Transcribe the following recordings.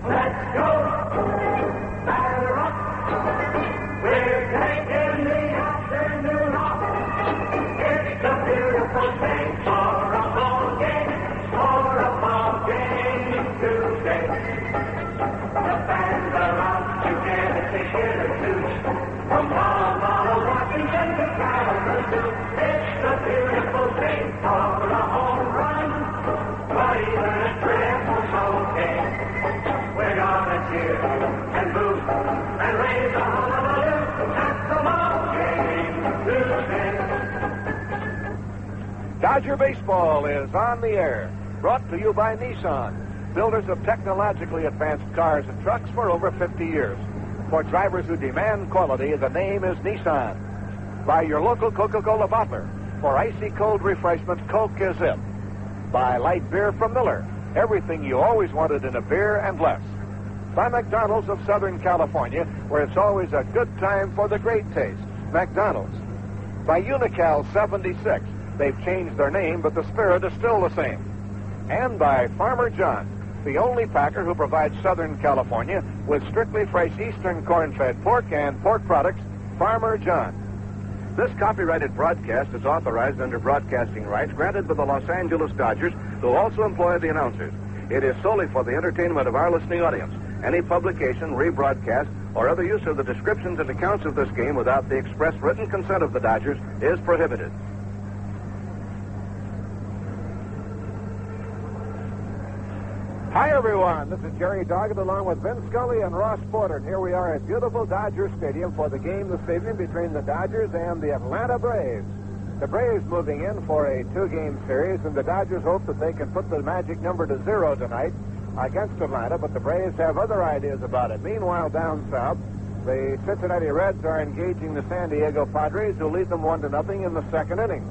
Let's go! Batter up! We're taking the afternoon off. It's a beautiful day for a ball game today. The fans are out to get a ticket or two. From Baltimore, Washington to Kalamazoo. It's a beautiful day for a home run. But even a triple's okay. We're gonna cheer and boo and raise a hullabaloo at the ball game today. Dodger Baseball is on the air. Brought to you by Nissan, builders of technologically advanced cars and trucks for over 50 years. For drivers who demand quality, the name is Nissan. By your local Coca-Cola bottler. For icy cold refreshment, Coke is it. By light beer from Miller. Everything you always wanted in a beer and less. By McDonald's of Southern California, where it's always a good time for the great taste. McDonald's. By Unical 76. They've changed their name, but the spirit is still the same. And by Farmer John, the only packer who provides Southern California with strictly fresh Eastern corn-fed pork and pork products, Farmer John. This copyrighted broadcast is authorized under broadcasting rights granted by the Los Angeles Dodgers, who also employ the announcers. It is solely for the entertainment of our listening audience. Any publication, rebroadcast, or other use of the descriptions and accounts of this game without the express written consent of the Dodgers is prohibited. Hi, everyone. This is Jerry Doggett along with Vin Scully and Ross Porter. And here we are at beautiful Dodger Stadium for the game this evening between the Dodgers and the Atlanta Braves. The Braves moving in for a two-game series, and the Dodgers hope that they can put the magic number to 0 tonight against Atlanta, but the Braves have other ideas about it. Meanwhile, down south, the Cincinnati Reds are engaging the San Diego Padres, who lead them 1-0 in the second inning.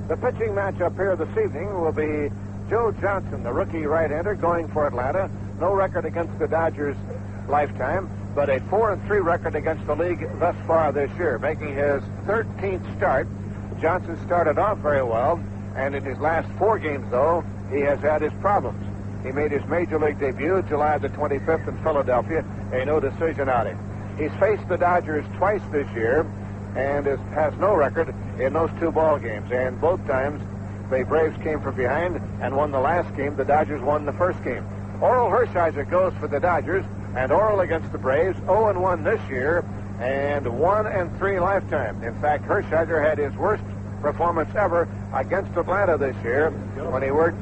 The pitching matchup here this evening will be Joe Johnson, the rookie right-hander, going for Atlanta. No record against the Dodgers lifetime, but a 4-3 record against the league thus far this year, making his 13th start. Johnson started off very well, and in his last 4 games, though, he has had his problems. He made his major league debut July the 25th in Philadelphia, a no-decision outing. He's faced the Dodgers twice this year and has no record in those 2 ball games, and both times the Braves came from behind and won the last game. The Dodgers won the first game. Orel Hershiser goes for the Dodgers, and Orel against the Braves, 0-1 this year and 1-3 lifetime. In fact, Hershiser had his worst performance ever against Atlanta this year when he worked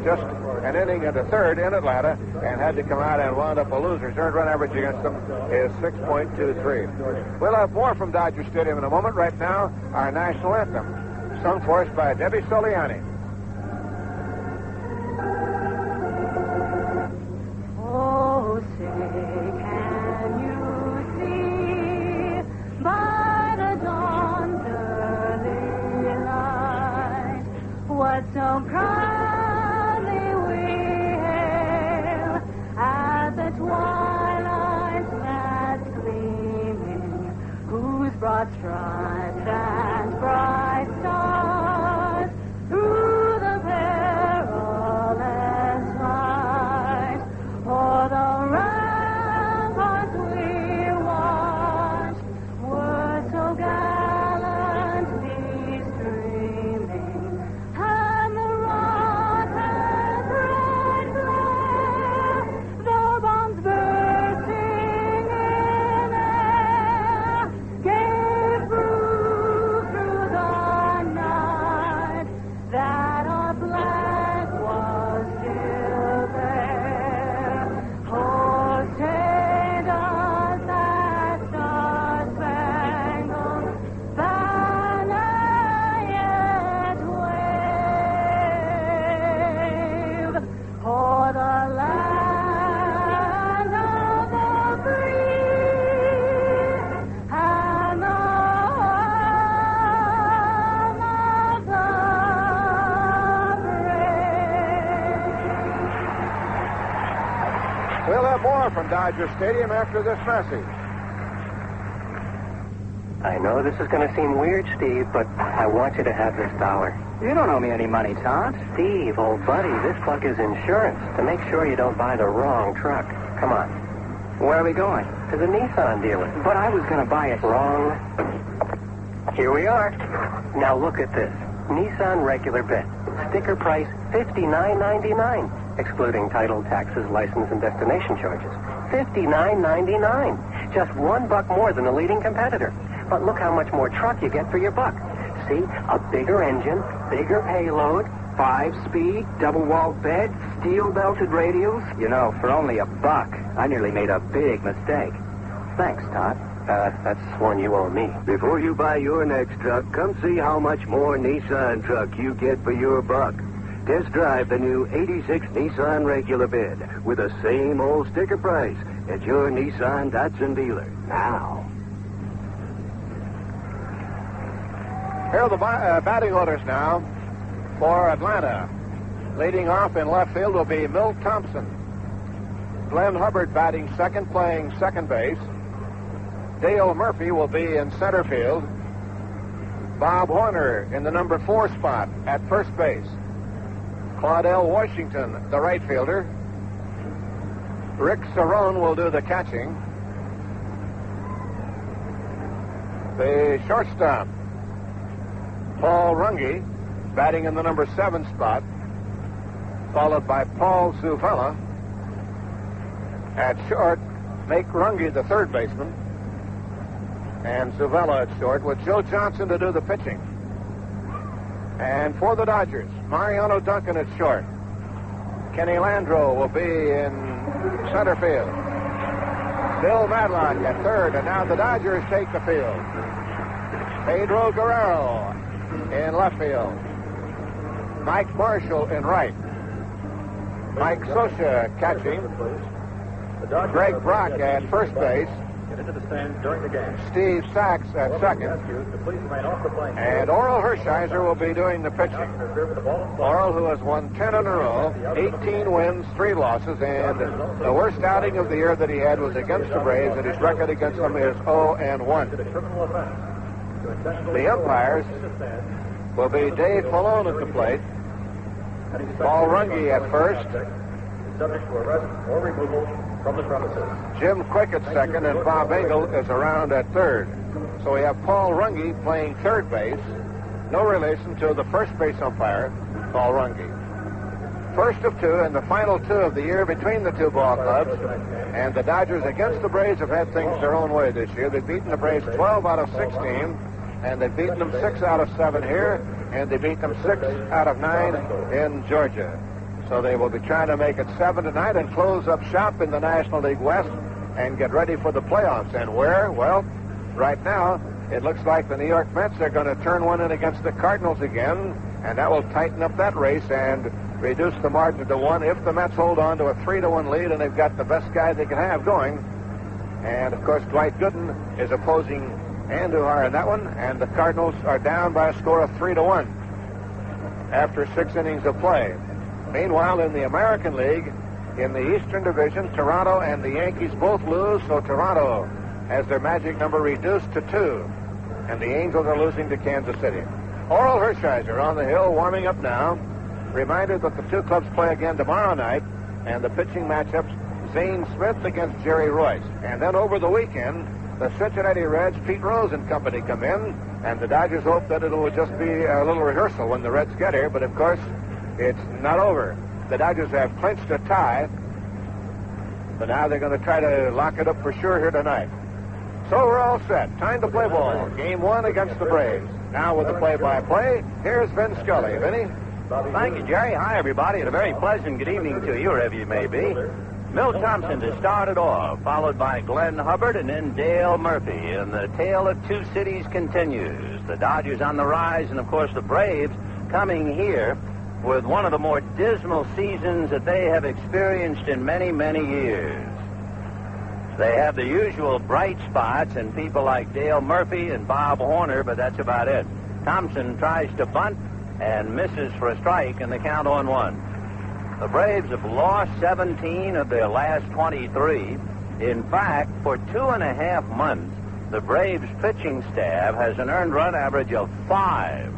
just an inning and a third in Atlanta and had to come out and wound up a loser. His earned run average against them is 6.23. We'll have more from Dodger Stadium in a moment. Right now, our national anthem, sung for us by Debbie Soliani. Oh, say, can you see by the dawn's early light what so proudly we hail at the twilight's last gleaming, whose broad stripes and bright stars through the perilous fight o'er the ramparts we watched were so gallantly streaming, and the rocket's red glare, the bombs bursting in air, gave proof through the night that our flag was still there. Oh, say does that star-spangled banner yet wave o'er the land of the free and the home of the brave. We'll have more from Dodger Stadium after this message. I know this is going to seem weird, Steve, but I want you to have this $1. You don't owe me any money, Todd. Steve, old buddy, this buck is insurance to make sure you don't buy the wrong truck. Come on. Where are we going? To the Nissan dealer. But I was going to buy it. Wrong. Here we are. Now look at this. Nissan regular bid. Sticker price $59.99, excluding title, taxes, license, and destination charges. $59.99. Just $1 more than the leading competitor. But look how much more truck you get for your buck. See? A bigger engine, bigger payload. 5-speed, double-walled bed, steel-belted radials. You know, for only $1, I nearly made a big mistake. Thanks, Todd. That's one you owe me. Before you buy your next truck, come see how much more Nissan truck you get for your buck. Test drive the new 86 Nissan regular bed with the same old sticker price at your Nissan Datsun dealer now. Here are the batting orders now for Atlanta. Leading off in left field will be Milt Thompson. Glenn Hubbard batting second, playing second base. Dale Murphy will be in center field. Bob Horner in the number 4 spot at first base. Claudell Washington, the right fielder. Rick Cerrone will do the catching. The shortstop, Paul Runge, batting in the number 7 spot, followed by Paul Zuvella. At short, make Runge the third baseman, and Zuvella at short, with Joe Johnson to do the pitching. And for the Dodgers, Mariano Duncan at short. Kenny Landreau will be in center field. Bill Madlock at third, and now the Dodgers take the field. Pedro Guerrero in left field. Mike Marshall in right. Mike Scioscia catching. Greg Brock at first base. Steve Sachs at second. And Oral Hershiser will be doing the pitching. Oral, who has won 10 in a row, 18 wins, 3 losses, and the worst outing of the year that he had was against the Braves, and his record against them is 0-1. The umpires will be Dave Malone at the plate. Paul Runge at first. Subject to arrest or removal from the premises. Jim Quick at second, and Bob Engel is around at third. So we have Paul Runge playing third base. No relation to the first base umpire, Paul Runge. First of 2 and the final 2 of the year between the two ball clubs. And the Dodgers against the Braves have had things their own way this year. They've beaten the Braves 12 out of 16, and they've beaten them 6 out of 7 here, and they beat them 6 out of 9 in Georgia. So they will be trying to make it 7 tonight and close up shop in the National League West and get ready for the playoffs. And where? Well, right now, it looks like the New York Mets are going to turn one in against the Cardinals again, and that will tighten up that race and reduce the margin to 1 if the Mets hold on to a 3-1 lead, and they've got the best guy they can have going. And, of course, Dwight Gooden is opposing Andujar in that one, and the Cardinals are down by a score of 3-1 after 6 innings of play. Meanwhile, in the American League, in the Eastern Division, Toronto and the Yankees both lose, so Toronto has their magic number reduced to 2, and the Angels are losing to Kansas City. Oral Hershiser on the hill, warming up now. Reminded that the two clubs play again tomorrow night, and the pitching matchups, Zane Smith against Jerry Royce. And then over the weekend, the Cincinnati Reds, Pete Rose and company come in, and the Dodgers hope that it will just be a little rehearsal when the Reds get here, but of course, it's not over. The Dodgers have clinched a tie, but now they're going to try to lock it up for sure here tonight. So we're all set. Time to play ball. Game 1 against the Braves. Now with the play-by-play, here's Vin Scully. Vinny? Thank you, Jerry. Hi, everybody, and a very pleasant good evening to you, wherever you may be. Milt Thompson to start it off, followed by Glenn Hubbard and then Dale Murphy. And the tale of two cities continues. The Dodgers on the rise, and, of course, the Braves coming here with one of the more dismal seasons that they have experienced in many, many years. They have the usual bright spots and people like Dale Murphy and Bob Horner, but that's about it. Thompson tries to bunt and misses for a strike, and the count on 1. The Braves have lost 17 of their last 23. In fact, for 2.5 months, the Braves pitching staff has an earned run average of 5.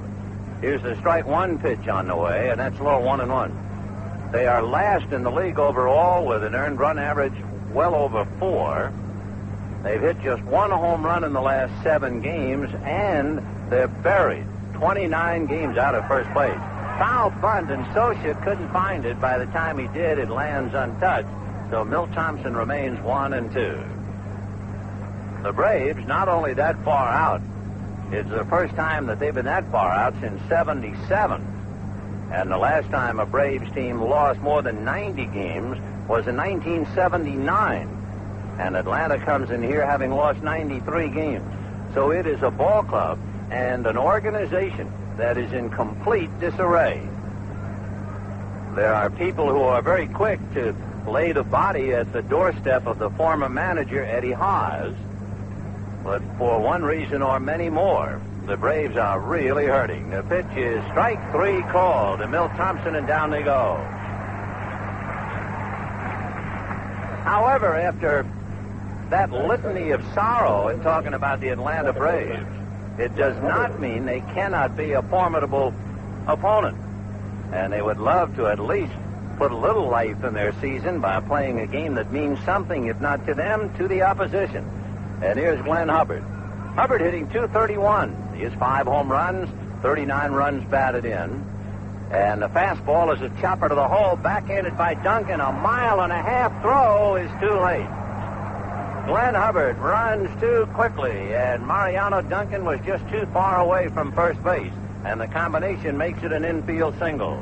Here's the strike one pitch on the way, and that's low 1-1. They are last in the league overall with an earned run average well over 4. They've hit just 1 home run in the last 7 games, and they're buried 29 games out of first place. Foul bunt, and Socia couldn't find it. By the time he did, it lands untouched. So Milt Thompson remains 1-2. The Braves, not only that far out, it's the first time that they've been that far out since 77. And the last time a Braves team lost more than 90 games was in 1979. And Atlanta comes in here having lost 93 games. So it is a ball club and an organization that is in complete disarray. There are people who are very quick to lay the body at the doorstep of the former manager, Eddie Haas. But for one reason or many more, the Braves are really hurting. The pitch is strike 3 called to Milt Thompson, and down they go. However, after that litany of sorrow in talking about the Atlanta Braves, it does not mean they cannot be a formidable opponent. And they would love to at least put a little life in their season by playing a game that means something, if not to them, to the opposition. And here's Glenn Hubbard. Hubbard hitting .231. He has 5 home runs, 39 runs batted in. And the fastball is a chopper to the hole, backhanded by Duncan. A 1.5-mile throw is too late. Glenn Hubbard runs too quickly, and Mariano Duncan was just too far away from first base. And the combination makes it an infield single.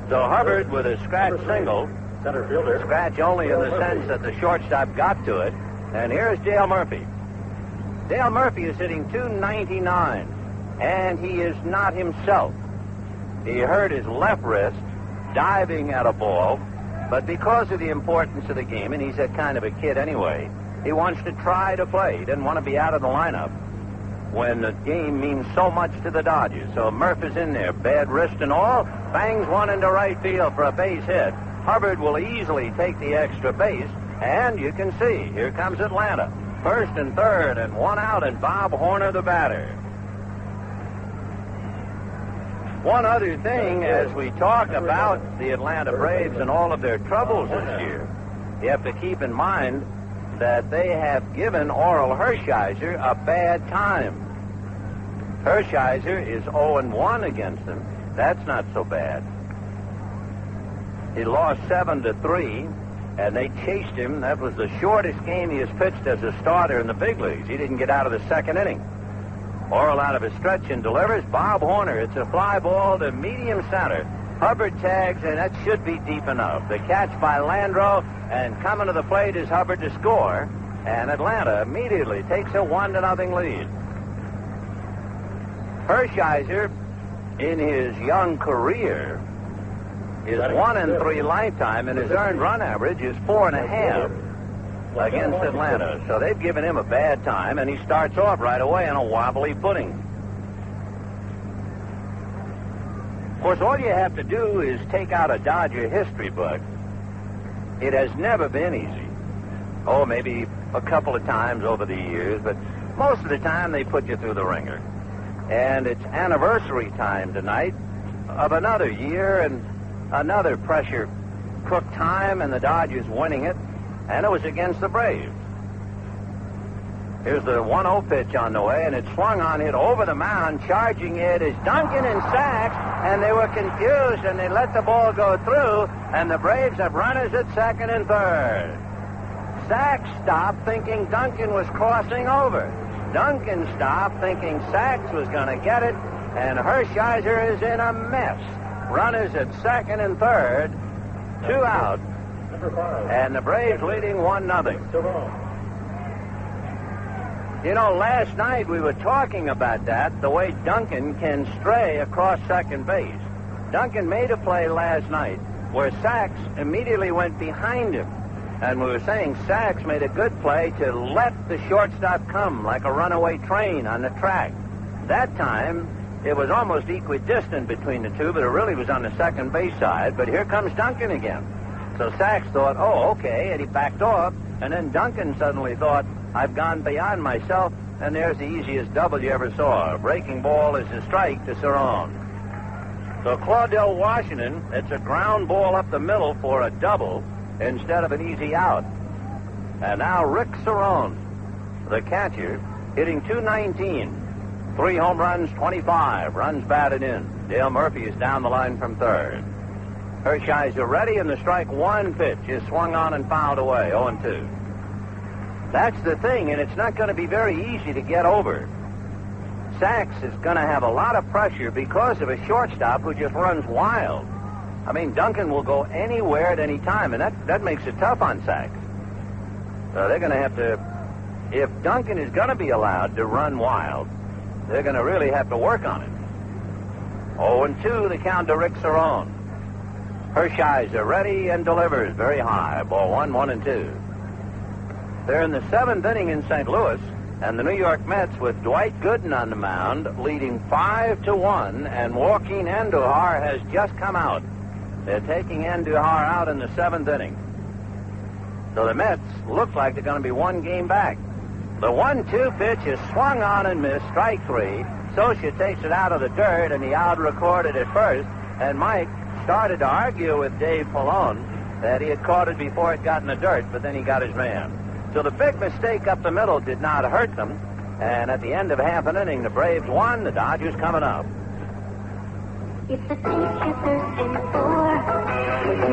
So Hubbard with a scratch single. Center fielder. Scratch only in the sense that the shortstop got to it. And here's Dale Murphy. Dale Murphy is hitting .299, and he is not himself. He hurt his left wrist diving at a ball, but because of the importance of the game, and he's that kind of a kid anyway, he wants to try to play. He doesn't want to be out of the lineup when the game means so much to the Dodgers. So Murph is in there, bad wrist and all, bangs one into right field for a base hit. Hubbard will easily take the extra base, and you can see, here comes Atlanta. First and third, and 1 out, and Bob Horner the batter. One other thing, as we talk about the Atlanta Braves and all of their troubles this year, you have to keep in mind that they have given Oral Hershiser a bad time. Hershiser is 0-1 against them. That's not so bad. He lost 7-3. And they chased him. That was the shortest game he has pitched as a starter in the big leagues. He didn't get out of the second inning. Oral out of his stretch and delivers. Bob Horner, it's a fly ball to medium center. Hubbard tags, and that should be deep enough. The catch by Landreau, and coming to the plate is Hubbard to score. And Atlanta immediately takes a 1-0 lead. Hershiser, in his young career, is 1-3 lifetime, and his earned run average is 4.5 against Atlanta. So they've given him a bad time, and he starts off right away on a wobbly footing. Of course, all you have to do is take out a Dodger history book. It has never been easy. Oh, maybe a couple of times over the years, but most of the time they put you through the ringer. And it's anniversary time tonight of another year and another pressure-cooked time, and the Dodgers winning it, and it was against the Braves. Here's the 1-0 pitch on the way, and it's swung on it over the mound. Charging it is Duncan and Sachs, and they were confused, and they let the ball go through, and the Braves have runners at second and third. Sachs stopped thinking Duncan was crossing over. Duncan stopped thinking Sachs was going to get it, and Hershiser is in a mess. Runners at second and third, 2 out, and the Braves leading 1-0. You know, last night we were talking about that, the way Duncan can stray across second base. Duncan made a play last night where Sachs immediately went behind him, and we were saying Sachs made a good play to let the shortstop come like a runaway train on the track. That time, it was almost equidistant between the two, but it really was on the second base side. But here comes Duncan again. So Sachs thought, oh, okay, and he backed off. And then Duncan suddenly thought, I've gone beyond myself, and there's the easiest double you ever saw. A breaking ball is a strike to Cerrone. So Claudell Washington, it's a ground ball up the middle for a double instead of an easy out. And now Rick Cerrone, the catcher, hitting .219. 3 home runs, 25 runs batted in. Dale Murphy is down the line from third. Hershiser ready, and the strike one pitch is swung on and fouled away, 0-2. That's the thing, and it's not going to be very easy to get over. Sachs is going to have a lot of pressure because of a shortstop who just runs wild. I mean, Duncan will go anywhere at any time, and that makes it tough on Sachs. So they're going to have to, if Duncan is going to be allowed to run wild, they're going to really have to work on it. 0-2, the count to Rick Cerrone. Hershiser ready and delivers very high. Ball 1, 1-2. They're in the 7th inning in St. Louis, and the New York Mets with Dwight Gooden on the mound, leading 5-1, and Joaquin Andujar has just come out. They're taking Andujar out in the 7th inning. So the Mets look like they're going to be one game back. The 1-2 pitch is swung on and missed, strike 3. Socia takes it out of the dirt, and he out-recorded it first, and Mike started to argue with Dave Pallone that he had caught it before it got in the dirt, but then he got his man. So the big mistake up the middle did not hurt them, and at the end of half an inning, the Braves won, the Dodgers coming up. It's the taste you're thirsting for.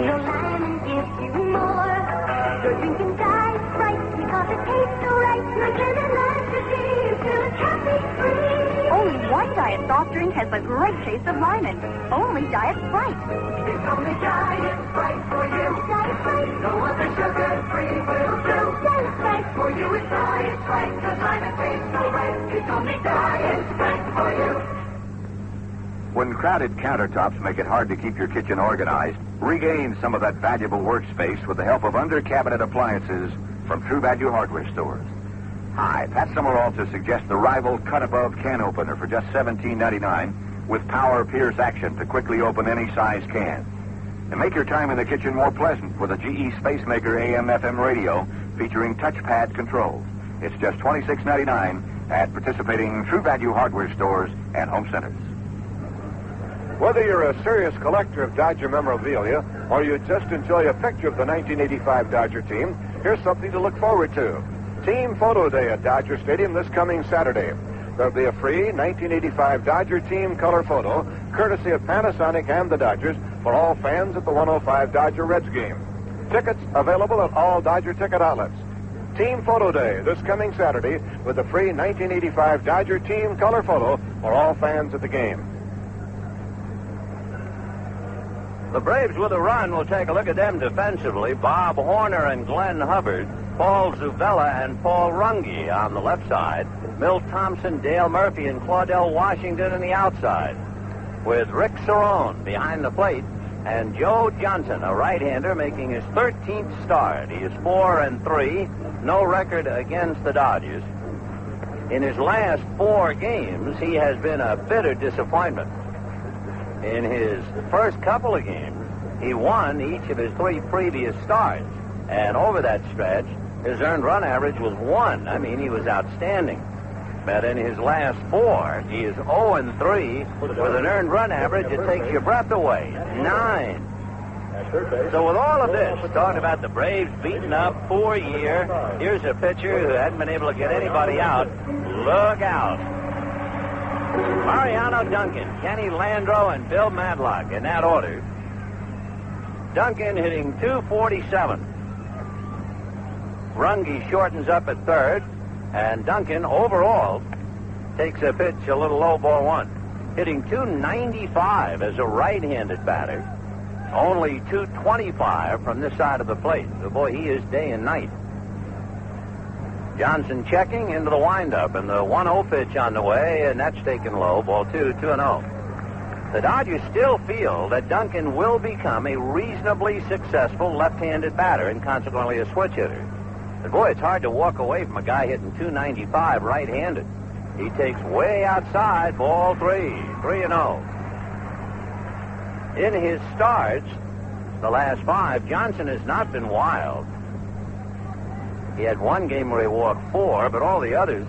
Your lemon gives you more. Your drink and die right because it tastes so right. Like lemon lemonade, till it's caffeine-free. Only one Diet soft drink has the great taste of lemon. Only Diet Sprite. It's only Diet Sprite for you. Diet Sprite. No other sugar-free will do. Diet Sprite. For you it's Diet Sprite, 'cause lemon tastes so right. It's only Diet Sprite for you. When crowded countertops make it hard to keep your kitchen organized, regain some of that valuable workspace with the help of under-cabinet appliances from True Value Hardware stores. Hi, Pat Summerall to suggest the Rival Cut Above can opener for just $17.99 with Power Pierce action to quickly open any size can. And make your time in the kitchen more pleasant with a GE Spacemaker AM/FM radio featuring touchpad controls. It's just $26.99 at participating True Value Hardware stores and home centers. Whether you're a serious collector of Dodger memorabilia or you just enjoy a picture of the 1985 Dodger team, here's something to look forward to. Team Photo Day at Dodger Stadium this coming Saturday. There'll be a free 1985 Dodger team color photo, courtesy of Panasonic and the Dodgers, for all fans at the 105 Dodger Reds game. Tickets available at all Dodger ticket outlets. Team Photo Day this coming Saturday with a free 1985 Dodger team color photo for all fans at the game. The Braves with a run. We'll take a look at them defensively. Bob Horner and Glenn Hubbard, Paul Zuvella and Paul Runge on the left side, Milt Thompson, Dale Murphy, and Claudell Washington on the outside, with Rick Cerrone behind the plate and Joe Johnson, a right-hander, making his 13th start. He is 4-3, no record against the Dodgers. In his last 4 games, he has been a bitter disappointment. In his first couple of games, he won each of his 3 previous starts. And over that stretch, his earned run average was 1. I mean, he was outstanding. But in his last 4, he is 0-3 with an earned run average that takes your breath away, 9. So with all of this, talking about the Braves beaten up, poor year, here's a pitcher who hadn't been able to get anybody out. Look out. Mariano Duncan, Kenny Landreau, and Bill Madlock in that order. Duncan hitting .247. Runge shortens up at third, and Duncan overall takes a pitch a little low, ball 1. Hitting .295 as a right-handed batter. Only .225 from this side of the plate. So, boy, he is day and night. Johnson checking into the windup, and the 1-0 pitch on the way, and that's taken low, ball 2, 2-0. The Dodgers still feel that Duncan will become a reasonably successful left-handed batter and consequently a switch hitter. But boy, it's hard to walk away from a guy hitting .295 right-handed. He takes way outside, ball 3, 3-0. In his starts, the last 5. Johnson has not been wild. He had one game where he walked 4, but all the others,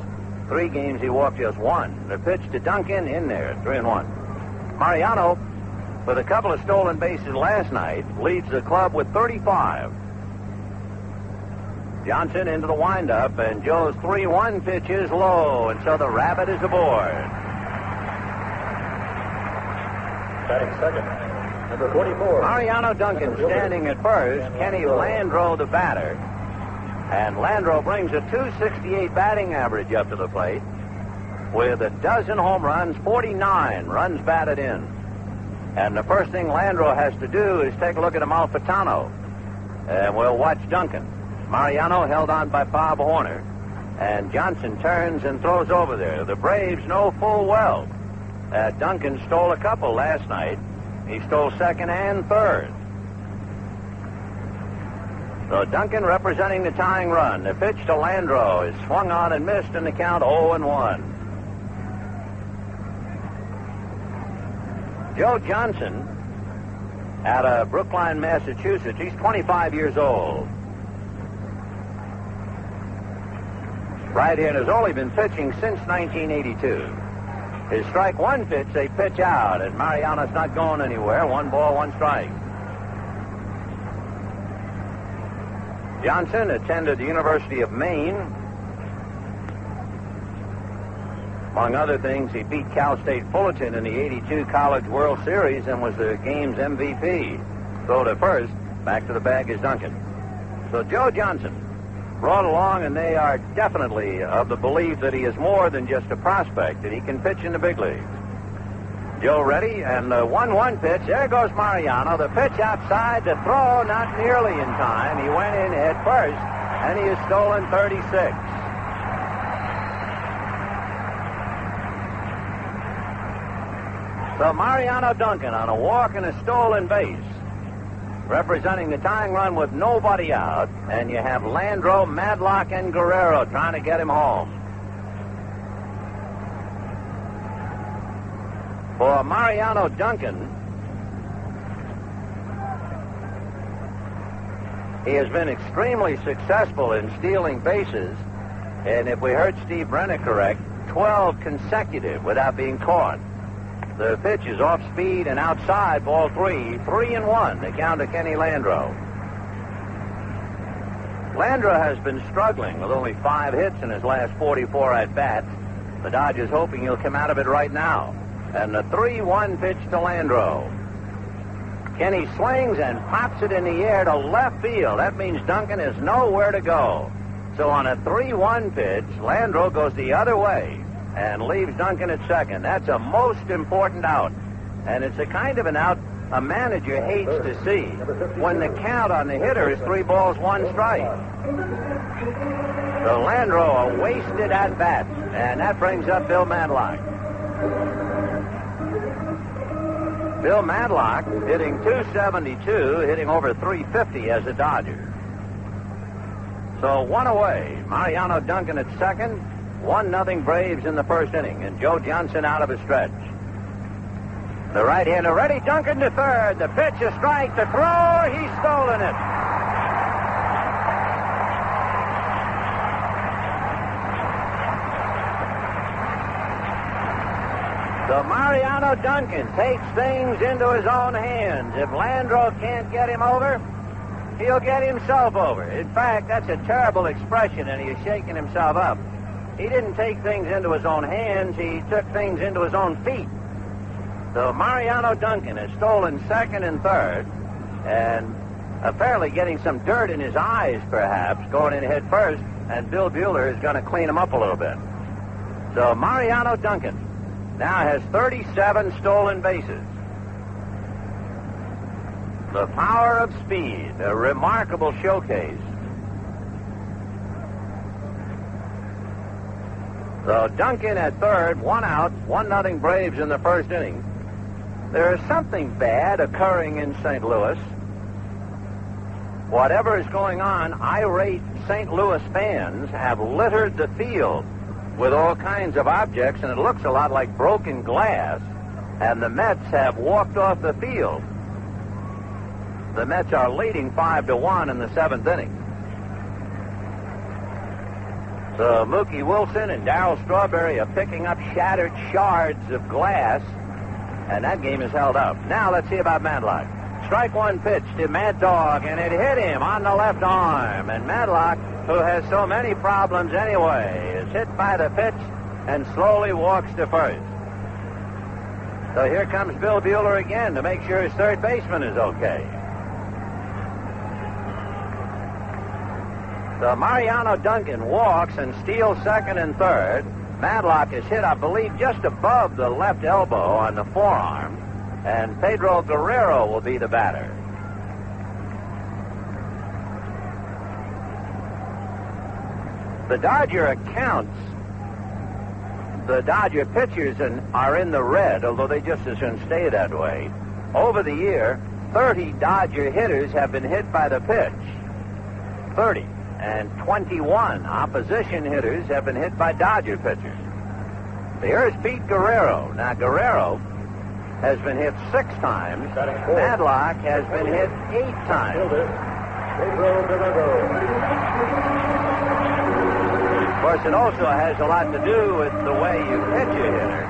3 games he walked just 1. The pitch to Duncan in there, 3-1. Mariano, with a couple of stolen bases last night, leads the club with 35. Johnson into the windup, and Joe's 3-1 pitch is low, and so the Rabbit is aboard. Batting second, number 24. Mariano Duncan standing at first. Kenny Landreau, the batter. And Landreau brings a .268 batting average up to the plate with a dozen home runs, 49 runs batted in. And the first thing Landreau has to do is take a look at Amalfitano. And we'll watch Duncan. Mariano held on by Bob Horner. And Johnson turns and throws over there. The Braves know full well that Duncan stole a couple last night. He stole second and third. So Duncan representing the tying run. The pitch to Landreau is swung on and missed in the count 0-1. Joe Johnson out of Brookline, Massachusetts. He's 25 years old. Right-hander has only been pitching since 1982. His strike 1 pitch, they pitch out, and Mariano's not going anywhere. 1 ball, 1 strike. Johnson attended the University of Maine. Among other things, he beat Cal State Fullerton in the '82 College World Series and was the game's MVP. Throw to first, back to the bag is Duncan. So Joe Johnson brought along, and they are definitely of the belief that he is more than just a prospect, that he can pitch in the big leagues. Joe ready, and the 1-1 pitch. There goes Mariano. The pitch outside, the throw not nearly in time. He went in head first, and he has stolen 36. So Mariano Duncan on a walk and a stolen base, representing the tying run with nobody out, and you have Landreau, Madlock, and Guerrero trying to get him home. For Mariano Duncan, he has been extremely successful in stealing bases, and if we heard Steve Brenner correct, 12 consecutive without being caught. The pitch is off speed and outside, ball 3, 3-1, the count to Kenny Landreau. Landreau has been struggling with only 5 hits in his last 44 at-bats. The Dodgers hoping he'll come out of it right now. And the 3-1 pitch to Landreau. Kenny swings and pops it in the air to left field. That means Duncan has nowhere to go. So on a 3-1 pitch, Landreau goes the other way and leaves Duncan at second. That's a most important out. And it's a kind of an out a manager hates to see when the count on the hitter is 3 balls, 1 strike. So Landreau a wasted at-bat, and that brings up Bill Madlock. Bill Madlock hitting .272, hitting over .350 as a Dodger. So 1 away. Mariano Duncan at second. 1-0 Braves in the first inning, and Joe Johnson out of his stretch. The right-hander ready. Duncan to third. The pitch, a strike. The throw. He's stolen it. So Mariano Duncan takes things into his own hands. If Landreau can't get him over, he'll get himself over. In fact, that's a terrible expression, and he is shaking himself up. He didn't take things into his own hands. He took things into his own feet. So Mariano Duncan has stolen second and third, and apparently getting some dirt in his eyes, perhaps, going in head first, and Bill Buehler is going to clean him up a little bit. So Mariano Duncan now has 37 stolen bases. The power of speed, a remarkable showcase. So Duncan at third, 1 out, 1-0 Braves in the first inning. There is something bad occurring in St. Louis. Whatever is going on, irate St. Louis fans have littered the field with all kinds of objects, and it looks a lot like broken glass, and the Mets have walked off the field. The Mets are leading 5-1 in the 7th inning. So Mookie Wilson and Darryl Strawberry are picking up shattered shards of glass, and that game is held up. Now let's see about Matlock. Strike one pitch to Mad Dog, and it hit him on the left arm. And Matlock, who has so many problems anyway, is hit by the pitch and slowly walks to first. So here comes Bill Bueller again to make sure his third baseman is okay. So Mariano Duncan walks and steals second and third. Matlock is hit, I believe, just above the left elbow on the forearm. And Pedro Guerrero will be the batter. The Dodger accounts, the Dodger pitchers are in the red, although they just as soon stay that way. Over the year, 30 Dodger hitters have been hit by the pitch. 30. And 21 opposition hitters have been hit by Dodger pitchers. Here's Pete Guerrero. Now, Guerrero has been hit 6 times. Matlock has been hit 8 times. Of course, it also has a lot to do with the way you pitch a hitter.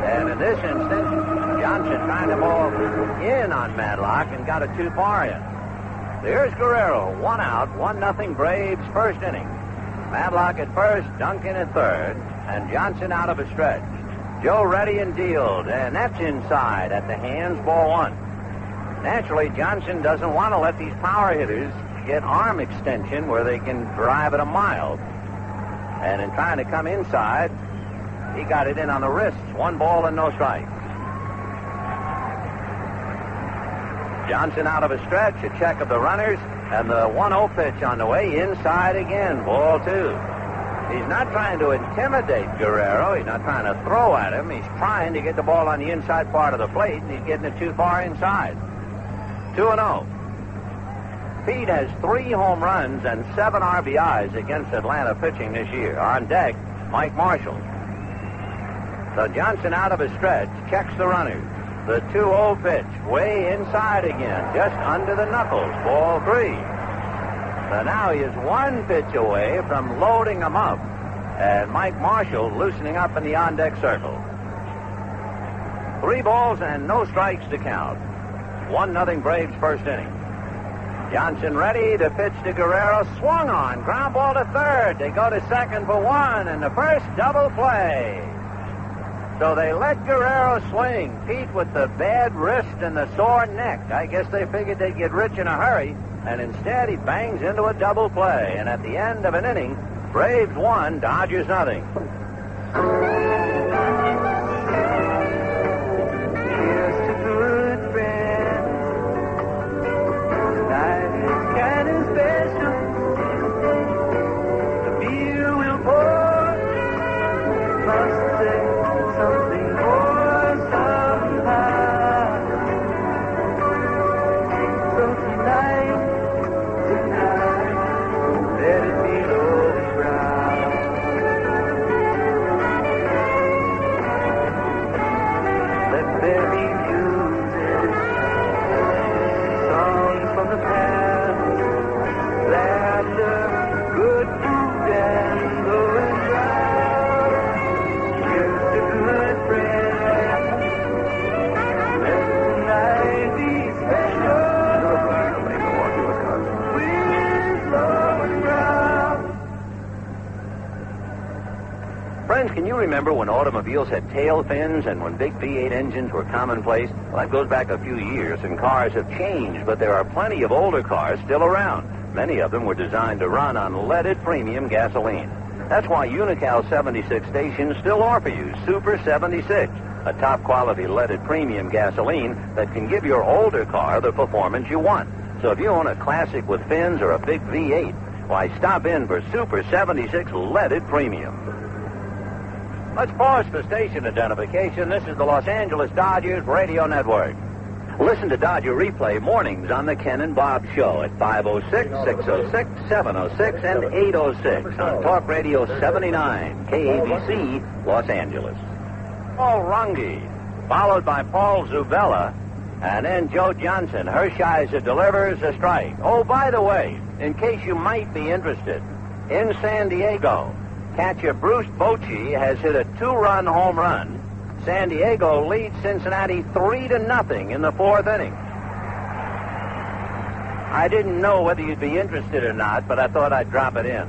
And in this instance, Johnson trying to move in on Matlock and got a 2-bar in. Here's Guerrero, 1 out, 1-0 Braves, first inning. Matlock at first, Duncan at third, and Johnson out of a stretch. Joe ready and dealed, and that's inside at the hands, ball 1. Naturally, Johnson doesn't want to let these power hitters get arm extension where they can drive it a mile. And in trying to come inside, he got it in on the wrists. 1 ball and no strikes. Johnson out of a stretch, a check of the runners, and the 1-0 pitch on the way, inside again, ball 2. He's not trying to intimidate Guerrero. He's not trying to throw at him. He's trying to get the ball on the inside part of the plate, and he's getting it too far inside. 2-0. Pete has 3 home runs and 7 RBIs against Atlanta pitching this year. On deck, Mike Marshall. So Johnson out of a stretch, checks the runners. The 2-0 pitch, way inside again, just under the knuckles, ball 3. So now he is 1 pitch away from loading him up, and Mike Marshall loosening up in the on-deck circle. 3 balls and no strikes to count. 1-0 Braves, first inning. Johnson ready to pitch to Guerrero, swung on, ground ball to third. They go to second for 1, and the first double play. So they let Guerrero swing. Pete with the bad wrist and the sore neck. I guess they figured they'd get rich in a hurry, and instead he bangs into a double play. And at the end of an inning, Braves 1, Dodgers 0. Here's to good friends. Tonight is kind of special. The beer will pour. Must say something more somehow. So tonight, let it be low brown. Let there be music, songs from the past, laughter, good food, and going round. Here's to good friends. Let tonight be special. With love and brown. Friends, can you remember when automobiles had tail fins and when big V8 engines were commonplace? Well, that goes back a few years, and cars have changed, but there are plenty of older cars still around. Many of them were designed to run on leaded premium gasoline. That's why Unocal 76 stations still offer you Super 76, a top-quality leaded premium gasoline that can give your older car the performance you want. So if you own a classic with fins or a big V8, why, stop in for Super 76 leaded premium. Let's pause for station identification. This is the Los Angeles Dodgers Radio Network. Listen to Dodger Replay mornings on the Ken and Bob Show at 506, 606, 706, and 806 on Talk Radio 79, KABC, Los Angeles. Paul Runge, followed by Paul Zubella, And then Joe Johnson. Hershiser delivers a strike. Oh, by the way, in case you might be interested, in San Diego, catcher Bruce Bochy has hit a 2-run home run. San Diego leads Cincinnati 3-0 in the 4th inning. I didn't know whether you'd be interested or not, but I thought I'd drop it in.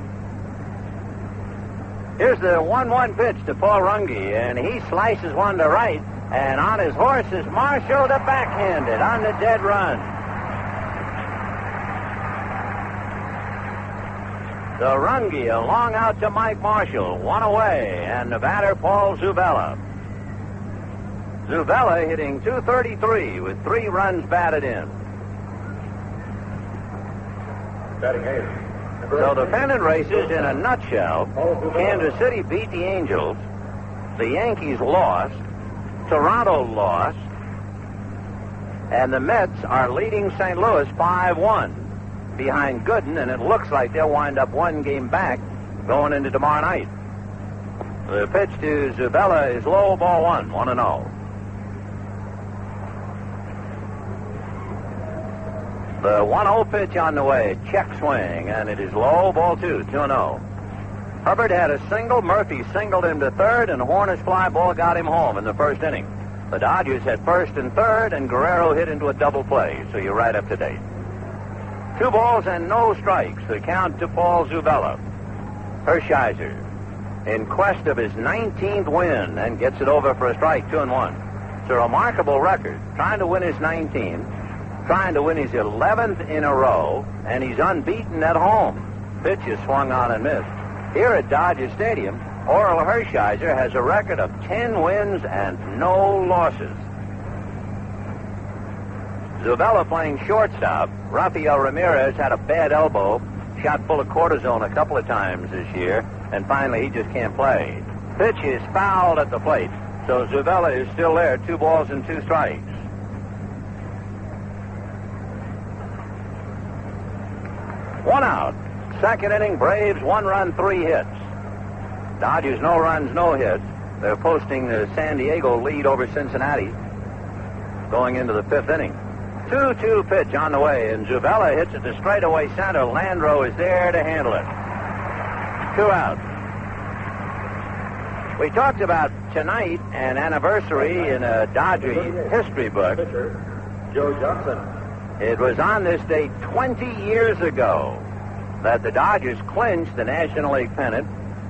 Here's the 1-1 pitch to Paul Runge, and he slices one to right, and on his horse is Marshall to backhanded on the dead run. The Runge, a long out to Mike Marshall, one away, and the batter Paul Zuvella. Zuvella hitting .233 with 3 runs batted in. Batting eighth. So the pennant races in a nutshell. Kansas City beat the Angels. The Yankees lost. Toronto lost. And the Mets are leading St. Louis 5-1 behind Gooden, and it looks like they'll wind up 1 game back going into tomorrow night. The pitch to Zubella is low, ball 1, 1-0. The 1-0 pitch on the way, check swing, and it is low, ball 2, 2-0. Hubbard had a single, Murphy singled him to third, and Horner's fly ball got him home in the 1st inning. The Dodgers had 1st and 3rd, and Guerrero hit into a double play, so you're right up to date. 2 balls and no strikes, the count to Paul Zubella. Hershiser in quest of his 19th win and gets it over for a strike, 2-1. It's a remarkable record, trying to win his 19th. Trying to win his 11th in a row, and he's unbeaten at home. Pitch is swung on and missed. Here at Dodger Stadium, Orel Hershiser has a record of 10 wins and no losses. Zubella playing shortstop. Rafael Ramirez had a bad elbow, shot full of cortisone a couple of times this year, and finally he just can't play. Pitch is fouled at the plate, so Zubella is still there, 2 balls and 2 strikes. 1 out. 2nd inning, Braves 1 run, 3 hits. Dodgers no runs, no hits. They're posting the San Diego lead over Cincinnati going into the 5th inning. 2-2 pitch on the way, and Zubella hits it to straightaway center. Landreau is there to handle it. 2 out. We talked about tonight an anniversary in a Dodger history book. Pitcher, Joe Johnson. It was on this date 20 years ago that the Dodgers clinched the National League pennant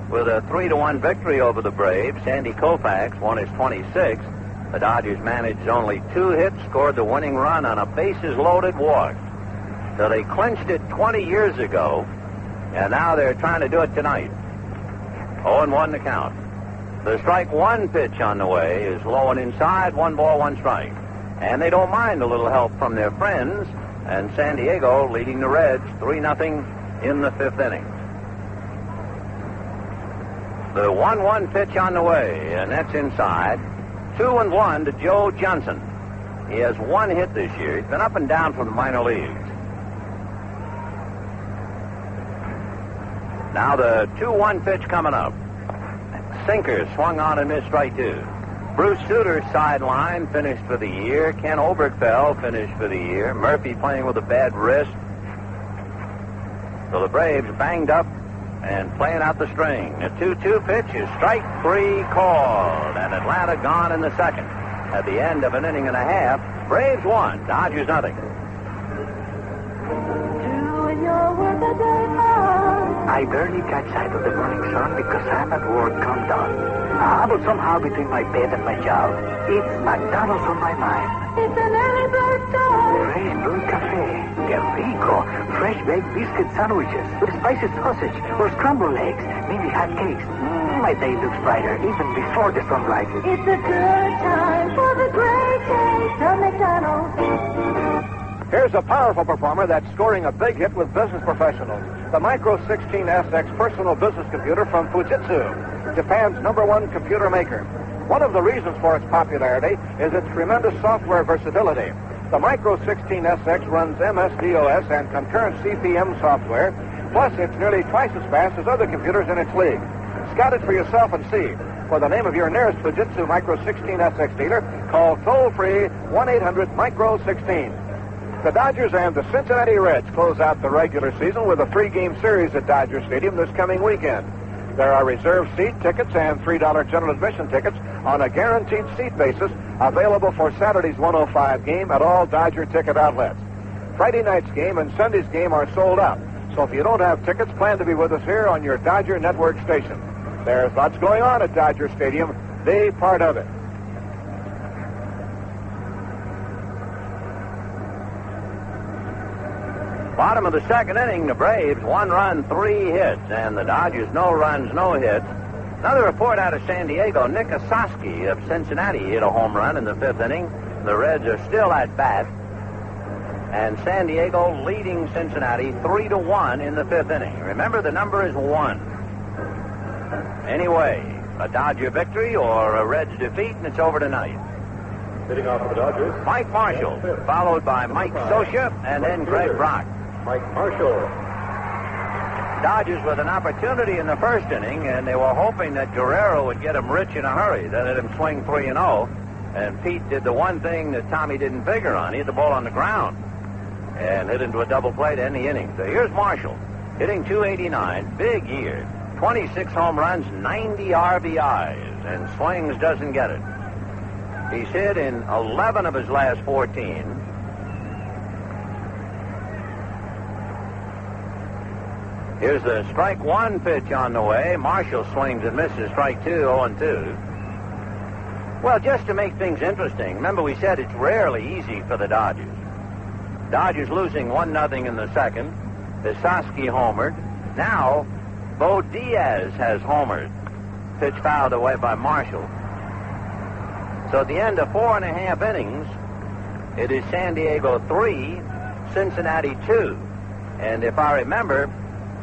with a 3-1 victory over the Braves. Sandy Koufax won his 26th. The Dodgers managed only 2 hits, scored the winning run on a bases-loaded walk. So they clinched it 20 years ago, and now they're trying to do it tonight. 0-1 the count. The strike 1 pitch on the way is low and inside, 1 ball, 1 strike. And they don't mind a little help from their friends, and San Diego leading the Reds 3-0 in the 5th inning. The 1-1 pitch on the way, and that's inside. 2-1 to Joe Johnson. He has 1 hit this year. He's been up and down from the minor leagues. Now the 2-1 pitch coming up. Sinker swung on and missed, strike 2. Bruce Sutter sideline, finished for the year. Ken Oberkfell finished for the year. Murphy playing with a bad wrist. So the Braves banged up and playing out the string. The 2-2 pitch is strike 3 called, and Atlanta gone in the 2nd. At the end of an inning and a half, Braves 1, Dodgers 0. Doing your work a day hard. I barely catch sight of the morning sun because I'm at work come dawn. But somehow between my bed and my job, it's McDonald's on my mind. It's an early bird dog. Fresh brewed cafe, que rico, fresh baked biscuit sandwiches with spicy sausage or scrambled eggs, maybe hot cakes. My day looks brighter even before the sun rises. It's a good time for the great taste of McDonald's. Here's a powerful performer that's scoring a big hit with business professionals. The Micro 16SX personal business computer from Fujitsu, Japan's #1 computer maker. One of the reasons for its popularity is its tremendous software versatility. The Micro 16SX runs MS-DOS and concurrent CP/M software, plus it's nearly twice as fast as other computers in its league. Scout it for yourself and see. for the name of your nearest Fujitsu Micro 16 SX dealer, call toll-free 1-800-MICRO-16. The Dodgers and the Cincinnati Reds close out the regular season with a 3-game series at Dodger Stadium this coming weekend. There are reserved seat tickets and $3 general admission tickets on a guaranteed seat basis available for Saturday's 105 game at all Dodger ticket outlets. Friday night's game and Sunday's game are sold out. So if you don't have tickets, plan to be with us here on your Dodger Network station. There's lots going on at Dodger Stadium. Be part of it. Bottom of the second inning, the Braves 1 run, 3 hits, and the Dodgers no runs, no hits. Another report out of San Diego. Nick Ossosky of Cincinnati hit a home run in the 5th inning. The Reds are still at bat, and San Diego leading Cincinnati 3-1 in the 5th inning. Remember, the number is 1. Anyway, a Dodger victory or a Reds defeat, and it's over tonight. Hitting off for the Dodgers, Mike Marshall, followed by Mike Scioscia, and then Greg Brock. Mike Marshall. Dodgers with an opportunity in the first inning, and they were hoping that Guerrero would get him rich in a hurry. That let him swing 3-0. And Pete did the one thing that Tommy didn't figure on. He hit the ball on the ground and hit into a double play to end the inning. So here's Marshall, hitting .289, big year, 26 home runs, 90 RBIs, and swings doesn't get it. He's hit in 11 of his last 14. Here's the strike 1 pitch on the way. Marshall swings and misses. Strike 2, 0-2. Well, just to make things interesting, remember we said it's rarely easy for the Dodgers. Dodgers losing 1-0 in the second. Ossosky homered. Now, Bo Diaz has homered. Pitch fouled away by Marshall. So at the end of 4.5 innings, it is San Diego 3, Cincinnati 2. And if I remember,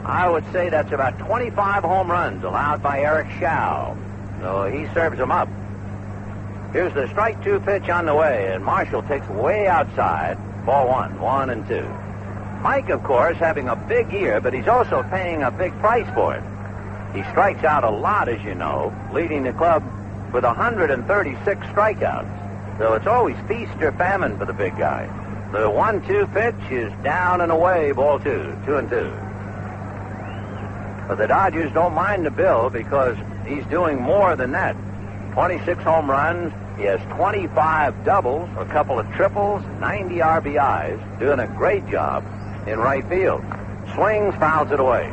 I would say that's about 25 home runs allowed by Eric Schau. So he serves them up. Here's the strike 2 pitch on the way, and Marshall takes way outside. Ball 1, 1-2. Mike, of course, having a big year, but he's also paying a big price for it. He strikes out a lot, as you know, leading the club with 136 strikeouts. So it's always feast or famine for the big guy. The 1-2 pitch is down and away, ball 2, 2-2. But the Dodgers don't mind the bill because he's doing more than that. 26 home runs. He has 25 doubles, a couple of triples, 90 RBIs, doing a great job in right field. Swings, fouls it away.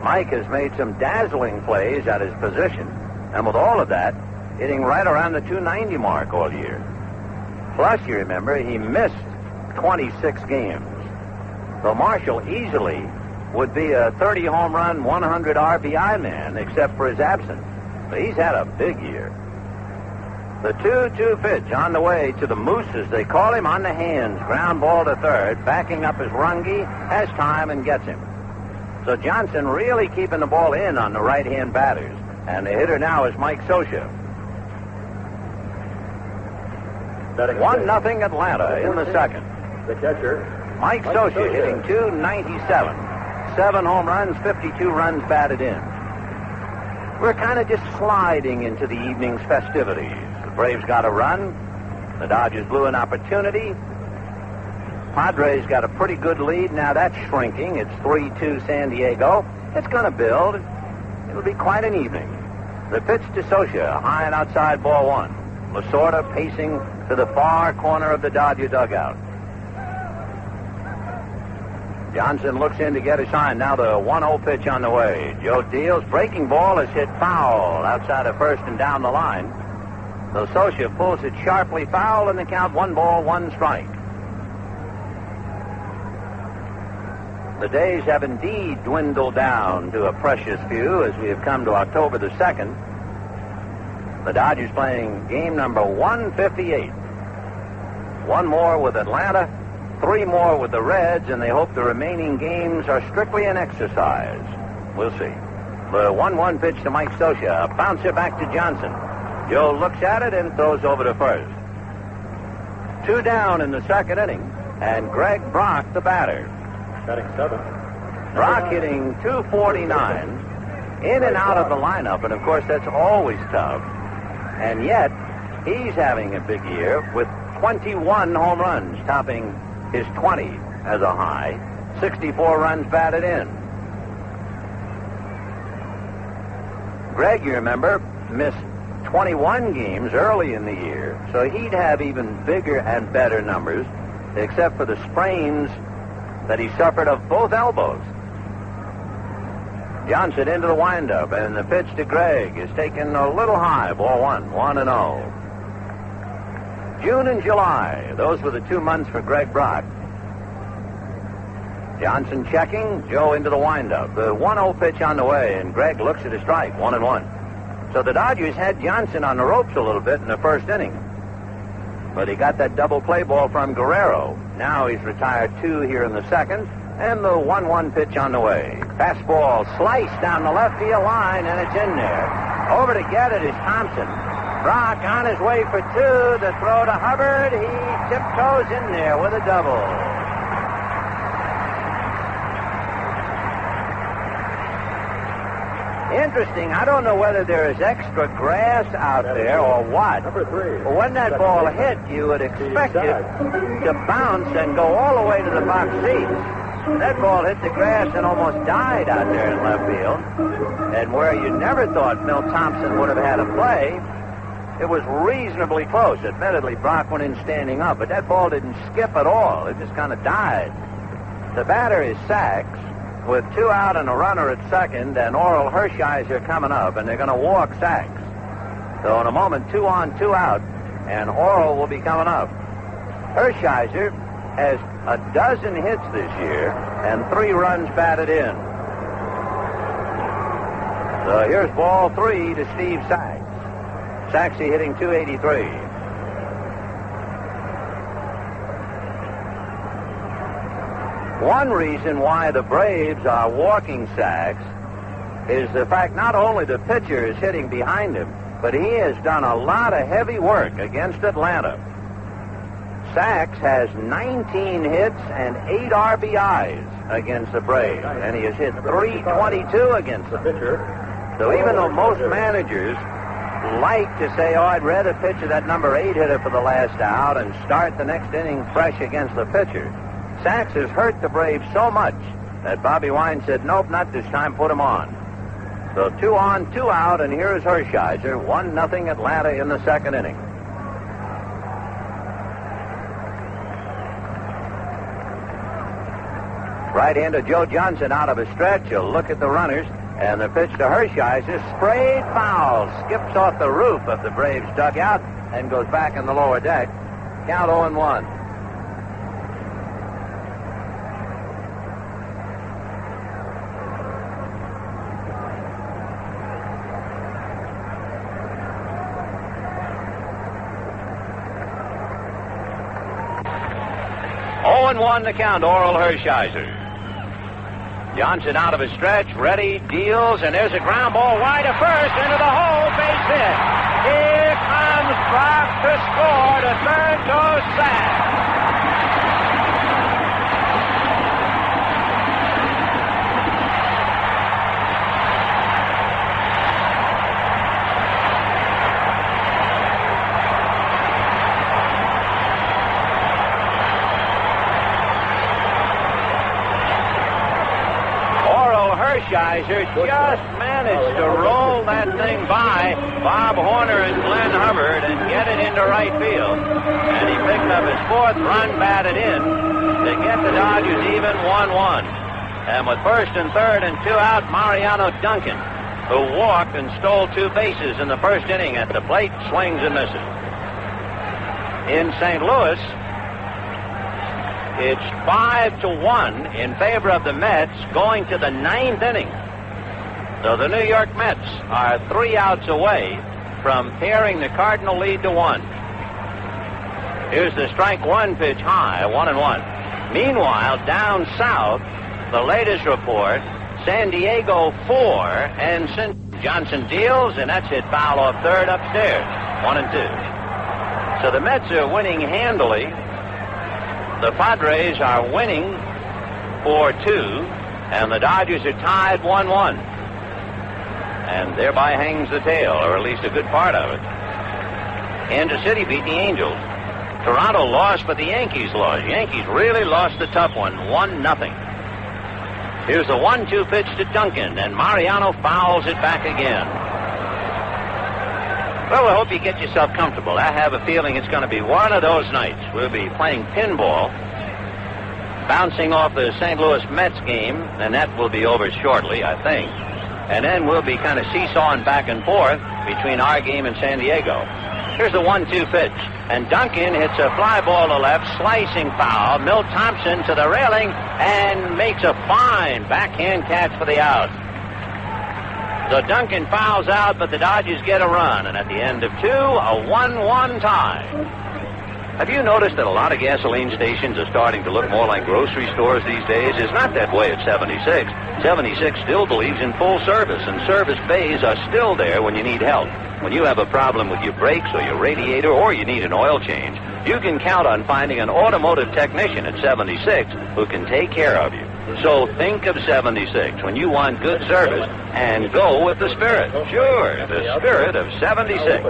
Mike has made some dazzling plays at his position, and with all of that, hitting right around the 290 mark all year. Plus, you remember, he missed 26 games. So Marshall easily would be a 30 home run, 100 RBI man, except for his absence. But he's had a big year. The 2-2 pitch on the way to the Moose, as they call him, on the hands. Ground ball to third. Backing up is Runge. Has time and gets him. So Johnson really keeping the ball in on the right-hand batters. And the hitter now is Mike Scioscia. 1-0 Atlanta in the second. The catcher, Mike Scioscia hitting .297. 7 home runs, 52 runs batted in. We're kind of just sliding into the evening's festivities. The Braves got a run. The Dodgers blew an opportunity. Padres got a pretty good lead. Now that's shrinking. It's 3-2 San Diego. It's going to build. It'll be quite an evening. The pitch to Scioscia, high and outside, ball 1. Lasorda pacing to the far corner of the Dodger dugout. Johnson looks in to get a sign. Now the 1-0 pitch on the way. Joe deals. Breaking ball is hit foul outside of first and down the line. So Scioscia pulls it sharply foul, and the count 1 ball, 1 strike. The days have indeed dwindled down to a precious few as we have come to October the 2nd. The Dodgers playing game number 158. 1 more with Atlanta, 3 more with the Reds, and they hope the remaining games are strictly an exercise. We'll see. The 1-1 pitch to Mike Scioscia. A bouncer back to Johnson. Joe looks at it and throws over to first. 2 down in the second inning, and Greg Brock, the batter. Batting 7. Brock hitting .249. in and out of the lineup, and of course that's always tough. And yet, he's having a big year with 21 home runs, topping his 20 as a high, 64 runs batted in. Greg, you remember, missed 21 games early in the year, so he'd have even bigger and better numbers, except for the sprains that he suffered of both elbows. Johnson into the windup, and the pitch to Greg is taken a little high, ball 1-0. June and July, those were the 2 months for Greg Brock. Johnson checking, Joe into the windup. The 1-0 pitch on the way, and Greg looks at a strike, 1-1. So the Dodgers had Johnson on the ropes a little bit in the first inning. But he got that double play ball from Guerrero. Now he's retired 2 here in the second, and the 1-1 pitch on the way. Fastball sliced down the left field line, and it's in there. Over to get it is Thompson. Brock on his way for 2. The throw to Hubbard. He tiptoes in there with a double. Interesting. I don't know whether there is extra grass out there or what. Number 3. But when that ball hit, you would expect it to bounce and go all the way to the box seats. That ball hit the grass and almost died out there in left field. And where you never thought Milt Thompson would have had a play, it was reasonably close. Admittedly, Brock went in standing up, but that ball didn't skip at all. It just kind of died. The batter is Sachs, with 2 out and a runner at second, and Oral Hershiser coming up, and they're going to walk Sachs. So in a moment, 2 on, 2 out, and Oral will be coming up. Hershiser has a dozen hits this year and 3 runs batted in. So here's ball 3 to Steve Sachs. Saxy hitting .283. One reason why the Braves are walking Sachs is the fact not only the pitcher is hitting behind him, but he has done a lot of heavy work against Atlanta. Sachs has 19 hits and 8 RBIs against the Braves, and he has hit .322 against them. So even though most managers like to say, oh, I'd rather pitch that number 8 hitter for the last out and start the next inning fresh against the pitcher, Sachs has hurt the Braves so much that Bobby Wine said, nope, not this time, put him on. So 2 on, 2 out, and here's Hershiser, 1-0 Atlanta in the second inning. Right-hander Joe Johnson out of a stretch. He'll look at the runners, and the pitch to Hershiser, sprayed foul, skips off the roof of the Braves dugout and goes back in the lower deck. Count 0-1. The count, Oral Hershiser. Johnson out of his stretch, ready, deals, and there's a ground ball wide of first into the hole, base hit. Here comes Brock to score. To third goes Sachs. Hershiser just managed to roll that thing by Bob Horner and Glenn Hubbard and get it into right field. And he picked up his 4th run batted in to get the Dodgers even 1-1. And with first and third and 2 out, Mariano Duncan, who walked and stole 2 bases in the first inning at the plate, swings and misses. In St. Louis, it's 5-1 in favor of the Mets going to the 9th inning. So the New York Mets are 3 outs away from paring the Cardinal lead to 1. Here's the strike 1 pitch high, 1-1. Meanwhile, down south, the latest report, San Diego 4, and Johnson deals, and that's hit foul off third upstairs, 1-2. So the Mets are winning handily. The Padres are winning 4-2, and the Dodgers are tied 1-1. and thereby hangs the tail, or at least a good part of it. Kansas City beat the Angels. Toronto lost, but the Yankees lost. Yankees really lost the tough one, 1-0. Here's the 1-2 pitch to Duncan, and Mariano fouls it back again. Well, I hope you get yourself comfortable. I have a feeling it's going to be one of those nights. We'll be playing pinball, bouncing off the St. Louis Mets game, and that will be over shortly, I think. And then we'll be kind of seesawing back and forth between our game and San Diego. Here's the 1-2 pitch, and Duncan hits a fly ball to left, slicing foul. Milt Thompson to the railing and makes a fine backhand catch for the out. So Duncan fouls out, but the Dodgers get a run, and at the end of 2, a 1-1 tie. Have you noticed that a lot of gasoline stations are starting to look more like grocery stores these days? It's not that way at 76. 76 still believes in full service, and service bays are still there when you need help. When you have a problem with your brakes or your radiator or you need an oil change, you can count on finding an automotive technician at 76 who can take care of you. So think of 76 when you want good service, and go with the Spirit. Sure, the Spirit of 76.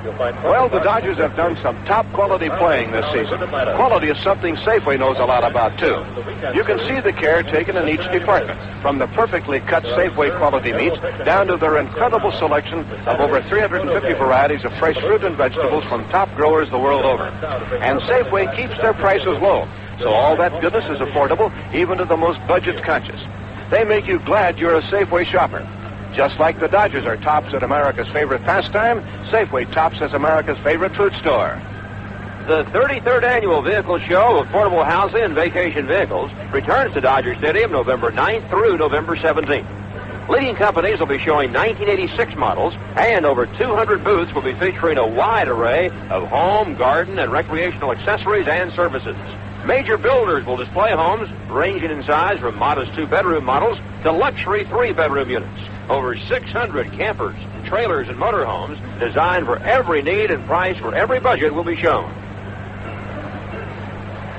Well, the Dodgers have done some top-quality playing this season. Quality is something Safeway knows a lot about, too. You can see the care taken in each department, from the perfectly cut Safeway quality meats down to their incredible selection of over 350 varieties of fresh fruit and vegetables from top growers the world over. And Safeway keeps their prices low, so all that goodness is affordable even to the most budget-conscious. They make you glad you're a Safeway shopper. Just like the Dodgers are tops at America's favorite pastime, Safeway tops as America's favorite food store. The 33rd Annual Vehicle Show of Portable Housing and Vacation Vehicles returns to Dodger Stadium November 9th through November 17th. Leading companies will be showing 1986 models, and over 200 booths will be featuring a wide array of home, garden, and recreational accessories and services. Major builders will display homes ranging in size from modest 2-bedroom models to luxury 3-bedroom units. Over 600 campers, trailers, and motorhomes designed for every need and price for every budget will be shown.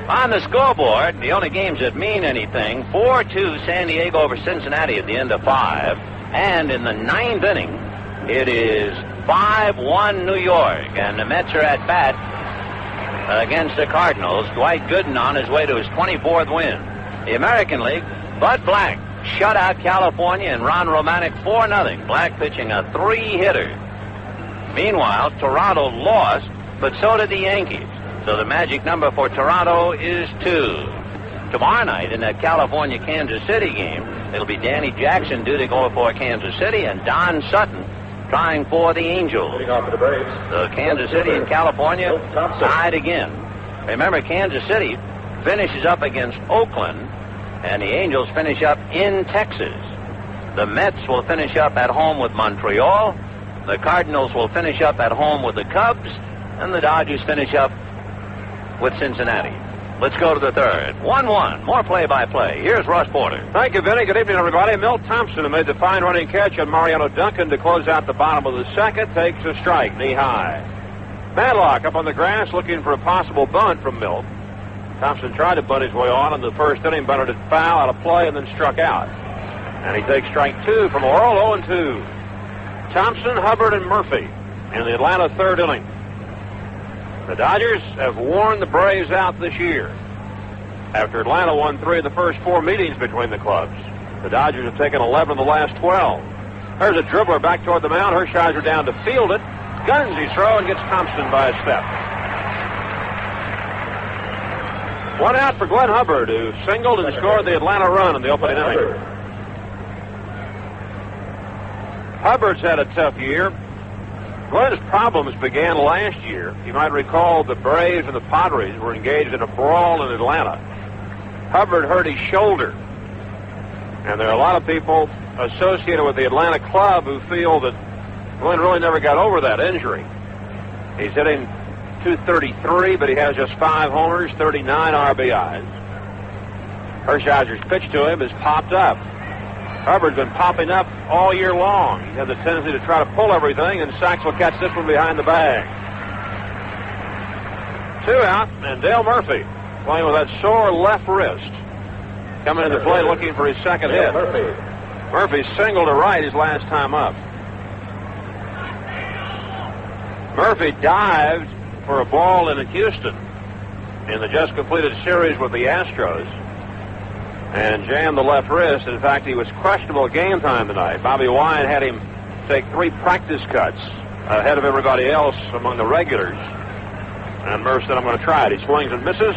On the scoreboard, the only games that mean anything, 4-2 San Diego over Cincinnati at the end of 5. And in the 9th inning, it is 5-1 New York. And the Mets are at bat against the Cardinals. Dwight Gooden on his way to his 24th win. The American League, Bud Black shut out California and Ron Romanek 4-0. Black pitching a 3-hitter. Meanwhile, Toronto lost, but so did the Yankees. So the magic number for Toronto is 2. Tomorrow night in that California-Kansas City game, it'll be Danny Jackson due to go for Kansas City and Don Sutton trying for the Angels. So Kansas City and California tied again. Remember, Kansas City finishes up against Oakland, and the Angels finish up in Texas. The Mets will finish up at home with Montreal. The Cardinals will finish up at home with the Cubs, and the Dodgers finish up with Cincinnati. Let's go to the 3rd. 1-1. More play-by-play. Here's Russ Porter. Thank you, Vinny. Good evening, everybody. Milt Thompson, who made the fine running catch on Mariano Duncan to close out the bottom of the 2nd, takes a strike, knee-high. Madlock up on the grass looking for a possible bunt from Milt. Thompson tried to bunt his way on in the 1st inning, bunted it foul out of play, and then struck out. And he takes strike 2 from Orl, 0-2. Thompson, Hubbard, and Murphy in the Atlanta 3rd inning. The Dodgers have worn the Braves out this year. After Atlanta won 3 of the first 4 meetings between the clubs, the Dodgers have taken 11 of the last 12. There's a dribbler back toward the mound. Hershiser down to field it. Guns his throw and gets Thompson by a step. 1 out for Glenn Hubbard, who singled and scored the Atlanta run in the opening inning. Hubbard's had a tough year. Glenn's problems began last year. You might recall the Braves and the Padres were engaged in a brawl in Atlanta. Hubbard hurt his shoulder. And there are a lot of people associated with the Atlanta club who feel that Glenn really never got over that injury. He's hitting .233, but he has just 5 homers, 39 RBIs. Hershiser's pitch to him has popped up. Hubbard's been popping up all year long. He has a tendency to try to pull everything, and Sachs will catch this one behind the bag. 2 out, and Dale Murphy playing with that sore left wrist. Coming into play looking for his 2nd hit. Murphy singled to right his last time up. Murphy dived for a ball in Houston in the just completed series with the Astros and jammed the left wrist. In fact, he was questionable game time tonight. Bobby Wine had him take 3 practice cuts ahead of everybody else among the regulars. And Murph said, I'm going to try it. He swings and misses.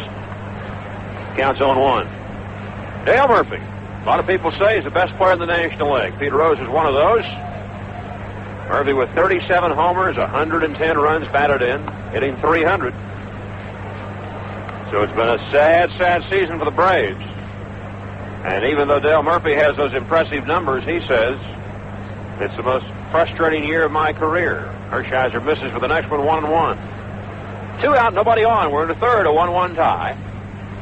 Counts 0-1. Dale Murphy. A lot of people say he's the best player in the National League. Pete Rose is one of those. Murphy with 37 homers, 110 runs batted in, hitting .300. So it's been a sad, sad season for the Braves. And even though Dale Murphy has those impressive numbers, he says, it's the most frustrating year of my career. Hershiser misses for the next one, 1-1. 2 out, nobody on. We're in the third, a 1-1 tie.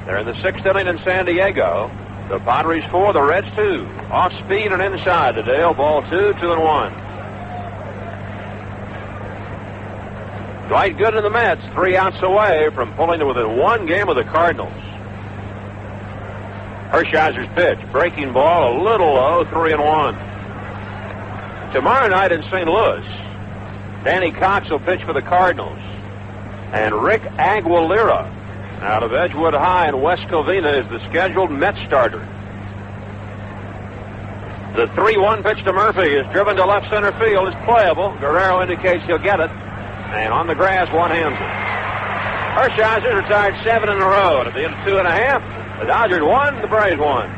They're in the 6th inning in San Diego. The Padres 4, the Reds 2. Off speed and inside to Dale. Ball 2, 2-1. Dwight Gooden and the Mets 3 outs away from pulling to within 1 game of the Cardinals. Hershiser's pitch, breaking ball, a little low, 3-1. Tomorrow night in St. Louis, Danny Cox will pitch for the Cardinals. And Rick Aguilera out of Edgewood High in West Covina is the scheduled Mets starter. The 3-1 pitch to Murphy is driven to left center field. It's playable. Guerrero indicates he'll get it. And on the grass, one-hands it. Hershiser retired 7 in a row. And at the end of 2.5, the Dodgers won, the Braves won.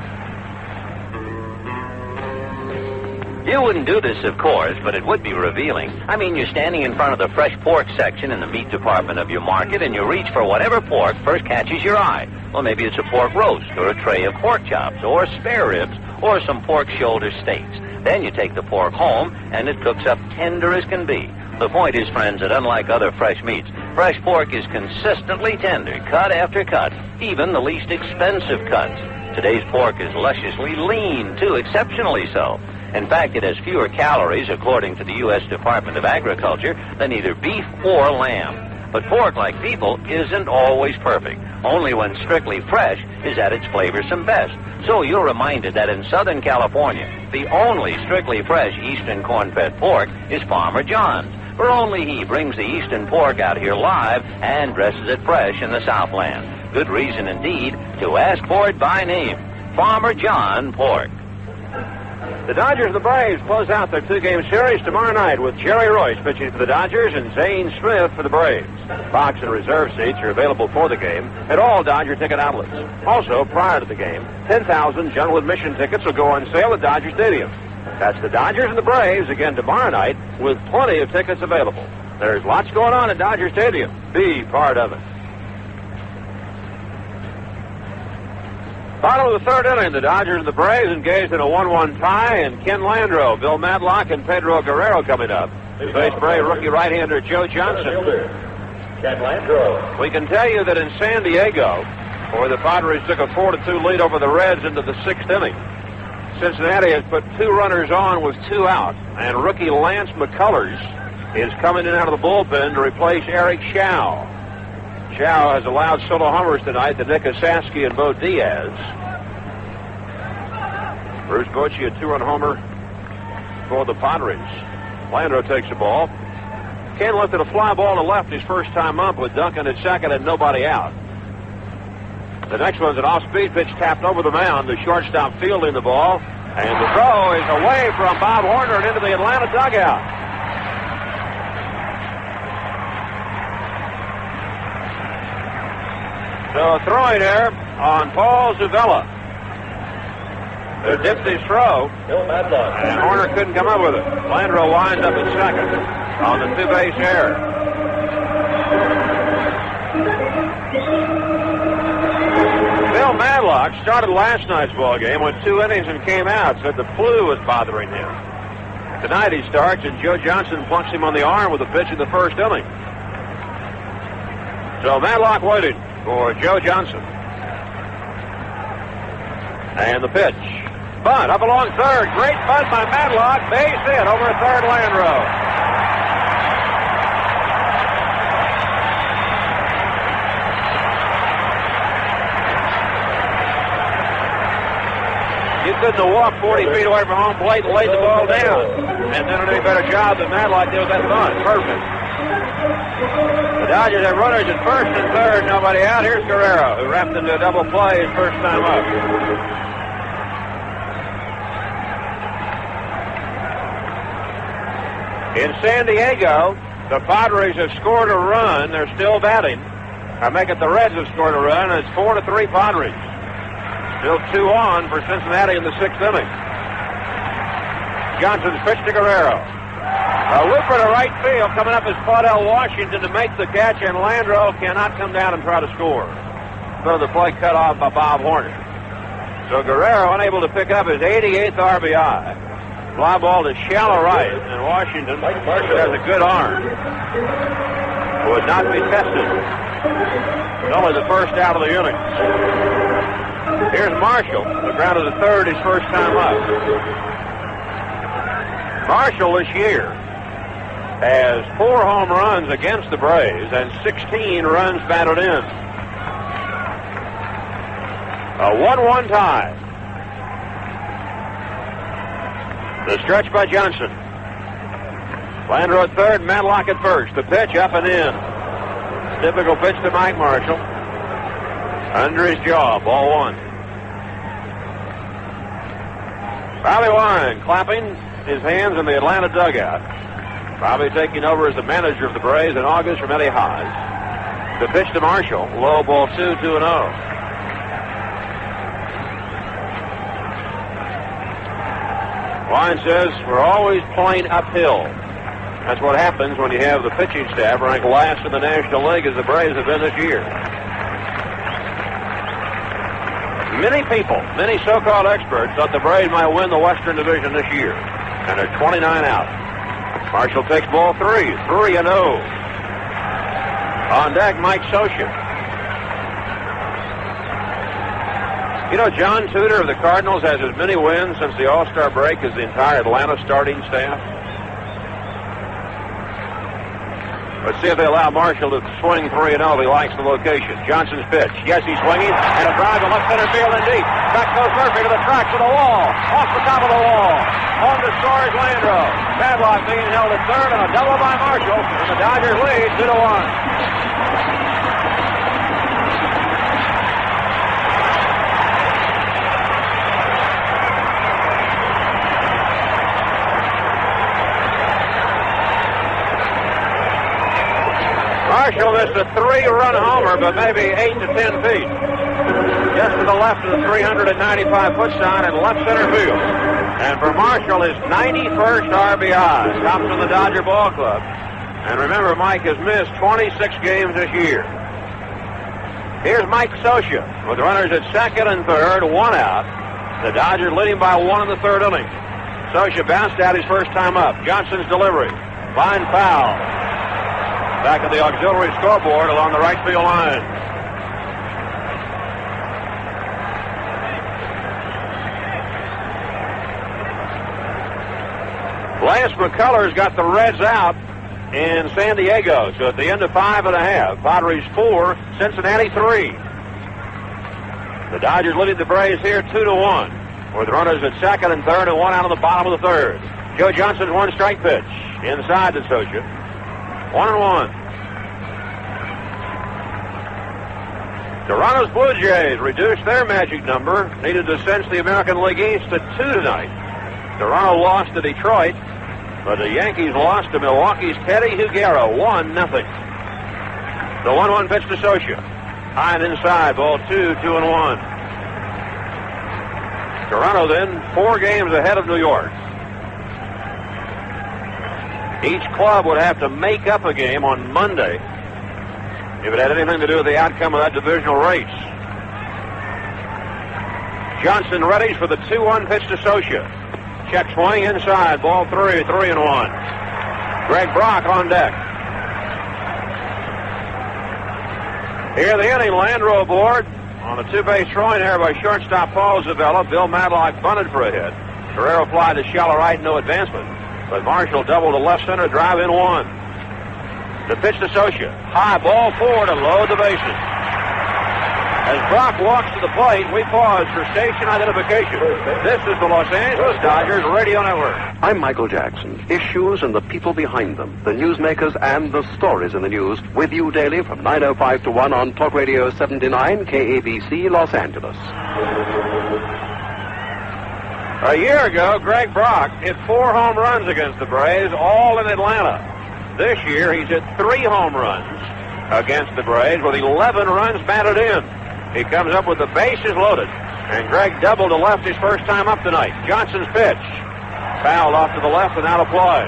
You wouldn't do this, of course, but it would be revealing. I mean, you're standing in front of the fresh pork section in the meat department of your market, and you reach for whatever pork first catches your eye. Well, maybe it's a pork roast, or a tray of pork chops, or spare ribs, or some pork shoulder steaks. Then you take the pork home, and it cooks up tender as can be. The point is, friends, that unlike other fresh meats, fresh pork is consistently tender, cut after cut, even the least expensive cuts. Today's pork is lusciously lean, too, exceptionally so. In fact, it has fewer calories, according to the U.S. Department of Agriculture, than either beef or lamb. But pork, like people, isn't always perfect. Only when strictly fresh is at its flavorsome best. So you're reminded that in Southern California, the only strictly fresh Eastern corn-fed pork is Farmer John's. For only he brings the Eastern pork out here live and dresses it fresh in the Southland. Good reason indeed to ask for it by name. Farmer John Pork. The Dodgers and the Braves close out their 2-game series tomorrow night with Jerry Royce pitching for the Dodgers and Zane Smith for the Braves. Box and reserve seats are available for the game at all Dodger ticket outlets. Also, prior to the game, 10,000 general admission tickets will go on sale at Dodger Stadium. That's the Dodgers and the Braves again tomorrow night with plenty of tickets available. There's lots going on at Dodger Stadium. Be part of it. Bottom of the 3rd inning, the Dodgers and the Braves engaged in a 1-1 tie, and Ken Landreau, Bill Madlock, and Pedro Guerrero coming up. The base Brave rookie right-hander Joe Johnson. Ken Landreau. We can tell you that in San Diego, where the Padres took a 4-2 lead over the Reds into the 6th inning, Cincinnati has put 2 runners on with 2 out, and rookie Lance McCullers is coming in out of the bullpen to replace Eric Chow. Chow has allowed solo homers tonight to Nick Osaski and Bo Diaz. Bruce Bochy, a 2-run homer for the Padres. Landreau takes the ball. Ken lifted a fly ball to left his first time up with Duncan at second and nobody out. The next one's an off-speed pitch tapped over the mound. The shortstop fielding the ball. And the throw is away from Bob Horner and into the Atlanta dugout. So a throwing error on Paul Zuvella. Who dipped his throw. And Horner couldn't come up with it. Landreau winds up at second on the 2-base error. Bill Madlock started last night's ball game, went 2 innings and came out, said the flu was bothering him. Tonight he starts, and Joe Johnson plunks him on the arm with a pitch in the 1st inning. So Madlock waited for Joe Johnson. And the pitch. Bunt up along third. Great bunt by Madlock. Base hit over third Landreau. You couldn't have walked 40 feet away from home plate and laid the ball down. And done an any better job than Matlock did with that bunt. Perfect. The Dodgers have runners at first and third. Nobody out. Here's Guerrero, who wrapped into a double play his first time up. In San Diego, the Padres have scored a run. They're still batting. I make it the Reds have scored a run, and it's 4-3 Padres. Still 2 on for Cincinnati in the 6th inning. Johnson's pitch to Guerrero. A looper to right field. Coming up is Claudell Washington to make the catch, and Landreau cannot come down and try to score. So the play cut off by Bob Horner. So Guerrero unable to pick up his 88th RBI. Fly ball to shallow right, and Washington has a good arm. Would not be tested. It's only the first out of the inning. Here's Marshall, the ground of the third, his first time up. Marshall this year has 4 home runs against the Braves and 16 runs batted in. A 1-1 tie. The stretch by Johnson. Landreau at third, Matlock at first. The pitch up and in. Typical pitch to Mike Marshall. Under his jaw, ball 1. Bobby Warren clapping his hands in the Atlanta dugout. Bobby taking over as the manager of the Braves in August from Eddie Haas. The pitch to Marshall. Low ball 2-0. Warren says we're always playing uphill. That's what happens when you have the pitching staff ranked last in the National League as the Braves have been this year. Many people, many so-called experts, thought the Braves might win the Western Division this year. And they're 29 out. Marshall takes ball 3, 3-0. On deck, Mike Scioscia. You know, John Tudor of the Cardinals has as many wins since the All-Star break as the entire Atlanta starting staff. Let's see if they allow Marshall to swing 3-0 if he likes the location. Johnson's pitch. Yes, he's swinging. And a drive to left center field and deep. Back goes Murphy to the tracks of the wall. Off the top of the wall. On to scores Landreau. Matlock being held at third and a double by Marshall. And the Dodgers lead 2-1. Marshall missed a 3-run homer, but maybe 8 to 10 feet. Just to the left of the 395-foot sign in left center field. And for Marshall, his 91st RBI. Tops in the Dodger ball club. And remember, Mike has missed 26 games this year. Here's Mike Scioscia with runners at second and third, 1 out. The Dodgers leading by 1 in the 3rd inning. Scioscia bounced out his first time up. Johnson's delivery. Line foul. Back at the auxiliary scoreboard along the right field line. Lance McCullers got the Reds out in San Diego. So at the end of 5.5, Padres 4, Cincinnati 3. The Dodgers leading the Braves here 2-1. With runners at second and third and 1 out of the bottom of the 3rd. Joe Johnson's 1-strike pitch. Inside to Scioscia. 1-1. Toronto's Blue Jays reduced their magic number. Needed to cinch the American League East to 2 tonight. Toronto lost to Detroit, but the Yankees lost to Milwaukee's Teddy Higuera, 1-0. The 1-1 pitch to Scioscia. High and inside, ball 2-1. Toronto then 4 games ahead of New York. Each club would have to make up a game on Monday if it had anything to do with the outcome of that divisional race. Johnson readies for the 2-1 pitch to Scioscia. Check swing inside, ball 3-1. Greg Brock on deck. Here the inning, Landreau aboard on a 2-base throwing error by shortstop Paul Zavella. Bill Matlock bunted for a hit. Guerrero fly to shallow right, no advancement. But Marshall doubled to left center, drive in 1. The pitch to Scioscia. High ball 4 to load the bases. As Brock walks to the plate, we pause for station identification. This is the Los Angeles Dodgers Radio Network. I'm Michael Jackson. Issues and the people behind them, the newsmakers and the stories in the news, with you daily from 9:05 to 1 on Talk Radio 79 KABC Los Angeles. A year ago, Greg Brock hit 4 home runs against the Braves, all in Atlanta. This year, he's hit 3 home runs against the Braves with 11 runs batted in. He comes up with the bases loaded, and Greg doubled to left his first time up tonight. Johnson's pitch. Fouled off to the left and out of play.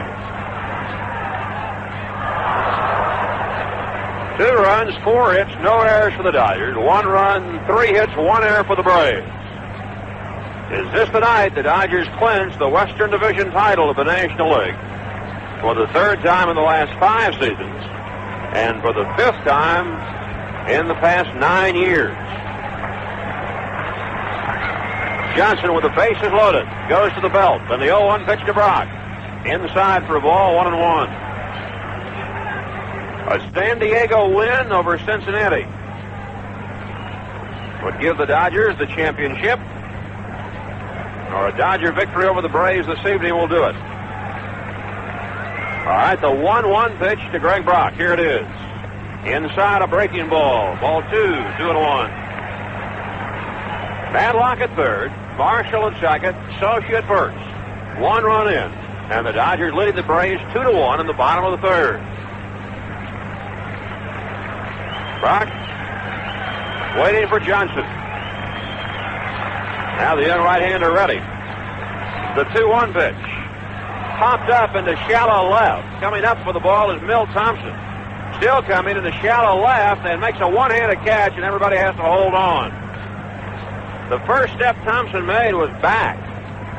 2 runs, 4 hits, no errors for the Dodgers. 1 run, 3 hits, 1 error for the Braves. Is this the night the Dodgers clinch the Western Division title of the National League for the 3rd time in the last 5 seasons and for the 5th time in the past 9 years? Johnson with the bases loaded goes to the belt, and the 0-1 pitch to Brock. Inside for a ball, 1-1. A San Diego win over Cincinnati would give the Dodgers the championship, or a Dodger victory over the Braves this evening will do it. All right, the 1-1 pitch to Greg Brock. Here it is. Inside, a breaking ball. Ball 2, 2-1. Madlock at third, Marshall at second, Socia at first. 1 run in, and the Dodgers leading the Braves 2-1 in the bottom of the 3rd. Brock waiting for Johnson. Now the young right-hander ready. The 2-1 pitch. Popped up into shallow left. Coming up for the ball is Milt Thompson. Still coming into shallow left and makes a one-handed catch, and everybody has to hold on. The first step Thompson made was back,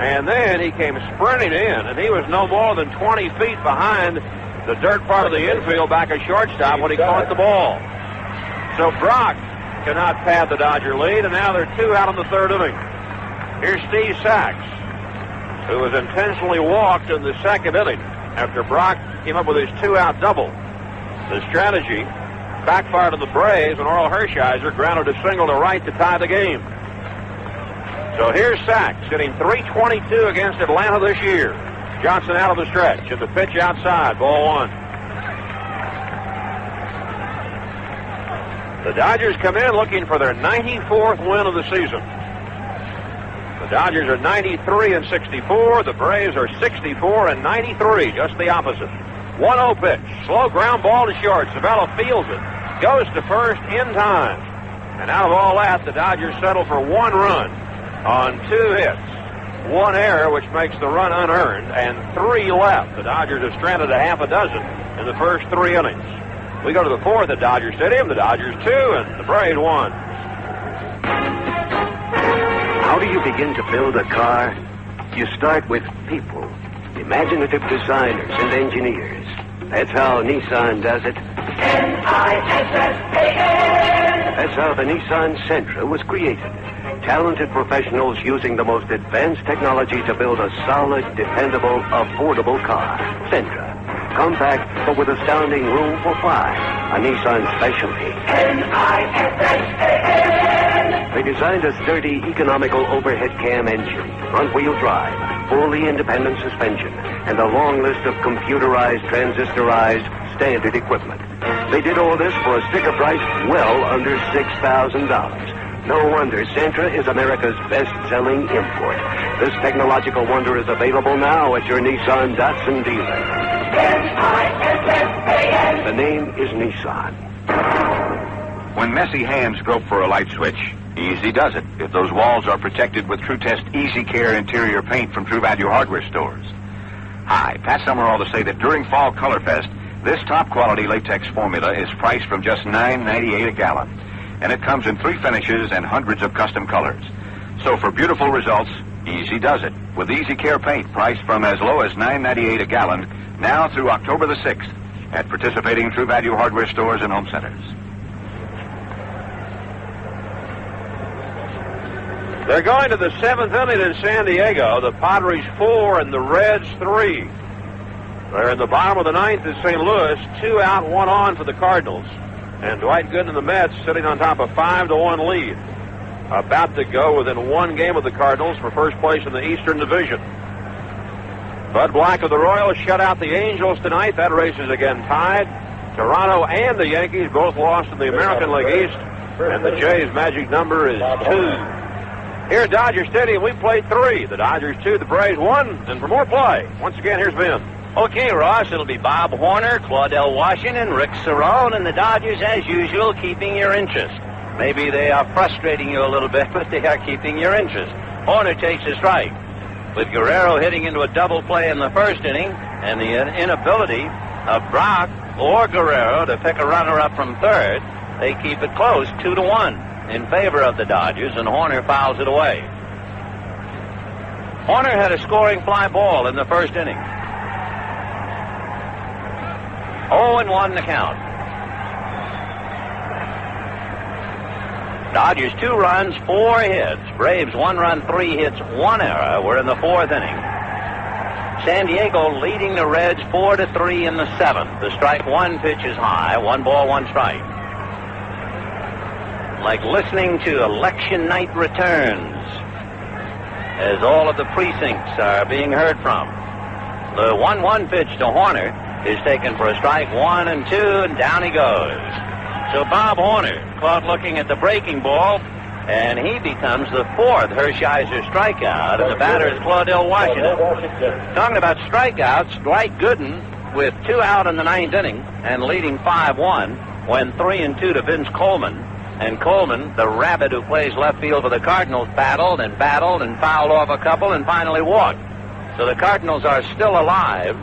and then he came sprinting in, and he was no more than 20 feet behind the dirt part of the infield back at shortstop when he caught the ball. So Brock cannot pad the Dodger lead, and now they're 2 out in the 3rd inning. Here's Steve Sachs, who was intentionally walked in the 2nd inning after Brock came up with his 2-out double. The strategy backfired on the Braves, and Orel Hershiser grounded a single to right to tie the game. So here's Sachs hitting .322 against Atlanta this year. Johnson out of the stretch, and the pitch outside, ball 1. The Dodgers come in looking for their 94th win of the season. The Dodgers are 93-64. The Braves are 64-93, just the opposite. 1-0 pitch, slow ground ball to short. Savella fields it, goes to first in time. And out of all that, the Dodgers settle for 1 run on 2 hits. 1 error, which makes the run unearned, and 3 left. The Dodgers have stranded a half a dozen in the first 3 innings. We go to the 4th at Dodger Stadium. The Dodgers 2 and the Braves 1. How do you begin to build a car? You start with people, imaginative designers and engineers. That's how Nissan does it. N-I-S-S-A-N. That's how the Nissan Sentra was created. Talented professionals using the most advanced technology to build a solid, dependable, affordable car. Sentra. Compact, but with astounding room for 5. A Nissan specialty. N-I-S-S-A-N. They designed a sturdy, economical overhead cam engine, front-wheel drive, fully independent suspension, and a long list of computerized, transistorized, standard equipment. They did all this for a sticker price well under $6,000. No wonder Sentra is America's best-selling import. This technological wonder is available now at your Nissan Datsun dealer. N-I-S-S-A-N. The name is Nissan. When messy hands grope for a light switch, Easy does it if those walls are protected with True Test Easy Care interior paint from True Value hardware stores. Hi, Pat Summerall to say that during Fall Color Fest, this top-quality latex formula is priced from just $9.98 a gallon. And it comes in 3 finishes and hundreds of custom colors. So for beautiful results, Easy does it, with Easy Care paint priced from as low as $9.98 a gallon, now through October the 6th, at participating True Value hardware stores and home centers. They're going to the 7th inning in San Diego. The Padres 4 and the Reds 3. They're in the bottom of the 9th in St. Louis. 2 out, 1 on for the Cardinals. And Dwight Gooden and the Mets sitting on top of 5-1 lead. About to go within one game of the Cardinals for first place in the Eastern Division. Bud Black of the Royals shut out the Angels tonight. That race is again tied. Toronto and the Yankees both lost in the American League East. And the Jays' magic number is 2. Here at Dodger Stadium, we played 3. The Dodgers 2, the Braves 1. And for more play, once again, here's Vin. Okay, Ross, it'll be Bob Horner, Claudel Washington, Rick Cerrone, and the Dodgers, as usual, keeping your interest. Maybe they are frustrating you a little bit, but they are keeping your interest. Horner takes a strike. With Guerrero hitting into a double play in the first inning, and the inability of Brock or Guerrero to pick a runner up from third, they keep it close, 2-1 in favor of the Dodgers, and Horner fouls it away. Horner had a scoring fly ball in the first inning. 0-1 the count. Dodgers 2 runs, 4 hits. Braves 1 run, 3 hits, 1 error. We're in the 4th inning. San Diego leading the Reds 4-3 in the 7th. The strike 1 pitch is high. 1 ball, 1 strike. Like listening to election night returns as all of the precincts are being heard from. The 1-1 pitch to Horner is taken for a strike, 1 and 2, and down he goes. So Bob Horner caught looking at the breaking ball, and he becomes the 4th Hershiser strikeout, and the batter is Claudel Washington. Talking about strikeouts, Dwight Gooden with 2 out in the 9th inning and leading 5-1 went 3-2 to Vince Coleman. And Coleman, the rabbit who plays left field for the Cardinals, battled and fouled off a couple and finally walked. So the Cardinals are still alive.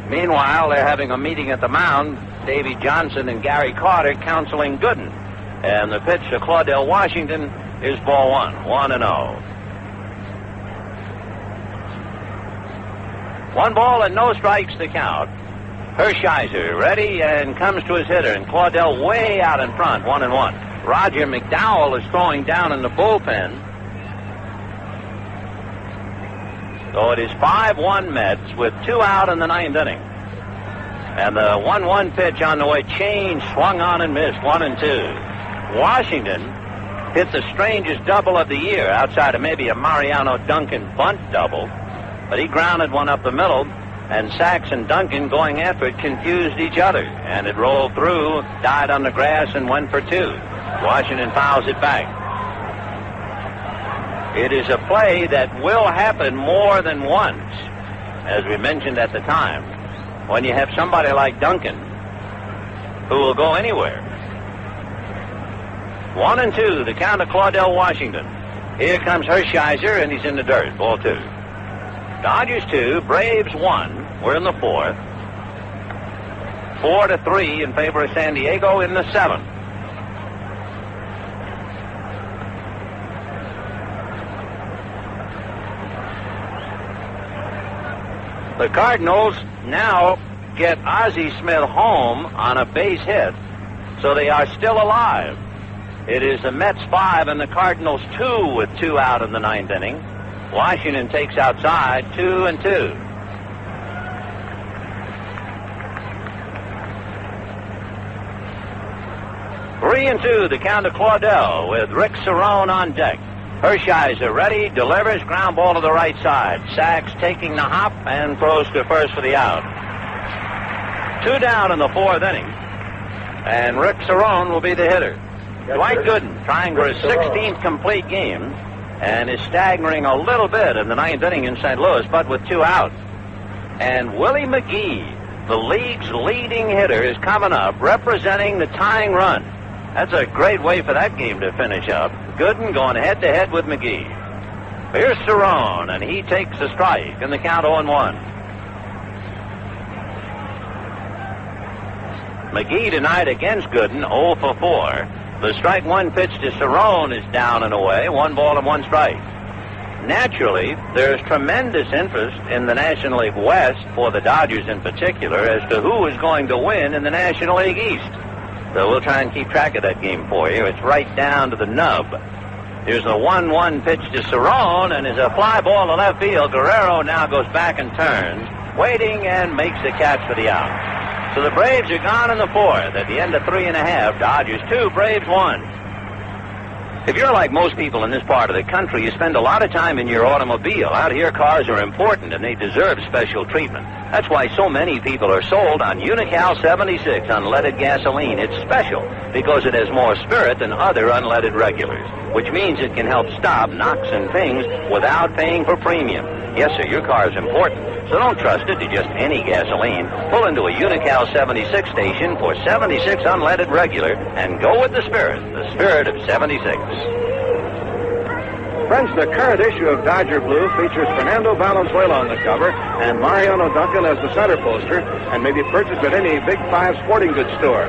Meanwhile, they're having a meeting at the mound. Davey Johnson and Gary Carter counseling Gooden. And the pitch to Claudel Washington is ball 1, 1-0. 1 ball and no strikes to count. Hershiser ready and comes to his hitter, and Claudel way out in front, 1-1. Roger McDowell is throwing down in the bullpen. So it is 5-1 Mets with 2 out in the 9th inning. And the 1-1 pitch on the way, changed, swung on and missed, 1-2. Washington hit the strangest double of the year outside of maybe a Mariano Duncan bunt double. But he grounded one up the middle, and Sachs and Duncan going after it confused each other. And it rolled through, died on the grass, and went for 2. Washington fouls it back. It is a play that will happen more than once, as we mentioned at the time. When you have somebody like Duncan who will go anywhere. 1-2, the count of Claudel Washington. Here comes Hershiser, and he's in the dirt. Ball 2. Dodgers 2, Braves 1. We're in the 4th. 4-3 in favor of San Diego in the 7th. The Cardinals now get Ozzie Smith home on a base hit, so they are still alive. It is the Mets 5 and the Cardinals 2 with 2 out in the 9th inning. Washington takes outside, 2-2. Three and 2, the count of Claudel with Rick Cerrone on deck. Hershiser ready, delivers, ground ball to the right side. Sachs taking the hop and throws to first for the out. 2 down in the 4th inning, and Rick Cerrone will be the hitter. Dwight Gooden trying for his 16th complete game and is staggering a little bit in the 9th inning in St. Louis, but with 2 out. And Willie McGee, the league's leading hitter, is coming up representing the tying run. That's a great way for that game to finish up. Gooden going head-to-head with McGee. Here's Cerrone, and he takes a strike in the count 0-1. McGee tonight against Gooden, 0 for 4. The strike 1 pitch to Cerrone is down and away, 1 ball and 1 strike. Naturally, there's tremendous interest in the National League West, for the Dodgers in particular, as to who is going to win in the National League East. So we'll try and keep track of that game for you. It's right down to the nub. Here's a 1-1 pitch to Cerrone, and is a fly ball to left field. Guerrero now goes back and turns, waiting, and makes the catch for the out. So the Braves are gone in the fourth. At the end of 3.5, Dodgers 2, Braves 1. If you're like most people in this part of the country, you spend a lot of time in your automobile. Out here, cars are important, and they deserve special treatment. That's why so many people are sold on Unical 76 unleaded gasoline. It's special because it has more spirit than other unleaded regulars, which means it can help stop knocks and things without paying for premium. Yes, sir, your car is important, so don't trust it to just any gasoline. Pull into a Unical 76 station for 76 unleaded regular and go with the spirit of 76. Friends, the current issue of Dodger Blue features Fernando Valenzuela on the cover and Mariano Duncan as the center poster, and may be purchased at any Big 5 sporting goods store.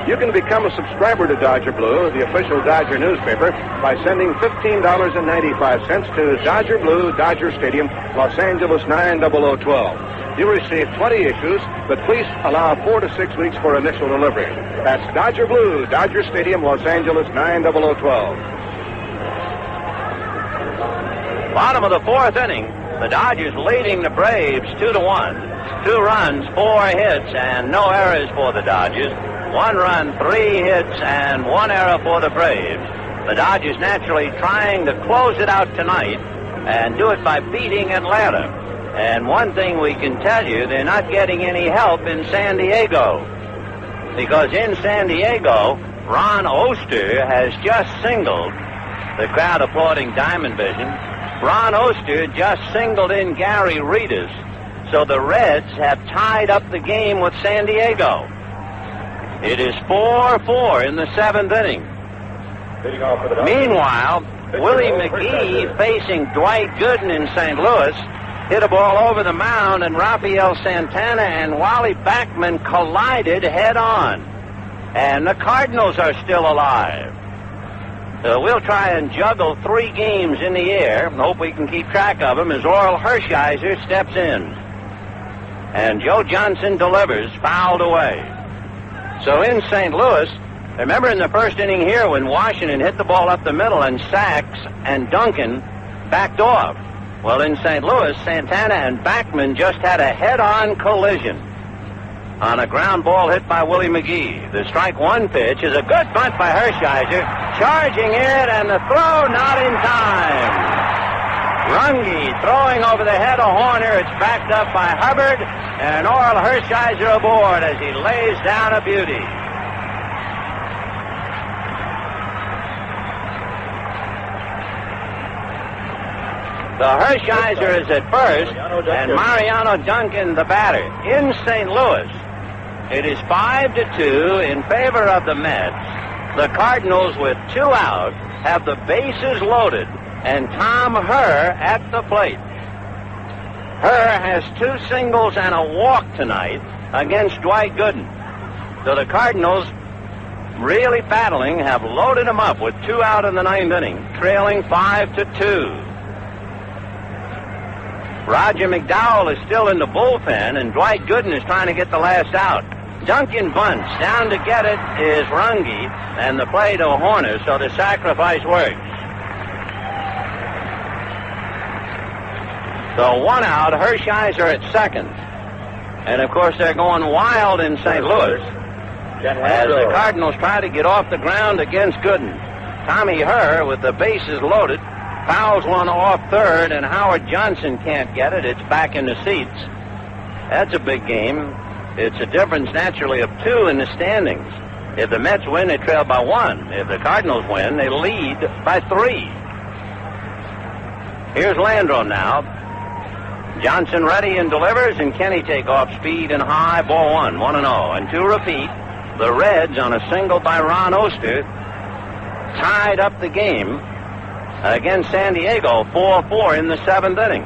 You can become a subscriber to Dodger Blue, the official Dodger newspaper, by sending $15.95 to Dodger Blue, Dodger Stadium, Los Angeles 90012. You'll receive 20 issues, but please allow 4 to 6 weeks for initial delivery. That's Dodger Blue, Dodger Stadium, Los Angeles 90012. Bottom of the fourth inning, the Dodgers leading the Braves 2-1. 2 runs, 4 hits, and no errors for the Dodgers. 1 run, 3 hits, and 1 error for the Braves. The Dodgers naturally trying to close it out tonight and do it by beating Atlanta. And one thing we can tell you, they're not getting any help in San Diego. Because in San Diego, Ron Oster has just singled. The crowd applauding Diamond Vision. Ron Oster just singled in Gary Reedus, so the Reds have tied up the game with San Diego. It is 4-4 in the 7th inning. Meanwhile, Willie McGee, facing Dwight Gooden in St. Louis, hit a ball over the mound, and Rafael Santana and Wally Backman collided head-on. And the Cardinals are still alive. We'll try and juggle 3 games in the air and hope we can keep track of them as Oral Hershiser steps in. And Joe Johnson delivers, fouled away. So in St. Louis, remember in the first inning here when Washington hit the ball up the middle and Sachs and Duncan backed off. Well, in St. Louis, Santana and Backman just had a head-on collision on a ground ball hit by Willie McGee. The strike 1 pitch is a good bunt by Hershiser, charging it, and the throw not in time. Runge throwing over the head of Horner. It's backed up by Hubbard, and Oral Hershiser aboard as he lays down a beauty. The Hershiser is at first, and Mariano Duncan the batter. In St. Louis, it is 5-2 in favor of the Mets. The Cardinals, with 2 out, have the bases loaded, and Tom Herr at the plate. Herr has 2 singles and a walk tonight against Dwight Gooden. So the Cardinals, really battling, have loaded him up with 2 out in the 9th inning, trailing 5-2. Roger McDowell is still in the bullpen, and Dwight Gooden is trying to get the last out. Duncan bunts. Down to get it is Runge, and the play to Horner, so the sacrifice works. So 1 out, Hershiser at second. And, of course, they're going wild in St. Louis as the Cardinals try to get off the ground against Gooden. Tommy Herr, with the bases loaded, fouls one off third, and Howard Johnson can't get it. It's back in the seats. That's a big game. It's a difference, naturally, of 2 in the standings. If the Mets win, they trail by 1. If the Cardinals win, they lead by 3. Here's Landrum now. Johnson ready and delivers, and Kenny take off speed and high. Ball 1, 1-0. And to repeat, the Reds, on a single by Ron Oster, tied up the game against San Diego, 4-4 in the 7th inning.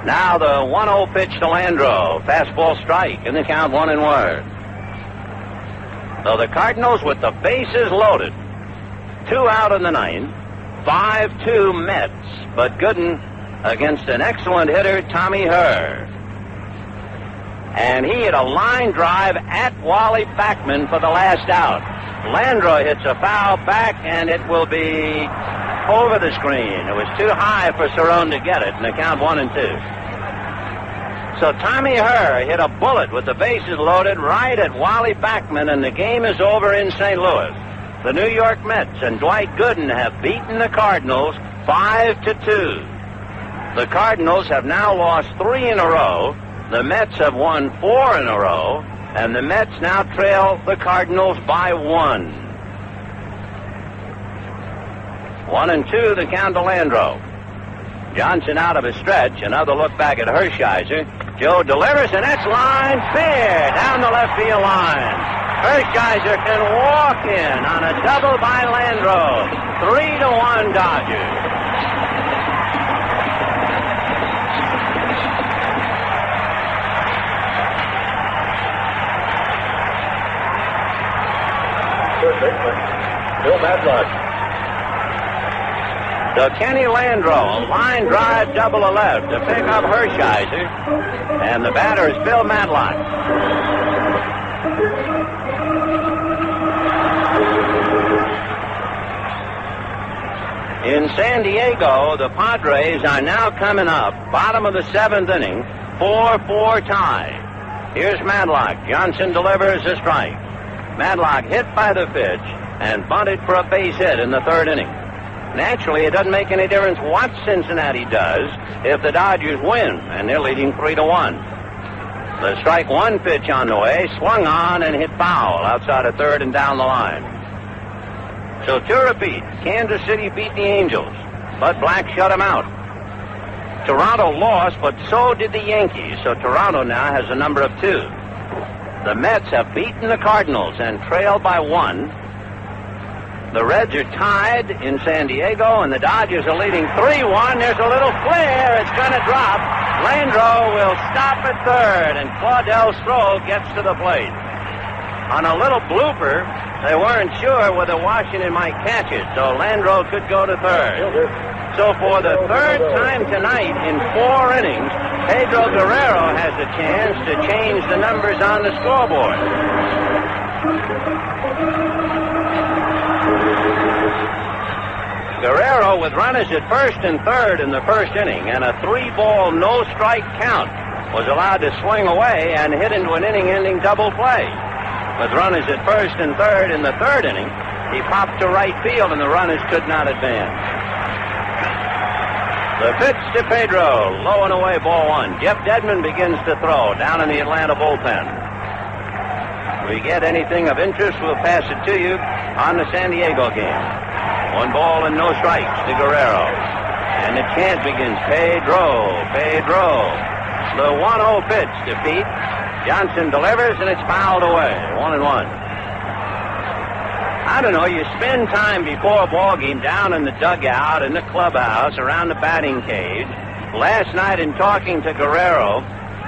Now the 1-0 pitch to Landrum. Fastball strike, and the count 1-1. So the Cardinals with the bases loaded. 2 out in the 9th. 5-2 Mets, but Gooden against an excellent hitter, Tommy Herr. And he hit a line drive at Wally Backman for the last out. Landrum hits a foul back, and it will be over the screen. It was too high for Cerrone to get it, and the count 1-2. So Tommy Herr hit a bullet with the bases loaded right at Wally Backman, and the game is over in St. Louis. The New York Mets and Dwight Gooden have beaten the Cardinals 5-2. The Cardinals have now lost 3 in a row. The Mets have won 4 in a row, and the Mets now trail the Cardinals by 1. 1-2, the count to Landreau. Johnson out of his stretch. Another look back at Hershiser. Joe delivers, and that's line fair down the left field line. Hershiser can walk in on a double by Landreau. 3-1 Dodgers. Bill Madlock. So Kenny Landreau, a line drive double to left to pick up Hershiser. And the batter is Bill Madlock. In San Diego, the Padres are now coming up. Bottom of the 7th inning. 4-4 tie. Here's Madlock. Johnson delivers a strike. Madlock hit by the pitch and bunted for a base hit in the 3rd inning. Naturally, it doesn't make any difference what Cincinnati does if the Dodgers win, and they're leading 3-1. The strike 1 pitch on the way, swung on and hit foul outside of 3rd and down the line. So to repeat, Kansas City beat the Angels, but Black shut them out. Toronto lost, but so did the Yankees, so Toronto now has a number of 2. The Mets have beaten the Cardinals and trailed by 1. The Reds are tied in San Diego, and the Dodgers are leading 3-1. There's a little flare. It's going to drop. Landreau will stop at 3rd, and Claudel Stroh gets to the plate. On a little blooper, they weren't sure whether Washington might catch it, so Landreau could go to 3rd. So for the 3rd time tonight in 4 innings, Pedro Guerrero has a chance to change the numbers on the scoreboard. Guerrero, with runners at 1st and 3rd in the 1st inning and a 3-ball no-strike count, was allowed to swing away and hit into an inning-ending double play. With runners at 1st and 3rd in the 3rd inning, he popped to right field and the runners could not advance. The pitch to Pedro, low and away, ball 1. Jeff Dedman begins to throw down in the Atlanta bullpen. If we get anything of interest, we'll pass it to you on the San Diego game. 1 ball and no strikes to Guerrero. And the chant begins. Pedro. The 1-0 pitch to Pete. Johnson delivers, and it's fouled away. 1-1. I don't know, you spend time before a ball game down in the dugout, in the clubhouse, around the batting cage. Last night in talking to Guerrero,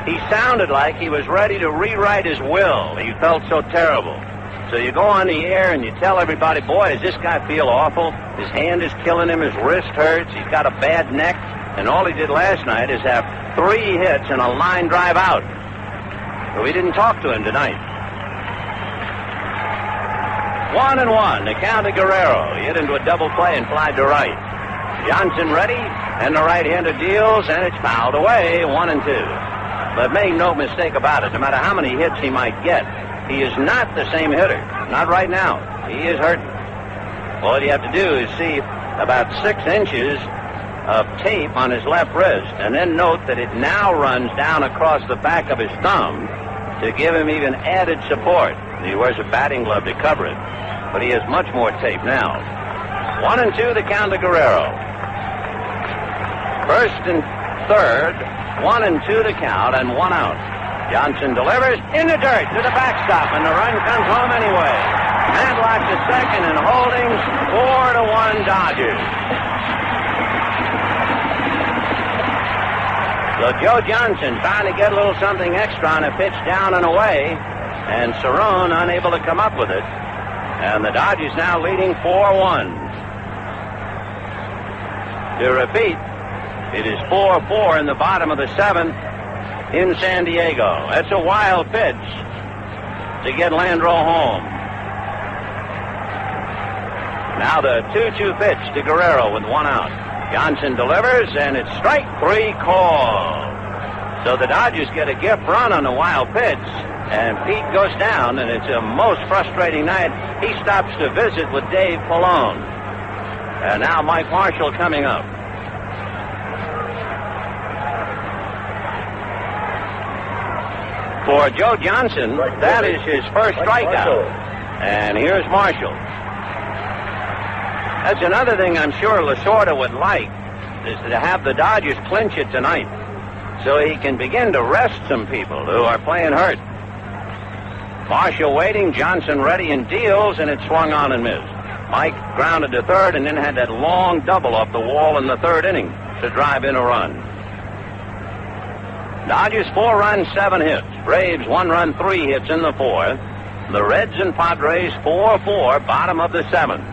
he sounded like he was ready to rewrite his will. He felt so terrible. So you go on the air and you tell everybody, boy, does this guy feel awful? His hand is killing him, his wrist hurts, he's got a bad neck. And all he did last night is have 3 hits and a line drive out. But we didn't talk to him tonight. 1-1, the count to Guerrero. He hit into a double play and flied to right. Johnson ready, and the right-hander deals, and it's fouled away, 1-2. But make no mistake about it, no matter how many hits he might get, he is not the same hitter. Not right now. He is hurting. All you have to do is see about 6 inches of tape on his left wrist, and then note that it now runs down across the back of his thumb to give him even added support. He wears a batting glove to cover it, but he has much more tape now. 1-2, the count to Guerrero. 1st and 3rd, 1-2 the count, and 1 out. Johnson delivers in the dirt to the backstop, and the run comes home anyway. Madlock to second, and Holdings 4-1 Dodgers. So Joe Johnson trying to get a little something extra on a pitch down and away, and Cerrone unable to come up with it. And the Dodgers now leading 4-1. To repeat, it is 4-4 in the bottom of the 7th in San Diego. That's a wild pitch to get Landreau home. Now the 2-2 pitch to Guerrero with 1 out. Johnson delivers, and it's strike 3 call. So the Dodgers get a gift run on the wild pitch, and Pete goes down, and it's a most frustrating night. He stops to visit with Dave Pallone. And now Mike Marshall coming up. For Joe Johnson, that is his first strikeout. And here's Marshall. That's another thing I'm sure Lasorda would like, is to have the Dodgers clinch it tonight, so he can begin to rest some people who are playing hurt. Marshall waiting, Johnson ready and deals, and it swung on and missed. Mike grounded to third and then had that long double off the wall in the third inning to drive in a run. Dodgers 4 runs, 7 hits. Braves 1 run, 3 hits in the fourth. The Reds and Padres 4-4, bottom of the seventh.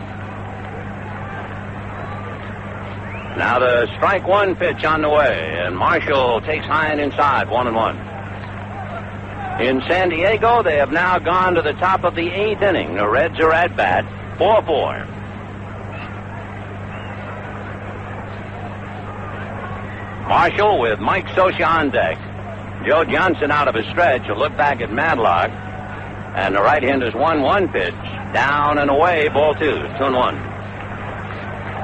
Now the strike one pitch on the way, and Marshall takes high and inside, 1-1. In San Diego, they have now gone to the top of the 8th inning. The Reds are at bat, 4-4. Marshall with Mike Scioscia on deck. Joe Johnson out of his stretch. A look back at Madlock. And the right-hander's 1-1 pitch. Down and away, ball 2, 2-1.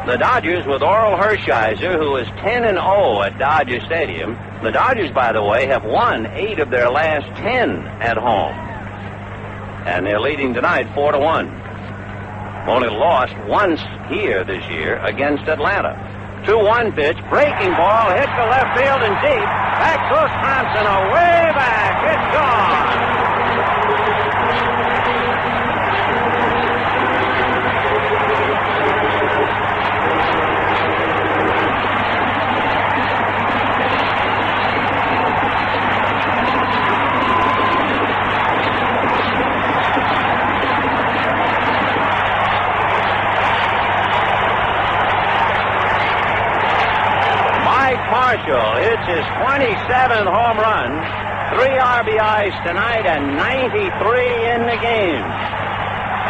The Dodgers with Oral Hershiser, who is 10-0 at Dodger Stadium. The Dodgers, by the way, have won 8 of their last 10 at home. And they're leading tonight 4-1. Only lost once here this year against Atlanta. 2-1 pitch, breaking ball, hit to left field and deep. Back goes Thompson, away back. It's gone. Marshall hits his 27th home run, 3 RBIs tonight, and 93 in the game.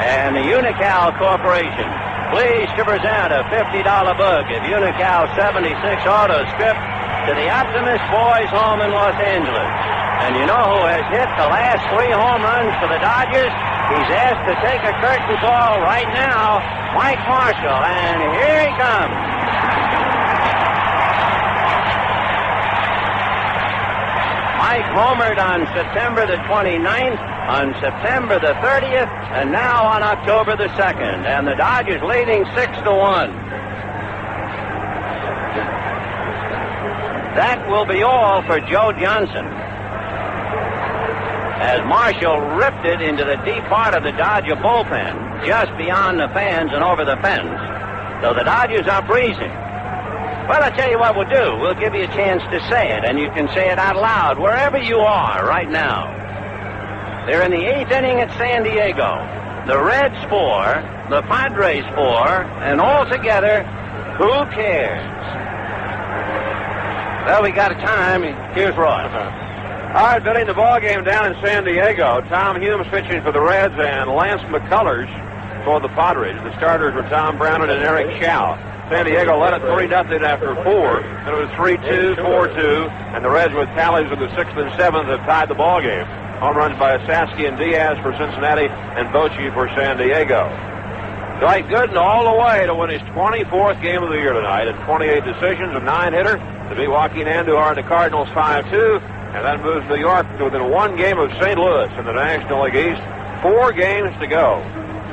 And the Unocal Corporation, pleased to present a $50 book of Unocal 76 auto script to the Optimist Boys home in Los Angeles. And you know who has hit the last 3 home runs for the Dodgers? He's asked to take a curtain call right now, Mike Marshall, and here he comes. Mike homered on September the 29th, on September the 30th, and now on October the 2nd. And the Dodgers leading 6-1. That will be all for Joe Johnson, as Marshall ripped it into the deep part of the Dodger bullpen, just beyond the fans and over the fence. So the Dodgers are breezing. Well, I'll tell you what we'll do. We'll give you a chance to say it, and you can say it out loud wherever you are right now. They're in the 8th inning at San Diego. The Reds 4, the Padres 4, and altogether, who cares? Well, we got a time. Here's Roy. All right, Billy, the ball game down in San Diego. Tom Humes pitching for the Reds and Lance McCullers for the Padres. The starters were Tom Brown and Eric Chow. San Diego led it 3-0 after 4. And it was 3-2, 4-2, and the Reds with tallies of the 6th and 7th have tied the ball game. Home runs by Saski and Diaz for Cincinnati and Bochy for San Diego. Dwight Gooden all the way to win his 24th game of the year tonight at 28 decisions, a 9-hitter to beat Joaquin Andujar and the Cardinals 5-2, and that moves New York to within 1 game of St. Louis in the National League East. 4 games to go.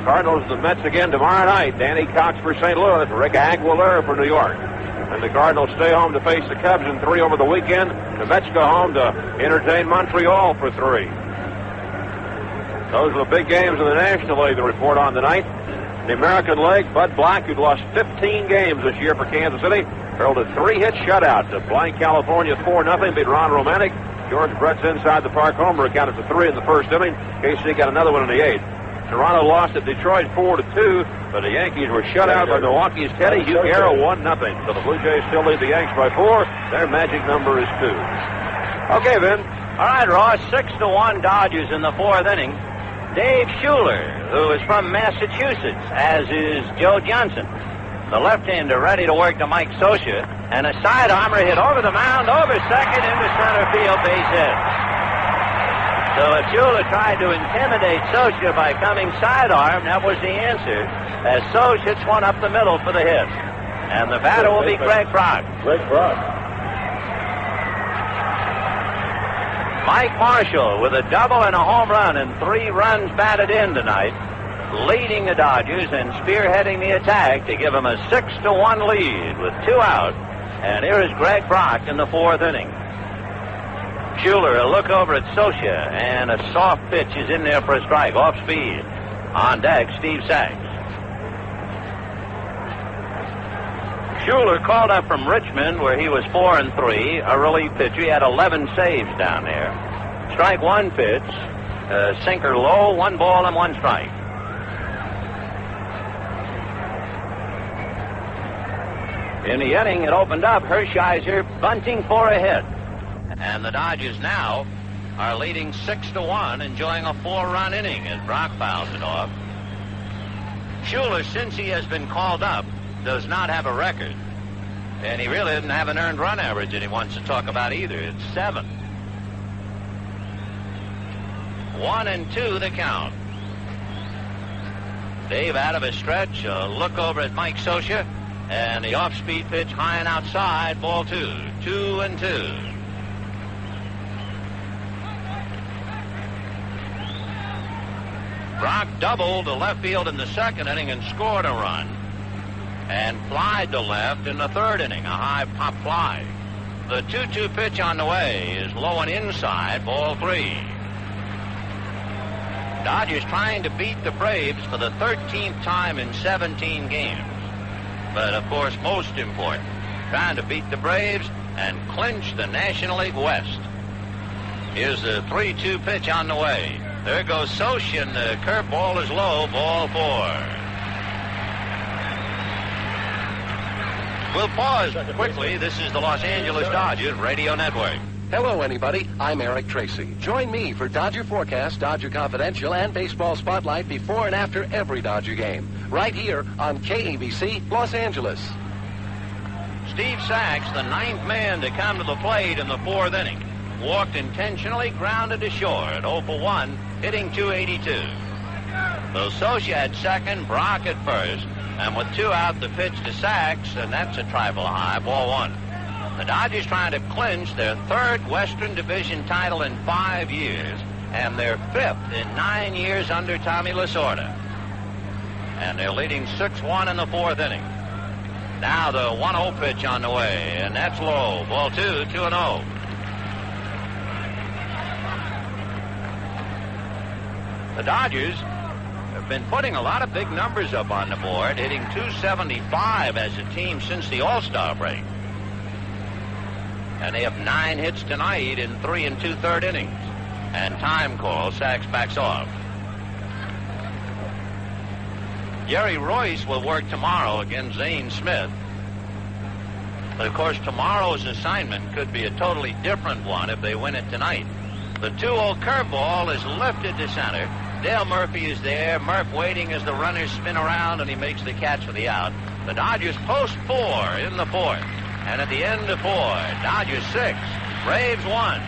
Cardinals and the Mets again tomorrow night. Danny Cox for St. Louis, Rick Aguilar for New York. And the Cardinals stay home to face the Cubs in 3 over the weekend. The Mets go home to entertain Montreal for 3. Those are the big games in the National League to report on tonight. The American League, Bud Black, who'd lost 15 games this year for Kansas City, hurled a 3-hit shutout to Blank, California, 4-0, beat Ron Romantic. George Brett's inside the park homer accounted for 3 in the first inning. KC got another one in the 8th. Toronto lost at Detroit 4-2, but the Yankees were shut out by Milwaukee's Teddy Hugaro 1-0. So the Blue Jays still lead the Yanks by 4. Their magic number is 2. Okay, Vin. All right, Ross, 6-1 Dodgers in the 4th inning. Dave Schuler, who is from Massachusetts, as is Joe Johnson. The left-hander ready to work to Mike Scioscia. And a sidearmer hit over the mound, over second, into center field, base hit. So if Schuler tried to intimidate Scioscia by coming sidearm, that was the answer, as Soch hits one up the middle for the hit. And the batter will be Greg Brock. Greg Brock. Mike Marshall with a double and a home run and 3 runs batted in tonight, leading the Dodgers and spearheading the attack to give them a 6-1 lead with 2 out. And here is Greg Brock in the 4th inning. Schuler, a look over at Scioscia, and a soft pitch is in there for a strike, off speed. On deck, Steve Sax. Schuler called up from Richmond, where he was 4-3, a relief pitcher. He had 11 saves down there. Strike 1 pitch, sinker low, 1 ball and 1 strike. In the inning, it opened up. Hershiser bunting for a hit. And the Dodgers now are leading 6-1, enjoying a 4-run inning as Brock fouls it off. Schuler, since he has been called up, does not have a record. And he really didn't have an earned run average that he wants to talk about either. It's 7. 1-2 the count. Dave out of his stretch, a look over at Mike Scioscia. And the off-speed pitch high and outside, ball 2. 2-2. Brock doubled to left field in the 2nd inning and scored a run. And flied to left in the 3rd inning, a high pop fly. The 2-2 pitch on the way is low and inside, ball 3. Dodgers trying to beat the Braves for the 13th time in 17 games. But, of course, most important, trying to beat the Braves and clinch the National League West. Here's the 3-2 pitch on the way. There goes Scioscia, and the curveball is low, ball 4. We'll pause quickly. This is the Los Angeles Dodgers Radio Network. Hello, anybody. I'm Eric Tracy. Join me for Dodger Forecast, Dodger Confidential, and Baseball Spotlight before and after every Dodger game. Right here on KABC, Los Angeles. Steve Sax, the 9th man to come to the plate in the 4th inning. Walked intentionally, grounded to short at 0 for 1, hitting .282. So Scioscia at second, Brock at first, and with 2 out, the pitch to Sax, and that's a trifle high, ball 1. The Dodgers trying to clinch their 3rd Western Division title in 5 years, and their 5th in 9 years under Tommy Lasorda. And they're leading 6-1 in the 4th inning. Now the 1-0 pitch on the way, and that's low, ball 2, 2-0. The Dodgers have been putting a lot of big numbers up on the board, hitting .275 as a team since the All-Star break. And they have 9 hits tonight in 3 2/3 innings. And time call, Sax backs off. Jerry Royce will work tomorrow against Zane Smith. But, of course, tomorrow's assignment could be a totally different one if they win it tonight. The 2-0 curveball is lifted to center. Dale Murphy is there. Murph waiting as the runners spin around, and he makes the catch for the out. The Dodgers post 4 in the 4th. And at the end of 4, Dodgers 6, Braves 1.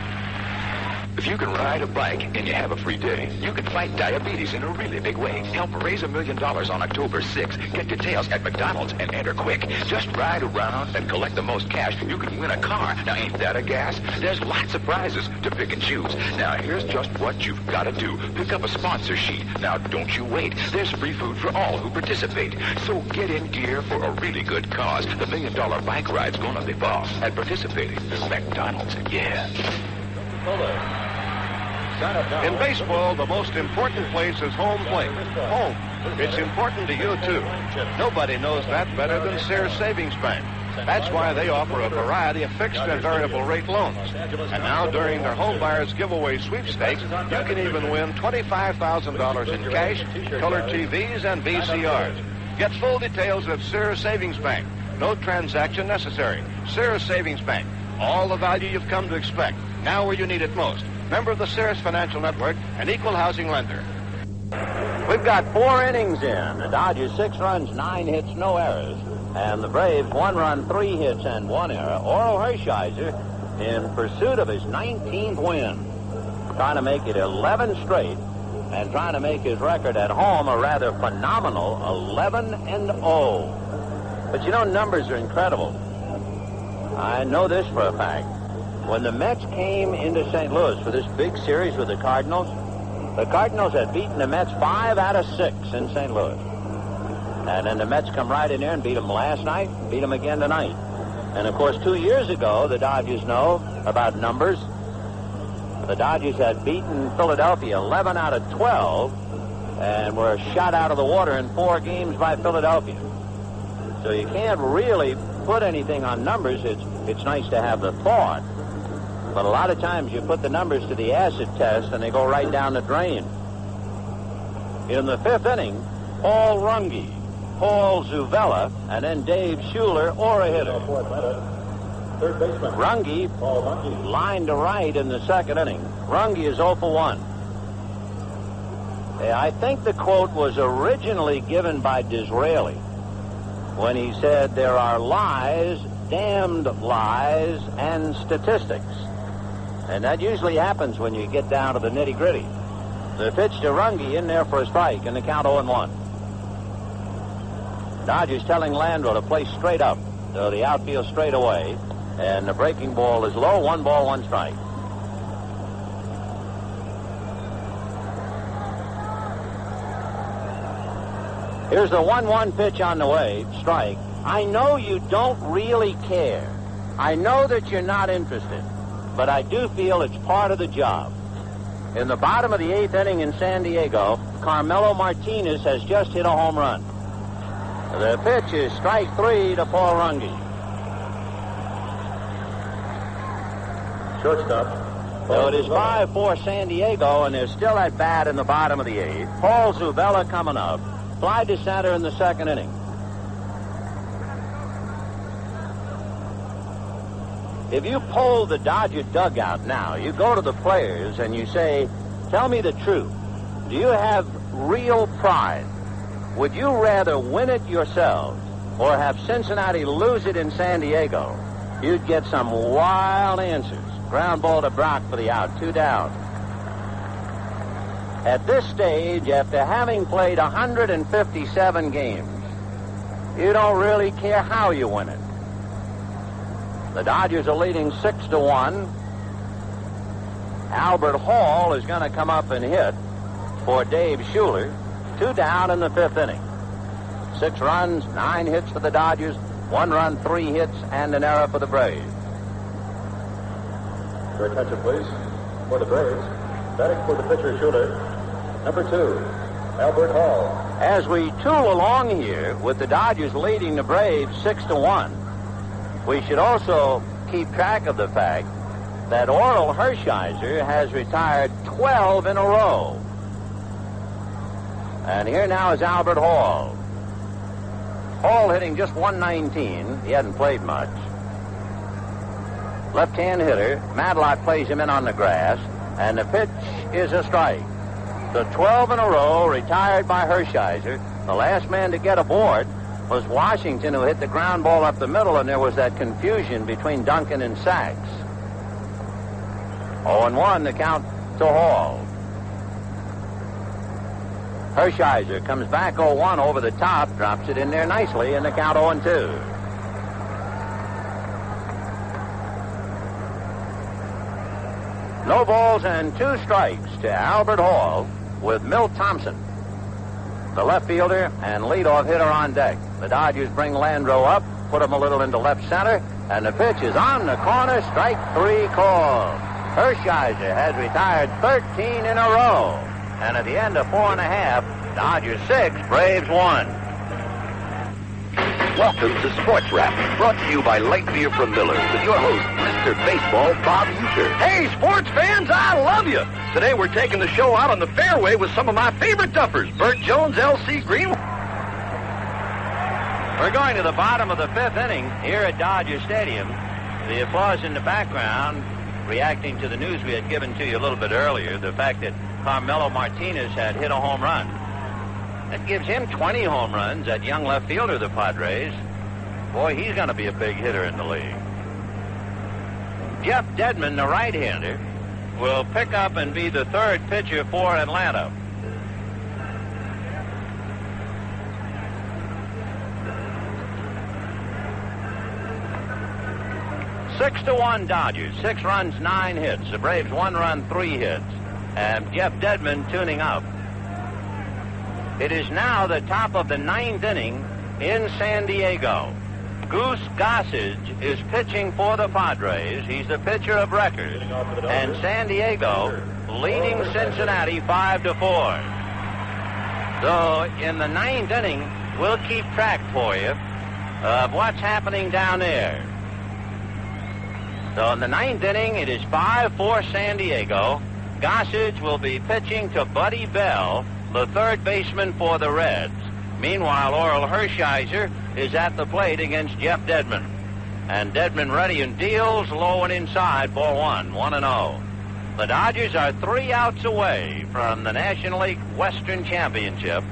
If you can ride a bike and you have a free day, you can fight diabetes in a really big way. Help raise $1 million on October 6th. Get details at McDonald's and enter quick. Just ride around and collect the most cash. You can win a car. Now, ain't that a gas? There's lots of prizes to pick and choose. Now, here's just what you've got to do. Pick up a sponsor sheet. Now, don't you wait. There's free food for all who participate. So get in gear for a really good cause. The $1 million bike ride's gonna be boss at participating. McDonald's, yeah. In baseball, the most important place is home plate. Home. It's important to you, too. Nobody knows that better than Sears Savings Bank. That's why they offer a variety of fixed and variable rate loans. And now, during their Home Buyers Giveaway Sweepstakes, you can even win $25,000 in cash, color TVs, and VCRs. Get full details at Sears Savings Bank. No transaction necessary. Sears Savings Bank. All the value you've come to expect. Now where you need it most. Member of the Sears Financial Network, an equal housing lender. We've got 4 innings in. The Dodgers 6 runs, 9 hits, no errors. And the Braves, 1 run, 3 hits, and 1 error. Oral Hershiser in pursuit of his 19th win. Trying to make it 11 straight and trying to make his record at home a rather phenomenal 11-0. But you know, numbers are incredible. I know this for a fact. When the Mets came into St. Louis for this big series with the Cardinals had beaten the Mets 5 out of 6 in St. Louis. And then the Mets come right in there and beat them last night, beat them again tonight. And, of course, 2 years ago, the Dodgers know about numbers. The Dodgers had beaten Philadelphia 11 out of 12 and were shot out of the water in 4 games by Philadelphia. So you can't really put anything on numbers. It's nice to have the thought. But a lot of times you put the numbers to the acid test and they go right down the drain. In the 5th inning, Paul Runge, Paul Zuvella, and then Dave Schuler, or a hitter. Third baseman. Runge line to right in the 2nd inning. Runge is 0 for 1. I think the quote was originally given by Disraeli when he said there are lies, damned lies, and statistics. And that usually happens when you get down to the nitty-gritty. The pitch to Runge in there for a strike, and the count 0-1. Dodgers telling Landreau to play straight up, so the outfield straight away. And the breaking ball is low, 1 ball, 1 strike. Here's the 1-1 pitch on the way, strike. I know you don't really care. I know that you're not interested, but I do feel it's part of the job. In the bottom of the 8th inning in San Diego, Carmelo Martinez has just hit a home run. The pitch is strike 3 to Paul Runge. Shortstop. So it is 5-4 San Diego, and they're still at bat in the bottom of the 8th. Paul Zuvella coming up. Fly to center in the 2nd inning. If you poll the Dodger dugout now, you go to the players and you say, tell me the truth. Do you have real pride? Would you rather win it yourselves or have Cincinnati lose it in San Diego? You'd get some wild answers. Ground ball to Brock for the out, 2 down. At this stage, after having played 157 games, you don't really care how you win it. The Dodgers are leading 6-1. Albert Hall is going to come up and hit for Dave Schuler. 2 down in the 5th inning. 6 runs, 9 hits for the Dodgers, 1 run, 3 hits, and an error for the Braves. Your attention, please. For the Braves, batting for the pitcher Schuler, number 2, Albert Hall. As we tool along here with the Dodgers leading the Braves 6-1, we should also keep track of the fact that Oral Hershiser has retired 12 in a row. And here now is Albert Hall. Hall hitting just 119. He hadn't played much. Left-hand hitter. Madlock plays him in on the grass. And the pitch is a strike. The 12 in a row retired by Hershiser. The last man to get aboard was Washington, who hit the ground ball up the middle, and there was that confusion between Duncan and Sachs. 0-1, the count to Hall. Hershiser comes back 0-1 over the top, drops it in there nicely, and the count 0-2. No balls and 2 strikes to Albert Hall with Milt Thompson, the left fielder and leadoff hitter, on deck. The Dodgers bring Landreau up, put him a little into left center, and the pitch is on the corner, strike 3 call. Hershiser has retired 13 in a row. And at the end of 4.5, Dodgers 6, Braves 1. Welcome to Sports Wrap, brought to you by Light Beer from Miller, with your host, Mr. Baseball, Bob Uecker. Hey, sports fans, I love you. Today we're taking the show out on the fairway with some of my favorite duffers, Bert Jones, L.C. Green. We're going to the bottom of the 5th inning here at Dodger Stadium. The applause in the background reacting to the news we had given to you a little bit earlier, the fact that Carmelo Martinez had hit a home run. That gives him 20 home runs, that young left fielder of the Padres. Boy, he's going to be a big hitter in the league. Jeff Dedman, the right-hander, will pick up and be the third pitcher for Atlanta. Six to 1 Dodgers. 6 runs, 9 hits. The Braves 1 run, 3 hits. And Jeff Dedman tuning up. It is now the top of the 9th inning in San Diego. Goose Gossage is pitching for the Padres. He's the pitcher of record. And San Diego leading Cincinnati 5-4. So in the 9th inning, we'll keep track for you of what's happening down there. So in the 9th inning, it is 5-4 San Diego. Gossage will be pitching to Buddy Bell, the third baseman for the Reds. Meanwhile, Oral Hershiser is at the plate against Jeff Dedman. And Dedman ready and deals low and inside, ball 1-0. The Dodgers are 3 outs away from the National League Western Championship.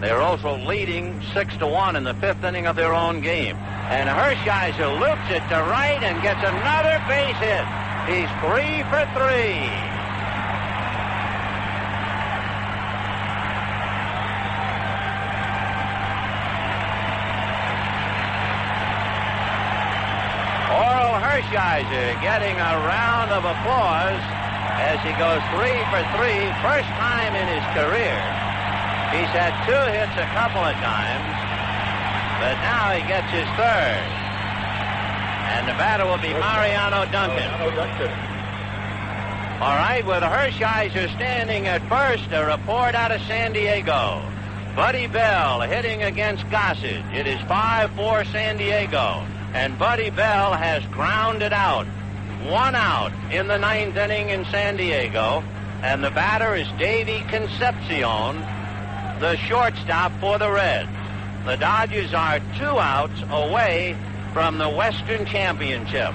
They're also leading 6-1 in the 5th inning of their own game. And Hershiser loops it to right and gets another base hit. He's 3 for 3. Oral Hershiser getting a round of applause as he goes 3 for 3, first time in his career. He's had 2 hits a couple of times, but now he gets his third. And the batter will be Mariano Duncan. All right, with Hershiser standing at first, a report out of San Diego. Buddy Bell hitting against Gossage. It is 5-4 San Diego. And Buddy Bell has grounded out. 1 out in the 9th inning in San Diego. And the batter is Davey Concepcion, the shortstop for the Reds. The Dodgers are 2 outs away from the Western Championship.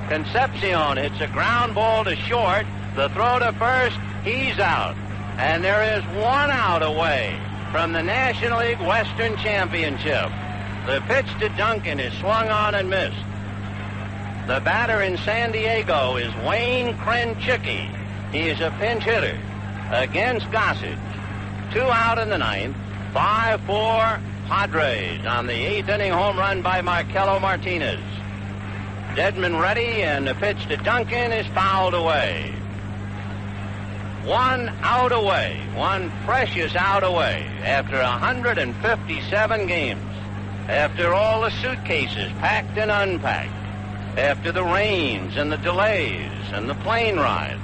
Concepcion hits a ground ball to short. The throw to first, he's out. And there is 1 out away from the National League Western Championship. The pitch to Duncan is swung on and missed. The batter in San Diego is Wayne Krenchicki. He is a pinch hitter against Gossage. 2 out in the 9th. 5-4 Padres on the 8th inning home run by Marcelo Martinez. Dedman ready, and the pitch to Duncan is fouled away. 1 out away. 1 precious out away after 157 games. After all the suitcases packed and unpacked. After the rains and the delays and the plane rides.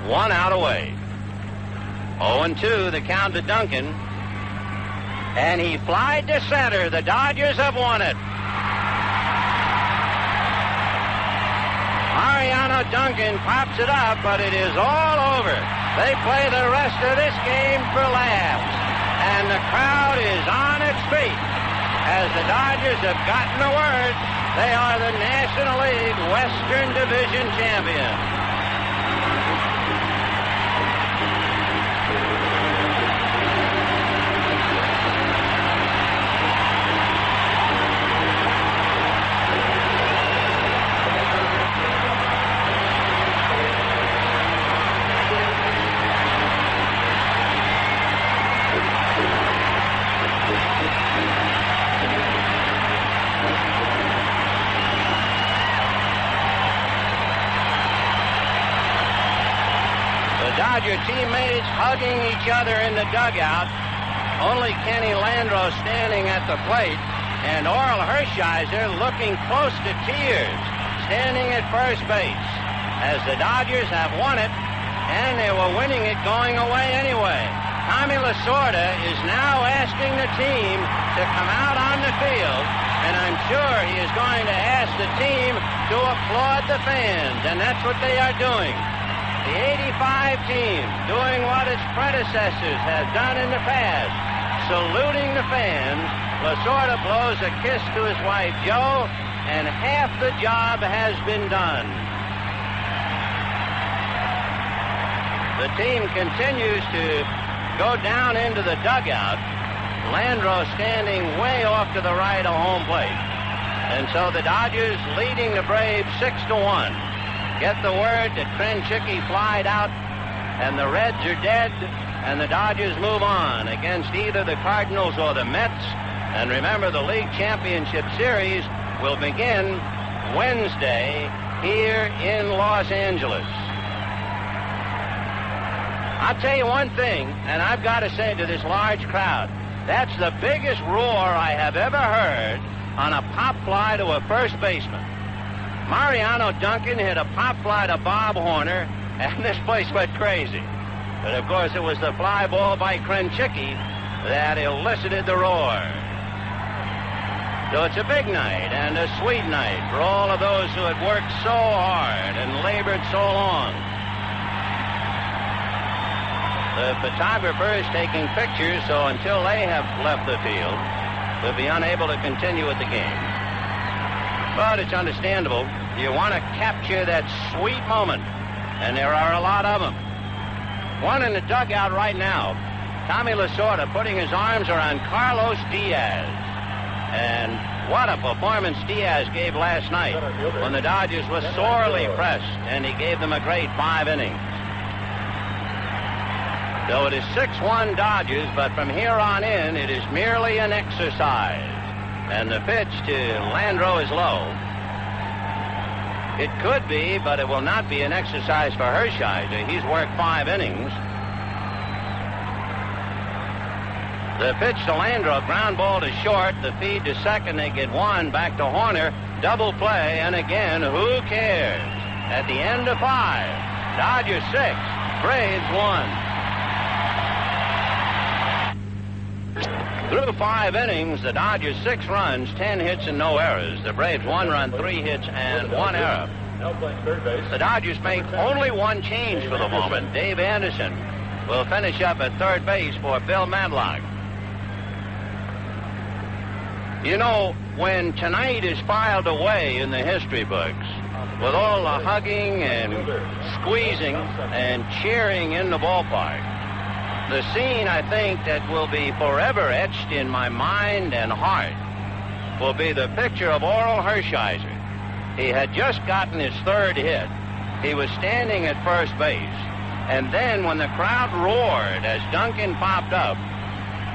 1 out away. 0-2, the count to Duncan. And he flied to center. The Dodgers have won it. Mariano Duncan pops it up, but it is all over. They play the rest of this game for laughs. And the crowd is on its feet as the Dodgers have gotten the word they are the National League Western Division champions. Dodger teammates hugging each other in the dugout. Only Kenny Landreau standing at the plate, and Oral Hershiser looking close to tears, standing at first base, as the Dodgers have won it, and they were winning it going away anyway. Tommy Lasorda is now asking the team to come out on the field, and I'm sure he is going to ask the team to applaud the fans, and that's what they are doing. The 85 team doing what its predecessors have done in the past, saluting the fans. Lasorda blows a kiss to his wife, Jo, and half the job has been done. The team continues to go down into the dugout. Landreau standing way off to the right of home plate. And so the Dodgers leading the Braves 6-1. Get the word that Krenchicki flied out, and the Reds are dead, and the Dodgers move on against either the Cardinals or the Mets. And remember, the League Championship Series will begin Wednesday here in Los Angeles. I'll tell you one thing, and I've got to say to this large crowd, that's the biggest roar I have ever heard on a pop fly to a first baseman. Mariano Duncan hit a pop fly to Bob Horner, and this place went crazy. But, of course, it was the fly ball by Krenchicki that elicited the roar. So it's a big night and a sweet night for all of those who had worked so hard and labored so long. The photographer is taking pictures, so until they have left the field, we'll be unable to continue with the game. But it's understandable. You want to capture that sweet moment, and there are a lot of them. One in the dugout right now, Tommy Lasorda putting his arms around Carlos Diaz. And what a performance Diaz gave last night when the Dodgers were sorely pressed, and he gave them a great 5 innings. So it is 6-1 Dodgers, but from here on in, it is merely an exercise. And the pitch to Landreau is low. It could be, but it will not be an exercise for Hershiser. He's worked 5 innings. The pitch to Landreau, ground ball to short. The feed to second, they get 1. Back to Horner, double play, and again, who cares? At the end of 5, Dodgers 6, Braves 1. Through 5 innings, the Dodgers 6 runs, 10 hits, and no errors. The Braves 1 run, 3 hits, and 1 error. The Dodgers make only 1 change for the moment. Dave Anderson will finish up at third base for Bill Madlock. You know, when tonight is filed away in the history books, with all the hugging and squeezing and cheering in the ballpark, the scene, I think, that will be forever etched in my mind and heart will be the picture of Oral Hershiser. He had just gotten his 3rd hit. He was standing at first base. And then when the crowd roared as Duncan popped up,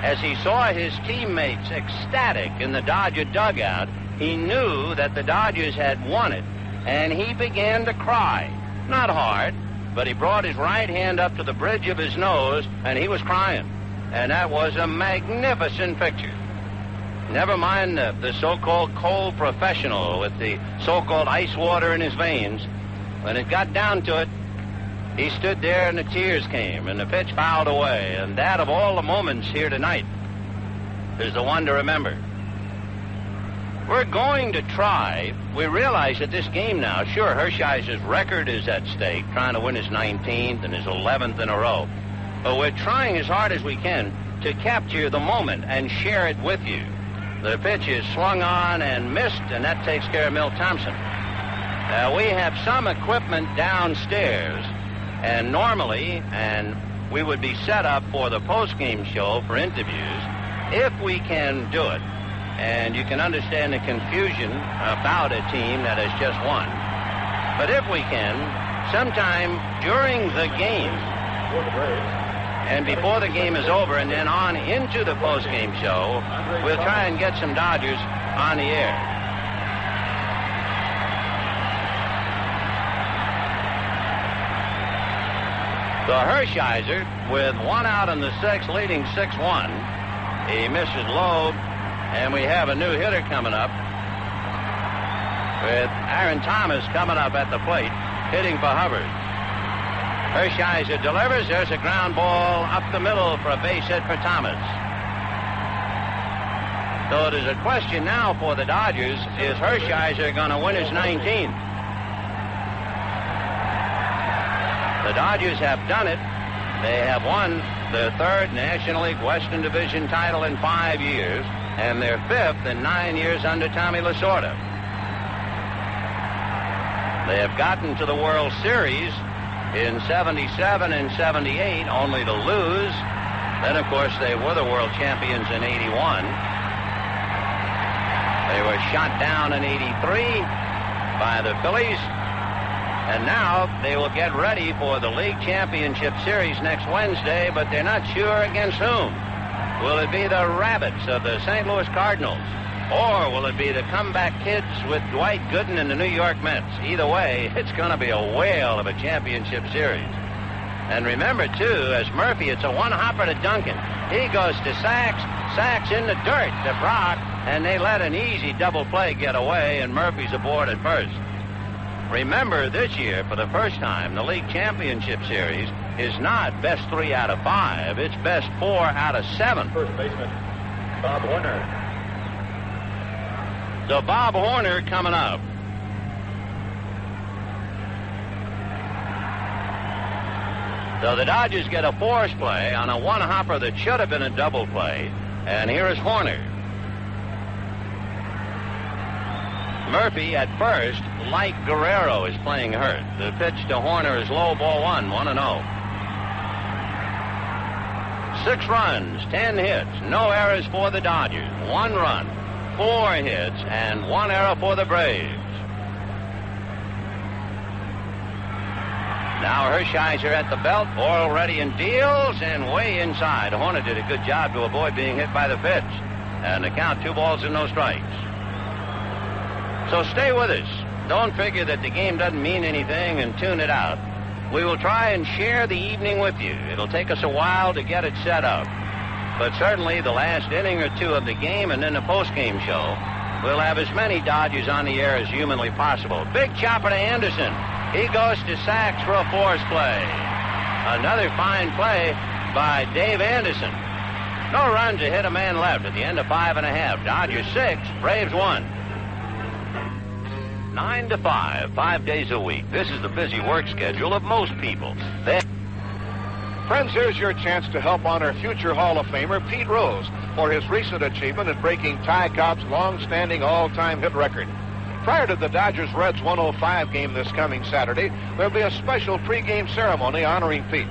as he saw his teammates ecstatic in the Dodger dugout, he knew that the Dodgers had won it. And he began to cry. Not hard, but he brought his right hand up to the bridge of his nose, and he was crying. And that was a magnificent picture. Never mind the so-called cold professional with the so-called ice water in his veins. When it got down to it, he stood there and the tears came, and the pitch fouled away. And that, of all the moments here tonight, is the one to remember. We're going to try. We realize that this game now, sure, Hershiser's record is at stake, trying to win his 19th and his 11th in a row. But we're trying as hard as we can to capture the moment and share it with you. The pitch is swung on and missed, and that takes care of Milt Thompson. We have some equipment downstairs, and normally, and we would be set up for the post-game show for interviews, if we can do it. And you can understand the confusion about a team that has just won. But if we can, sometime during the game, and before the game is over, and then on into the post-game show, we'll try and get some Dodgers on the air. So Hershiser, with 1 out in the 6th, leading 6-1. He misses low. And we have a new hitter coming up with Aaron Thomas coming up at the plate, hitting for Hubbard. Hershiser delivers. There's a ground ball up the middle for a base hit for Thomas. So it is a question now for the Dodgers, is Hershiser going to win his 19th? The Dodgers have done it. They have won their 3rd National League Western Division title in 5 years, and their 5th in 9 years under Tommy Lasorda. They have gotten to the World Series in 77 and 78, only to lose Then, of course, they were the world champions in 81. They were shot down in 83 by the Phillies. And now they will get ready for the League Championship Series next Wednesday, but they're not sure against whom. Will it be the Rabbits of the St. Louis Cardinals? Or will it be the comeback kids with Dwight Gooden and the New York Mets? Either way, it's going to be a whale of a championship series. And remember, too, as Murphy, it's a one-hopper to Duncan. He goes to Sachs. Sachs in the dirt to Brock, and they let an easy double play get away, and Murphy's aboard at first. Remember, this year, for the first time, the League Championship Series is not best 3 out of 5. It's best 4 out of 7. First baseman, Bob Horner. So Bob Horner coming up. So the Dodgers get a force play on a one-hopper that should have been a double play. And here is Horner. Murphy at first, like Guerrero, is playing hurt. The pitch to Horner is low, ball 1, 1-0. 6 runs, 10 hits, no errors for the Dodgers. 1 run, 4 hits, and 1 error for the Braves. Now Hershiser at the belt, Oral ready and deals, and way inside. Horner did a good job to avoid being hit by the pitch. And the count, 2 balls and no strikes. So stay with us. Don't figure that the game doesn't mean anything and tune it out. We will try and share the evening with you. It'll take us a while to get it set up. But certainly the last inning or 2 of the game and then the post-game show, we'll have as many Dodgers on the air as humanly possible. Big chopper to Anderson. He goes to Sachs for a force play. Another fine play by Dave Anderson. No runs, a hit, a man left at the end of 5.5. Dodgers 6, Braves 1. 9 to 5, 5 days a week. This is the busy work schedule of most people. Friends, here's your chance to help honor future Hall of Famer Pete Rose for his recent achievement in breaking Ty Cobb's long-standing all-time hit record. Prior to the Dodgers-Reds 105 game this coming Saturday, there'll be a special pregame ceremony honoring Pete.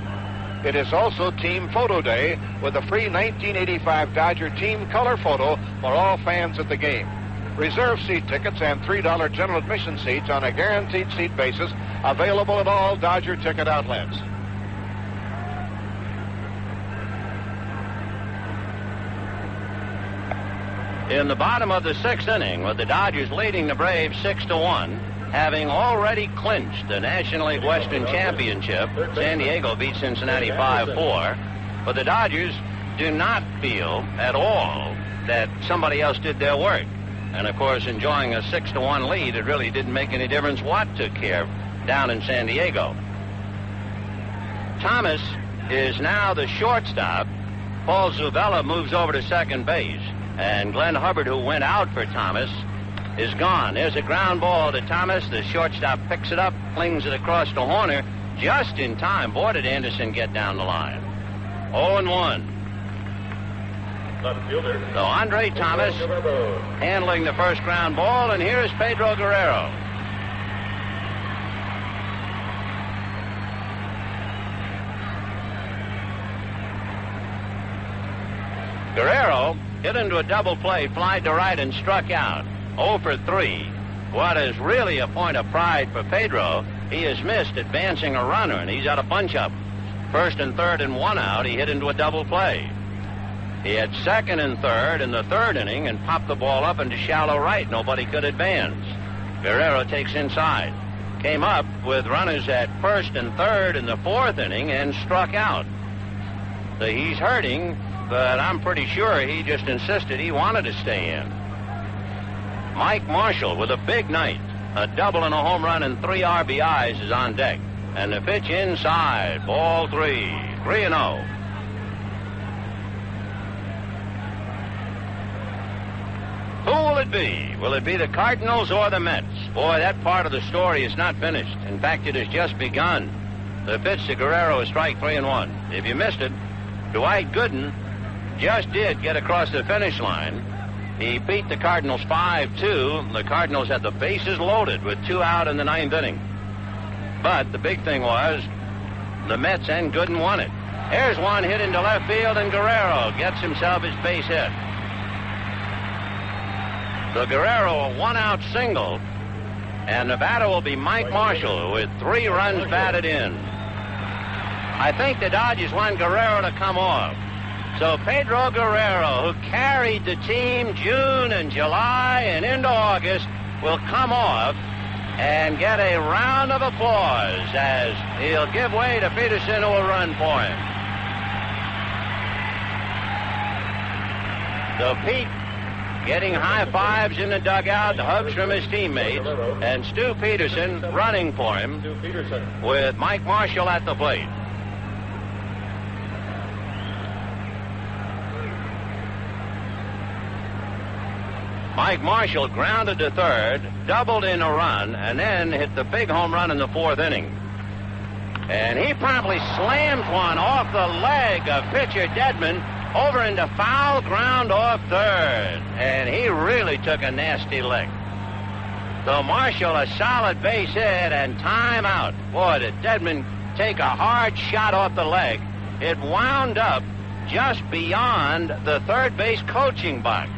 It is also Team Photo Day with a free 1985 Dodger team color photo for all fans at the game. Reserve seat tickets and $3 general admission seats on a guaranteed seat basis available at all Dodger ticket outlets. In the bottom of the 6th inning, with the Dodgers leading the Braves 6-1, having already clinched the National League Western Championship, San Diego beat Cincinnati 5-4, but the Dodgers do not feel at all that somebody else did their work. And, of course, enjoying a 6-1 lead, it really didn't make any difference what took care down in San Diego. Thomas is now the shortstop. Paul Zuvella moves over to second base. And Glenn Hubbard, who went out for Thomas, is gone. There's a ground ball to Thomas. The shortstop picks it up, flings it across to Horner just in time. Boy, did Anderson get down the line. 0-1. So Andre Thomas handling the first ground ball, and here's Pedro Guerrero. Guerrero hit into a double play, fly to right, and struck out. 0 for 3. What is really a point of pride for Pedro, he has missed advancing a runner, and he's got a bunch of them. First and third and 1 out, he hit into a double play. He had second and third in the 3rd inning and popped the ball up into shallow right. Nobody could advance. Guerrero takes inside. Came up with runners at first and third in the 4th inning and struck out. So he's hurting, but I'm pretty sure he just insisted he wanted to stay in. Mike Marshall with a big night. A double and a home run and 3 RBIs is on deck. And the pitch inside. Ball 3. 3-0. Who will it be? Will it be the Cardinals or the Mets? Boy, that part of the story is not finished. In fact, it has just begun. The pitch to Guerrero is strike 3-1. If you missed it, Dwight Gooden just did get across the finish line. He beat the Cardinals 5-2. The Cardinals had the bases loaded with 2 out in the 9th inning. But the big thing was the Mets and Gooden won it. Here's one hit into left field, and Guerrero gets himself his base hit. The Guerrero a one-out single, and the batter will be Mike Marshall with 3 runs batted in. I think the Dodgers want Guerrero to come off. So Pedro Guerrero, who carried the team June and July and into August, will come off and get a round of applause as he'll give way to Peterson, who will run for him. So Pete getting high fives in the dugout, hugs from his teammates, and Stu Peterson running for him with Mike Marshall at the plate. Mike Marshall grounded to third, doubled in a run, and then hit the big home run in the 4th inning. And he promptly slammed one off the leg of pitcher Dedman over into foul ground off third. And he really took a nasty lick. So Marshall a solid base hit and time out. Boy, did Dedman take a hard shot off the leg. It wound up just beyond the third base coaching box.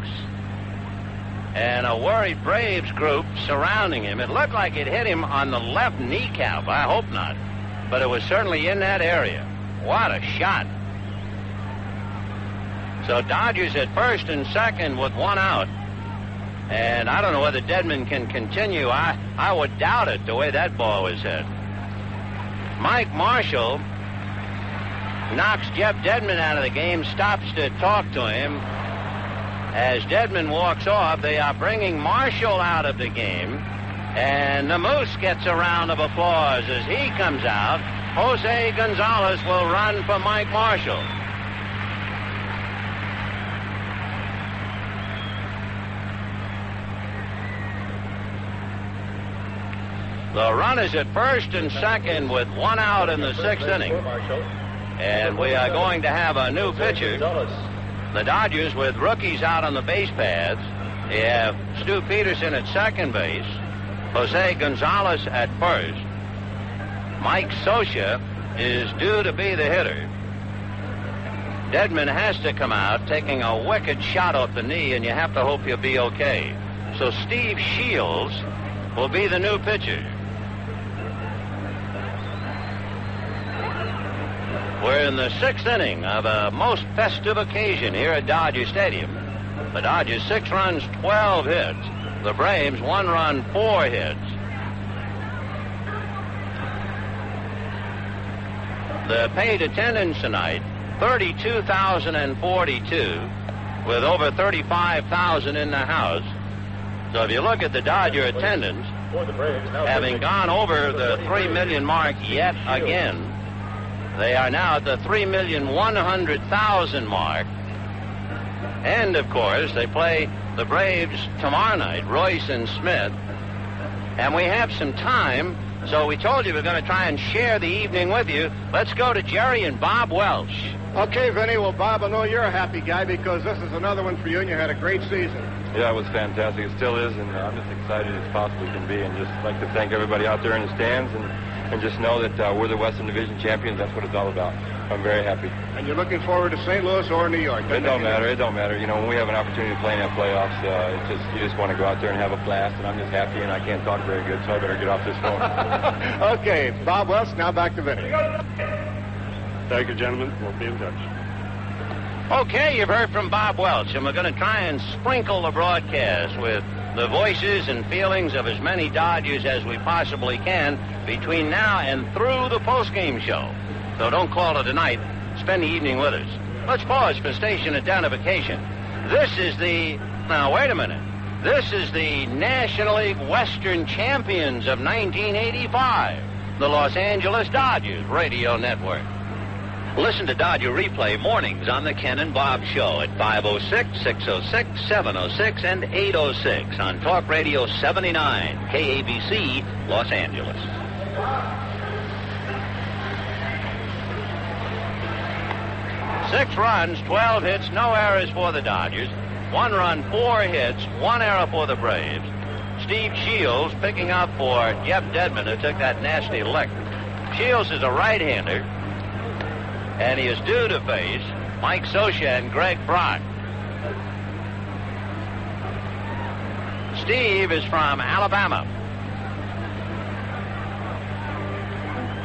And a worried Braves group surrounding him. It looked like it hit him on the left kneecap. I hope not. But it was certainly in that area. What a shot. So Dodgers at first and second with 1 out. And I don't know whether Dedman can continue. I would doubt it the way that ball was hit. Mike Marshall knocks Jeff Dedman out of the game, stops to talk to him. As Dedman walks off, they are bringing Marshall out of the game. And the Moose gets a round of applause as he comes out. Jose Gonzalez will run for Mike Marshall. The run is at first and second with 1 out in the 6th inning. And we are going to have a new pitcher. The Dodgers with rookies out on the base paths. They have Stu Peterson at second base, Jose Gonzalez at first. Mike Scioscia is due to be the hitter. Dedman has to come out taking a wicked shot off the knee, and you have to hope he'll be okay. So Steve Shields will be the new pitcher. We're in the 6th inning of a most festive occasion here at Dodger Stadium. The Dodgers 6 runs, 12 hits. The Braves 1 run, 4 hits. The paid attendance tonight, 32,042, with over 35,000 in the house. So if you look at the Dodger attendance, having gone over the 3 million mark yet again, they are now at the 3,100,000 mark. And, of course, they play the Braves tomorrow night, Royce and Smith. And we have some time, so we told you we're going to try and share the evening with you. Let's go to Jerry and Bob Welch. Okay, Vinny. Well, Bob, I know you're a happy guy because this is another one for you, and you had a great season. Yeah, it was fantastic. It still is, and I'm just excited as possibly can be, and just like to thank everybody out there in the stands and just know that we're the Western Division champions. That's what it's all about. I'm very happy. And you're looking forward to St. Louis or New York? It don't matter. It don't matter. You know, when we have an opportunity to play in that playoffs, you just want to go out there and have a blast, and I'm just happy, and I can't talk very good, so I better get off this phone. Okay, Bob Welch, now back to Vinny. Thank you, gentlemen. We'll be in touch. Okay, you've heard from Bob Welch, and we're going to try and sprinkle the broadcast with the voices and feelings of as many Dodgers as we possibly can between now and through the postgame show. So don't call it tonight. Spend the evening with us. Let's pause for station identification. This is the... Now, wait a minute. This is the National League Western Champions of 1985, the Los Angeles Dodgers Radio Network. Listen to Dodger Replay mornings on the Ken and Bob Show at 506, 606, 706, and 806 on Talk Radio 79, KABC, Los Angeles. Six runs, 12 hits, no errors for the Dodgers. 1 run, 4 hits, 1 error for the Braves. Steve Shields picking up for Jeff Dedman, who took that nasty lick. Shields is a right-hander. And he is due to face Mike Scioscia and Greg Brock. Steve is from Alabama.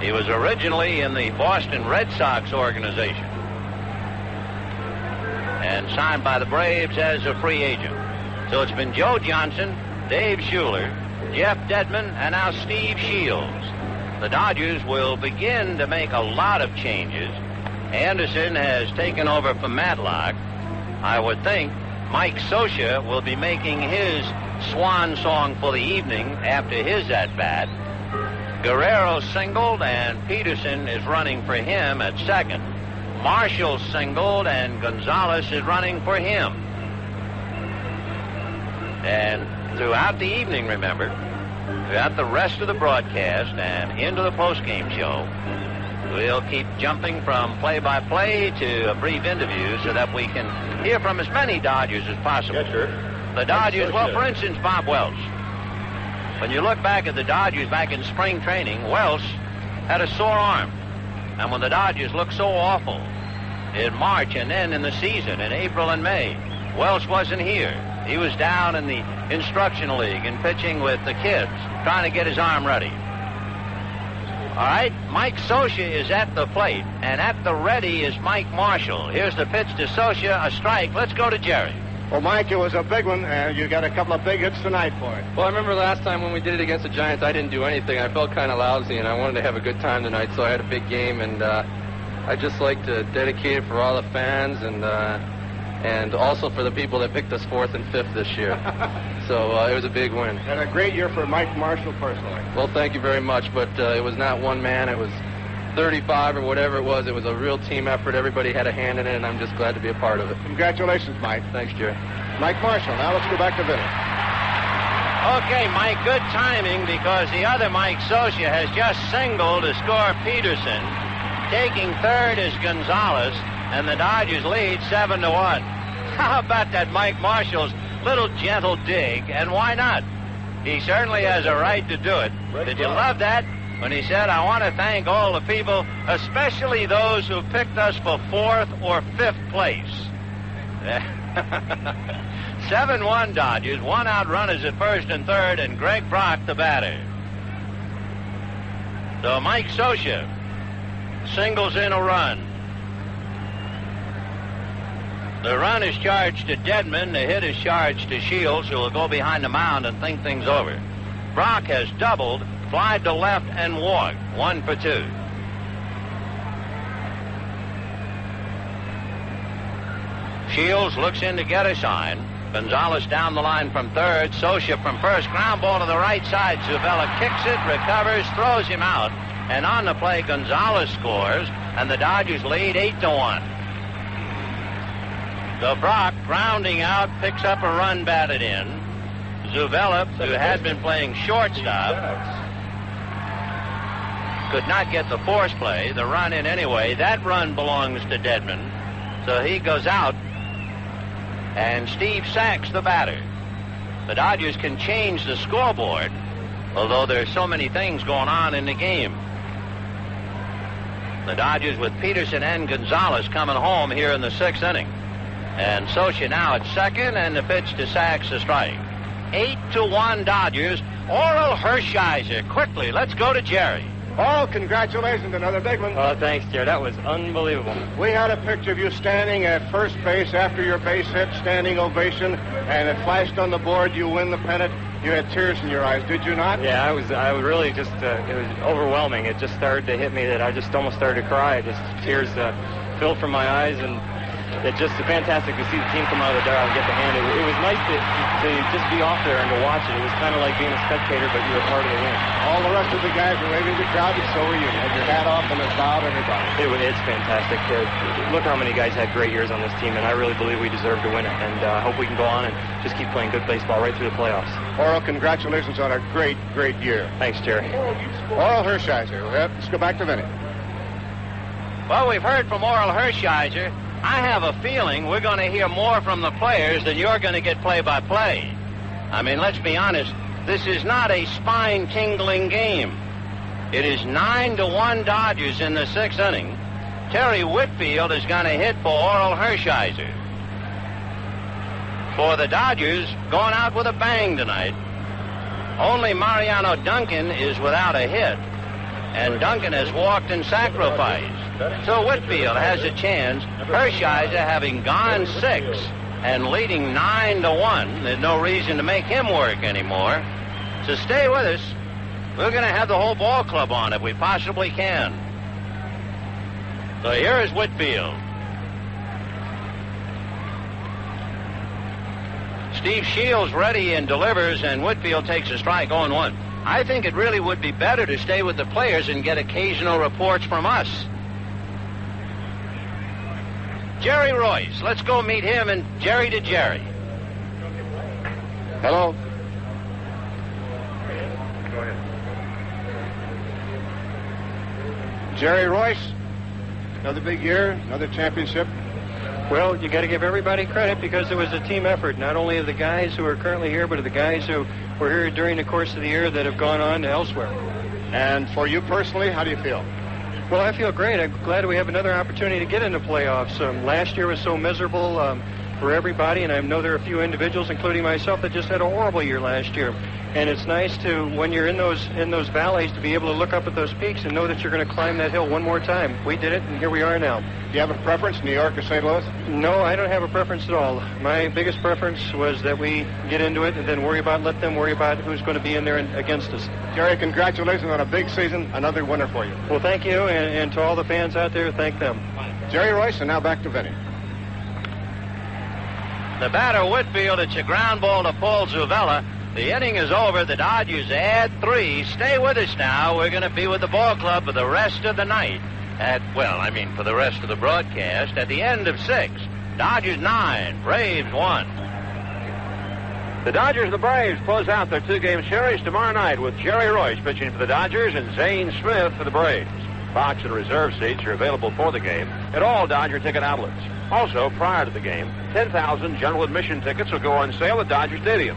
He was originally in the Boston Red Sox organization and signed by the Braves as a free agent. So it's been Joe Johnson, Dave Schuler, Jeff Dedman, and now Steve Shields. The Dodgers will begin to make a lot of changes. Anderson has taken over from Matlock. I would think Mike Scioscia will be making his swan song for the evening after his at-bat. Guerrero singled, and Peterson is running for him at second. Marshall singled, and Gonzalez is running for him. And throughout the evening, remember, throughout the rest of the broadcast and into the postgame show, we'll keep jumping from play-by-play to a brief interview so that we can hear from as many Dodgers as possible. Yes, sir. The Dodgers, well, for instance, Bob Welch. When you look back at the Dodgers back in spring training, Welch had a sore arm. And when the Dodgers looked so awful in March and then in the season in April and May, Welch wasn't here. He was down in the instruction league and pitching with the kids, trying to get his arm ready. All right, Mike Scioscia is at the plate, and at the ready is Mike Marshall. Here's the pitch to Scioscia, a strike. Let's go to Jerry. Well, Mike, it was a big one, and you got a couple of big hits tonight for it. Well, I remember last time when we did it against the Giants, I didn't do anything. I felt kind of lousy, and I wanted to have a good time tonight, so I had a big game, and I'd just like to dedicate it for all the fans and also for the people that picked us 4th and 5th this year. So it was a big win. And a great year for Mike Marshall personally. Well, thank you very much, but it was not one man. It was 35 or whatever it was. It was a real team effort. Everybody had a hand in it, and I'm just glad to be a part of it. Congratulations, Mike. Thanks, Jerry. Mike Marshall. Now let's go back to Vinny. Okay, Mike, good timing because the other Mike Scioscia has just singled to score Peterson. Taking third is Gonzalez, and the Dodgers lead 7-1. How about that Mike Marshall's little gentle dig, and why not? He certainly has a right to do it. Did you love that? When he said, I want to thank all the people, especially those who picked us for 4th or 5th place. 7-1 Dodgers, one out runners at first and third, and Greg Brock the batter. So Mike Scioscia singles in a run. The run is charged to Dedman. The hit is charged to Shields, who will go behind the mound and think things over. Brock has doubled, flied to left, and walked. 1 for 2. Shields looks in to get a sign. Gonzalez down the line from third. Scioscia from first. Ground ball to the right side. Zuvella kicks it, recovers, throws him out. And on the play, Gonzalez scores, and the Dodgers lead 8-1. So Brock, grounding out, picks up a run batted in. Zuvella, who had been playing shortstop, could not get the force play. The run in anyway. That run belongs to Dedman. So he goes out, and Steve Sachs the batter. The Dodgers can change the scoreboard, although there's so many things going on in the game. The Dodgers with Peterson and Gonzalez coming home here in the 6th inning. And Scioscia now at second, and the pitch to Sachs, a strike. 8-1 Dodgers. Oral Hershiser. Quickly, let's go to Jerry. Oh, congratulations, another big one. Oh, thanks, Jerry. That was unbelievable. We had a picture of you standing at first base after your base hit, standing ovation, and it flashed on the board. You win the pennant. You had tears in your eyes, did you not? Yeah, I was really just, it was overwhelming. It just started to hit me that I just almost started to cry. Just tears filled from my eyes, and it's just fantastic to see the team come out of the dugout and get the hand. It was nice to just be off there and to watch it. It was kind of like being a spectator, but you were part of the win. All the rest of the guys were waving the crowd, and so were you. You had your hat off and it bowed everybody. It's fantastic. Look how many guys had great years on this team, and I really believe we deserve to win it. And I hope we can go on and just keep playing good baseball right through the playoffs. Oral, congratulations on a great, great year. Thanks, Jerry. Oral Hershiser. Let's go back to Vinny. Well, we've heard from Oral Hershiser. I have a feeling we're going to hear more from the players than you're going to get play-by-play. I mean, let's be honest. This is not a spine-tingling game. It is 9-1 Dodgers in the 6th inning. Terry Whitfield is going to hit for Oral Hershiser. For the Dodgers, going out with a bang tonight. Only Mariano Duncan is without a hit. And Duncan has walked and sacrificed. So Whitfield has a chance. Hershiser having gone 6 and leading 9-1. There's no reason to make him work anymore. So stay with us. We're going to have the whole ball club on if we possibly can. So here is Whitfield. Steve Shields ready and delivers, and Whitfield takes a strike 0-1. I think it really would be better to stay with the players and get occasional reports from us. Jerry Royce. Let's go meet him and Jerry to Jerry. Hello. Go ahead. Jerry Royce. Another big year, another championship. Well, you got to give everybody credit because it was a team effort, not only of the guys who are currently here, but of the guys who were here during the course of the year that have gone on to elsewhere. And for you personally, how do you feel? Well, I feel great. I'm glad we have another opportunity to get into playoffs. Last year was so miserable for everybody, and I know there are a few individuals, including myself, that just had a horrible year last year. And it's nice to, when you're in those valleys, to be able to look up at those peaks and know that you're going to climb that hill one more time. We did it, and here we are now. Do you have a preference, New York or St. Louis? No, I don't have a preference at all. My biggest preference was that we get into it and then let them worry about who's going to be in there against us. Jerry, congratulations on a big season. Another winner for you. Well, thank you, and to all the fans out there, thank them. Jerry Royce, and now back to Vinny. The batter, Whitfield, it's a ground ball to Paul Zuvella. The inning is over. The Dodgers add 3. Stay with us now. We're going to be with the ball club for the rest of the night. For the rest of the broadcast. At the end of 6. Dodgers 9, Braves 1. The Dodgers and the Braves close out their 2-game series tomorrow night with Jerry Royce pitching for the Dodgers and Zane Smith for the Braves. Box and reserve seats are available for the game at all Dodger ticket outlets. Also, prior to the game, 10,000 general admission tickets will go on sale at Dodger Stadium.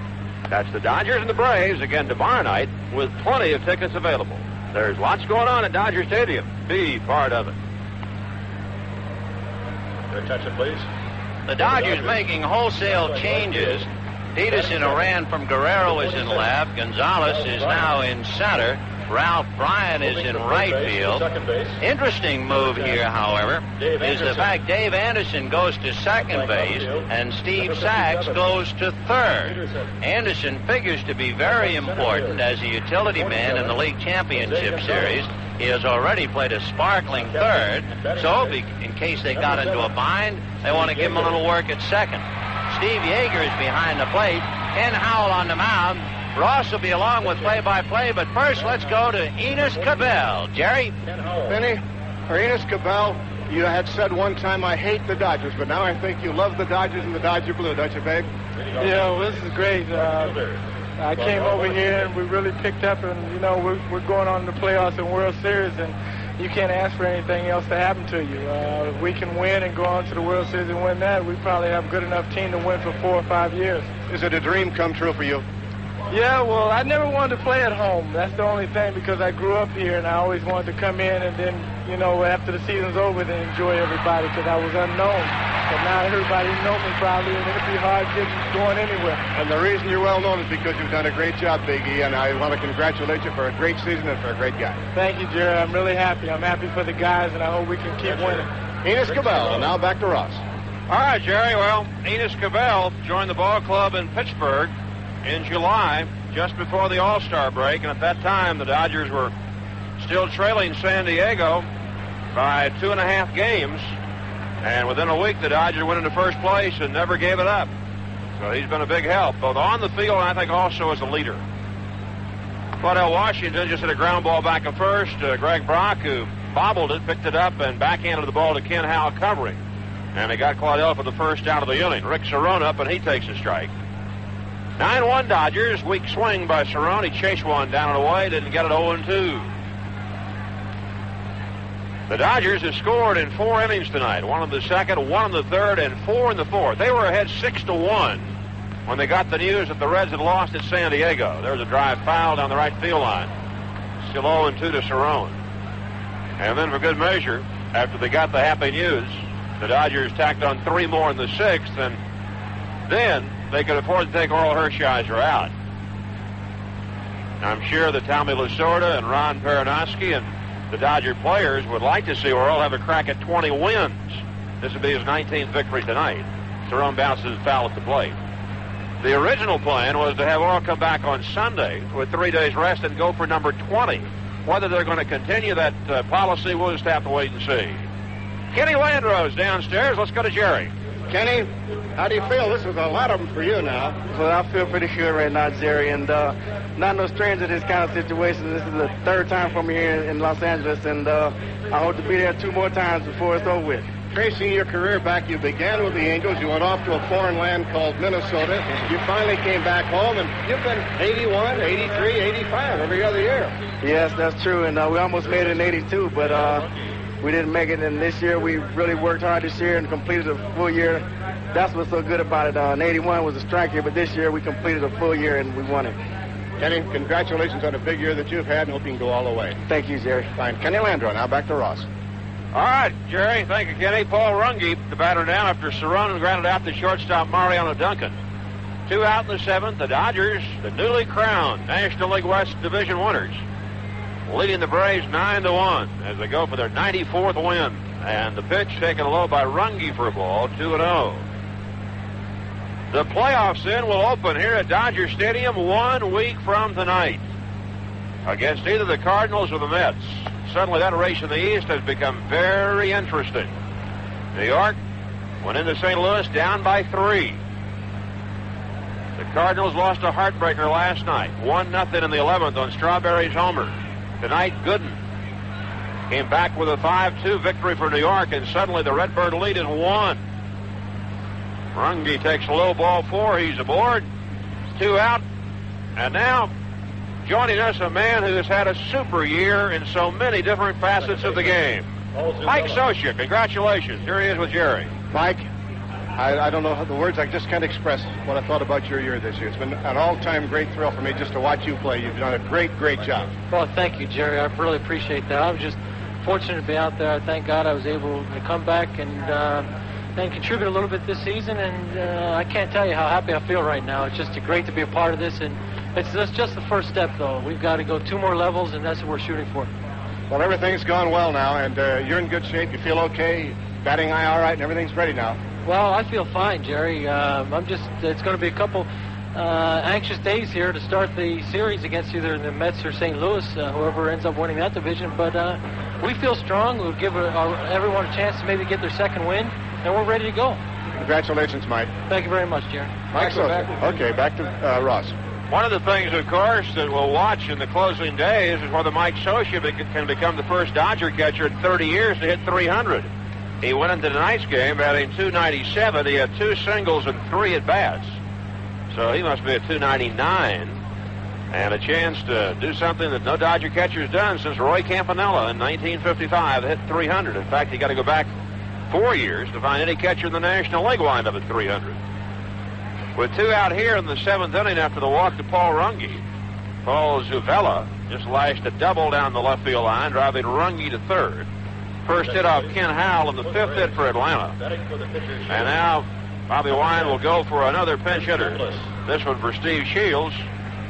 That's the Dodgers and the Braves again tomorrow night with plenty of tickets available. There's lots going on at Dodger Stadium. Be part of it. Your attention, please. The Dodgers making wholesale changes. Peterson, who ran from Guerrero, is in left. Gonzalez is now in center. Ralph Bryan is in right field. Interesting move here, however, is the fact Dave Anderson goes to second base and Steve Sachs goes to third. Anderson figures to be very important as a utility man in the league championship series. He has already played a sparkling third, so in case they got into a bind, they want to give him a little work at second. Steve Yeager is behind the plate. Ken Howell on the mound. Ross will be along with play-by-play, but first let's go to Enos Cabell. Jerry? Vinny, Enos Cabell, you had said one time, I hate the Dodgers, but now I think you love the Dodgers and the Dodger blue, don't you, babe? Yeah, well, this is great. I came over here and we really picked up, and, we're going on to the playoffs and World Series, and you can't ask for anything else to happen to you. If we can win and go on to the World Series and win that, we probably have a good enough team to win for 4 or 5 years. Is it a dream come true for you? Yeah, well, I never wanted to play at home. That's the only thing, because I grew up here and I always wanted to come in and then, after the season's over, then enjoy everybody, because I was unknown. But now everybody knows me probably, and it'll be hard getting going anywhere. And the reason you're well known is because you've done a great job, Big E, and I want to congratulate you for a great season and for a great guy. Thank you, Jerry. I'm really happy. I'm happy for the guys, and I hope we can keep winning. Enos Cabell, and now back to Ross. All right, Jerry. Well, Enos Cabell joined the ball club in Pittsburgh in July, just before the All-Star break, and at that time the Dodgers were still trailing San Diego by 2.5 games, and within a week the Dodgers went into first place and never gave it up. So he's been a big help, both on the field and I think also as a leader. Claudell Washington just hit a ground ball back at first. Greg Brock, who bobbled it, picked it up and backhanded the ball to Ken Howell covering, and they got Claudell for the first out of the inning. Rick Cerrone up, and he takes a strike. 9-1 Dodgers. Weak swing by Cerrone. He chased one down and away. Didn't get it 0-2. The Dodgers have scored in 4 innings tonight. 1 in the second, 1 in the third, and 4 in the fourth. They were ahead 6-1 when they got the news that the Reds had lost at San Diego. There was a drive foul down the right field line. Still 0-2 to Cerrone. And then for good measure, after they got the happy news. The Dodgers tacked on 3 more in the 6th, and then they could afford to take Oral Hershiser out. I'm sure that Tommy Lasorda and Ron Peronoski and the Dodger players would like to see Oral have a crack at 20 wins. This would be his 19th victory tonight. Cerrone bounces foul at the plate. The original plan was to have Oral come back on Sunday with 3 days rest and go for number 20. Whether they're going to continue that policy, we'll just have to wait and see. Kenny Landreau's downstairs. Let's go to Jerry. Kenny, how do you feel? This is a lot of them for you now. Well, I feel pretty good right now, Jerry, and not no stranger to this kind of situation. This is the 3rd time for me here in Los Angeles, and I hope to be there 2 more times before it's over with. Tracing your career back, you began with the Angels. You went off to a foreign land called Minnesota. You finally came back home, and you've been 81, 83, 85 every other year. Yes, that's true, and we almost made it in 82, but we didn't make it. And this year, we really worked hard this year and completed a full year. That's what's so good about it. In 81 was a strike year, but this year we completed a full year and we won it. Kenny, congratulations on a big year that you've had, and hope you can go all the way. Thank you, Jerry. Fine. Kenny Landreau, now back to Ross. All right, Jerry. Thank you, Kenny. Paul Runge, the batter now after Cerrone grounded out the shortstop Mariano Duncan. 2 out in the 7th. The Dodgers, the newly crowned National League West Division winners, leading the Braves 9-1 as they go for their 94th win. And the pitch taken low by Runge for a ball, 2-0. The playoffs then will open here at Dodger Stadium 1 week from tonight against either the Cardinals or the Mets. Suddenly that race in the East has become very interesting. New York went into St. Louis down by 3. The Cardinals lost a heartbreaker last night, 1-0 in the 11th on Strawberry's homer. Tonight, Gooden came back with a 5-2 victory for New York, and suddenly the Redbird lead is 1. Runge takes low ball 4. He's aboard. 2 out. And now, joining us, a man who has had a super year in so many different facets of the game. Mike Scioscia, congratulations. Here he is with Jerry. Mike, I don't know the words. I just can't express what I thought about your year this year. It's been an all-time great thrill for me just to watch you play. You've done a great, great job. Well, thank you, Jerry. I really appreciate that. I was just fortunate to be out there. Thank God I was able to come back and contribute a little bit this season. And I can't tell you how happy I feel right now. It's just great to be a part of this. And that's just the first step, though. We've got to go 2 more levels, and that's what we're shooting for. Well, everything's gone well now, and you're in good shape. You feel okay. Batting eye all right, and everything's ready now. Well, I feel fine, Jerry. It's going to be a couple anxious days here to start the series against either the Mets or St. Louis, whoever ends up winning that division. But we feel strong. We'll give everyone a chance to maybe get their second win, and we're ready to go. Congratulations, Mike. Thank you very much, Jerry. Mike Scioscia. Okay, back to Ross. One of the things, of course, that we'll watch in the closing days is whether Mike Scioscia can become the first Dodger catcher in 30 years to hit 300. He went into tonight's game batting .297. He had 2 singles and 3 at-bats. So he must be at .299. And a chance to do something that no Dodger catcher's done since Roy Campanella in 1955 hit 300. In fact, you got to go back 4 years to find any catcher in the National League wind up at 300. With 2 out here in the 7th inning after the walk to Paul Runge, Paul Zuvella just lashed a double down the left field line, driving Runge to third. First hit off Ken Howell in the 5th hit for Atlanta. And now Bobby Wine will go for another pinch hitter. This one for Steve Shields.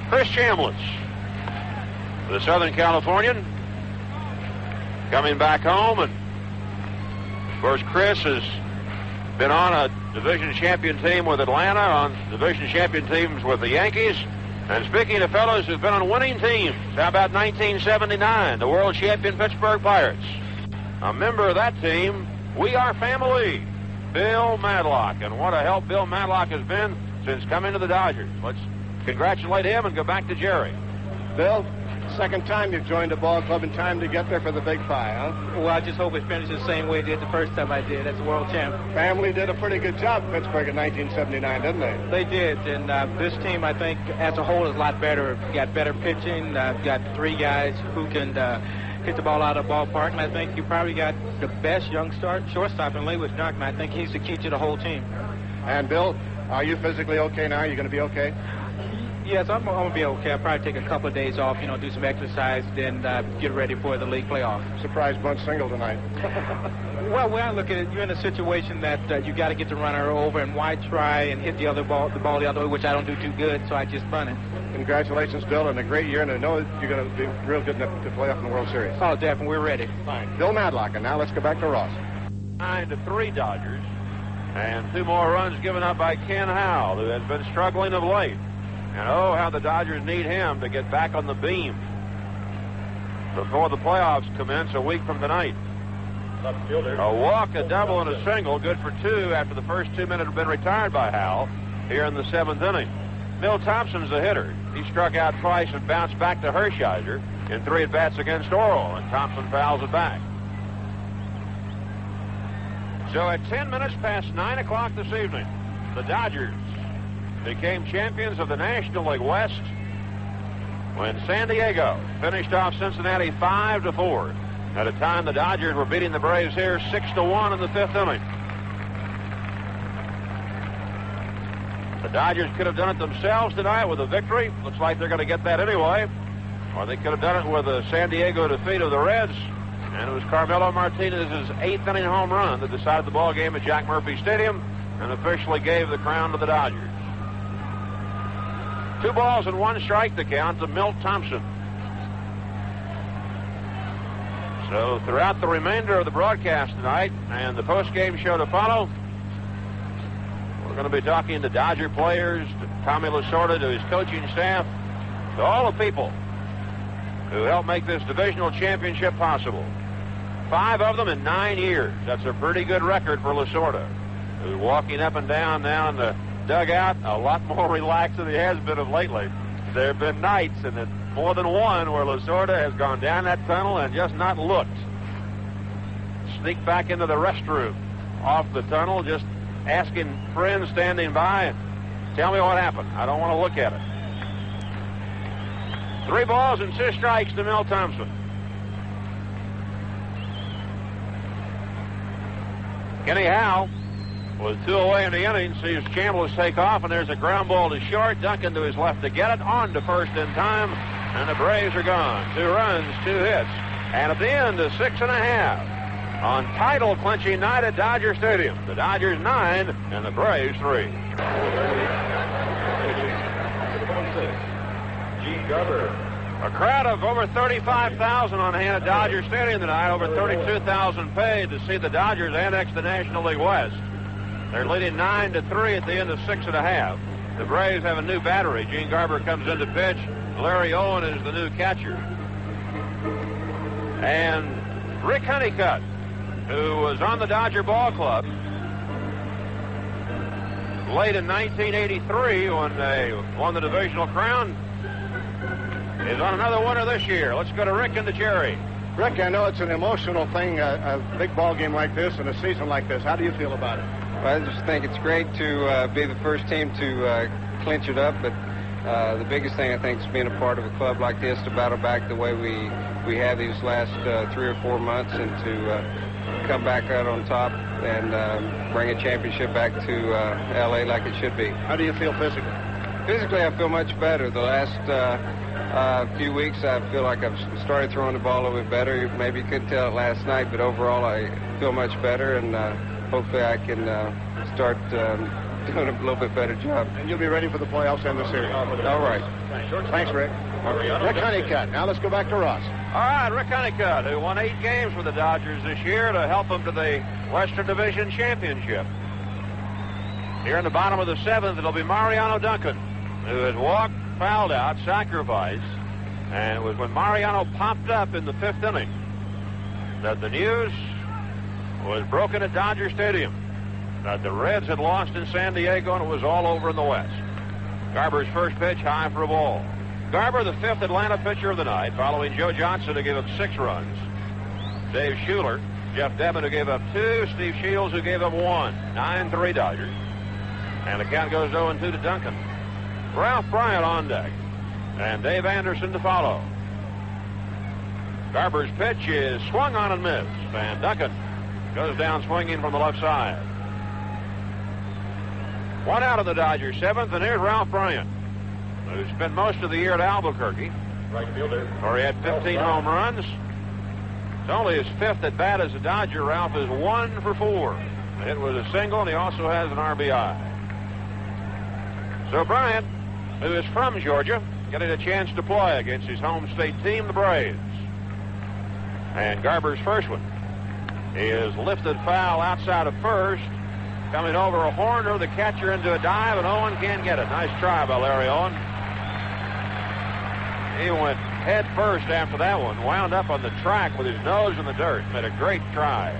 Chris Chambliss, the Southern Californian, coming back home. And, of course, Chris has been on a division champion team with Atlanta, on division champion teams with the Yankees. And speaking of fellows who've been on winning teams, how about 1979, the world champion Pittsburgh Pirates? A member of that team, we are family, Bill Madlock. And what a help Bill Madlock has been since coming to the Dodgers. Let's congratulate him and go back to Jerry. Bill, second time you've joined a ball club in time to get there for the Big 5, huh? Well, I just hope it finishes the same way it did the first time I did as a world champ. Family did a pretty good job in Pittsburgh in 1979, didn't they? They did, and this team, I think, as a whole is a lot better. Got better pitching. Got 3 guys who can hit the ball out of the ballpark, and I think you probably got the best young shortstop in Lewis Duncan. I think he's the key to the whole team. And, Bill, are you physically okay now? Are you going to be okay? Yes, I'm going to be okay. I'll probably take a couple of days off, do some exercise, then get ready for the league playoff. Surprise bunt single tonight. Well, when I look at it, you're in a situation that you got to get the runner over, and why try and hit the ball the other way, which I don't do too good, so I just bunt it. Congratulations, Bill, on a great year, and I know you're going to be real good enough to play off in the World Series. Oh, definitely. We're ready. Fine. Bill Madlock, and now let's go back to Ross. 9-3 Dodgers. And 2 more runs given up by Ken Howell, who has been struggling of late. And oh, how the Dodgers need him to get back on the beam before the playoffs commence a week from tonight. A walk, a double, and a single, good for 2 after the first 2 minutes have been retired by Howell here in the 7th inning. Milt Thompson's the hitter. He struck out twice and bounced back to Hershiser in 3 at-bats against Orel, and Thompson fouls it back. So at 10 minutes past 9 o'clock this evening, the Dodgers became champions of the National League West when San Diego finished off Cincinnati 5-4. At a time the Dodgers were beating the Braves here 6-1 in the 5th inning. The Dodgers could have done it themselves tonight with a victory. Looks like they're going to get that anyway. Or they could have done it with a San Diego defeat of the Reds. And it was Carmelo Martinez's 8th inning home run that decided the ball game at Jack Murphy Stadium and officially gave the crown to the Dodgers. 2 balls and 1 strike to count to Milt Thompson. So throughout the remainder of the broadcast tonight and the post-game show to follow, we're going to be talking to Dodger players, to Tommy Lasorda, to his coaching staff, to all the people who helped make this divisional championship possible. 5 of them in 9 years. That's a pretty good record for Lasorda, who's walking up and down now in the dugout a lot more relaxed than he has been of lately. There have been nights, and more than one, where Lasorda has gone down that tunnel and just not looked. Sneaked back into the restroom off the tunnel, just asking friends standing by, tell me what happened. I don't want to look at it. 3 balls and 2 strikes to Milt Thompson. Kenny Howell, with 2 away in the inning, sees Chambliss take off, and there's a ground ball to short. Duncan to his left to get it, on to first in time, and the Braves are gone. 2 runs, 2 hits, and at the end, a 6.5 on title-clinching night at Dodger Stadium. The Dodgers 9 and the Braves 3. Gene Garber. A crowd of over 35,000 on hand at Dodger Stadium tonight. Over 32,000 paid to see the Dodgers annex the National League West. They're leading 9-3 at the end of 6.5. The Braves have a new battery. Gene Garber comes in to pitch. Larry Owen is the new catcher. And Rick Honeycutt, who was on the Dodger Ball Club late in 1983 when they won the divisional crown, is on another winner this year. Let's go to Rick and to Jerry. Rick, I know it's an emotional thing, a big ball game like this and a season like this. How do you feel about it? Well, I just think it's great to be the first team to clinch it up, but the biggest thing I think is being a part of a club like this to battle back the way we have these last 3 or 4 months, and to come back out on top and bring a championship back to L.A. like it should be. How do you feel physically? Physically, I feel much better. The last few weeks, I feel like I've started throwing the ball a little bit better. Maybe you couldn't tell it last night, but overall, I feel much better, and hopefully I can start doing a little bit better job. And you'll be ready for the playoffs and the series. All right. Thanks, Rick. Rick Honeycutt. Now let's go back to Ross. All right, Rick Honeycutt, who won 8 games for the Dodgers this year to help them to the Western Division Championship. Here in the bottom of the 7th, it'll be Mariano Duncan, who had walked, fouled out, sacrificed, and it was when Mariano popped up in the 5th inning that the news was broken at Dodger Stadium that the Reds had lost in San Diego and it was all over in the West. Garber's first pitch, high for a ball. Garber, the 5th Atlanta pitcher of the night, following Joe Johnson, who gave up 6 runs. Dave Schuler, Jeff Devin, who gave up 2, Steve Shields, who gave up 1. 9-3 Dodgers. And the count goes 0-2 to Duncan. Ralph Bryant on deck. And Dave Anderson to follow. Garber's pitch is swung on and missed. And Duncan goes down swinging from the left side. 1 out of the Dodgers 7th, and here's Ralph Bryant. who spent most of the year at Albuquerque, Right fielder. where he had 15 home runs. It's only his 5th at bat as a Dodger. Ralph is 1 for 4. It was a single, and he also has an RBI. So Bryant, who is from Georgia, getting a chance to play against his home state team, the Braves. And Garber's first one is lifted foul outside of first. Coming over a Horner, the catcher into a dive, and Owen can't get it. Nice try by Larry Owen. He went head first after that one, wound up on the track with his nose in the dirt. Made a great try.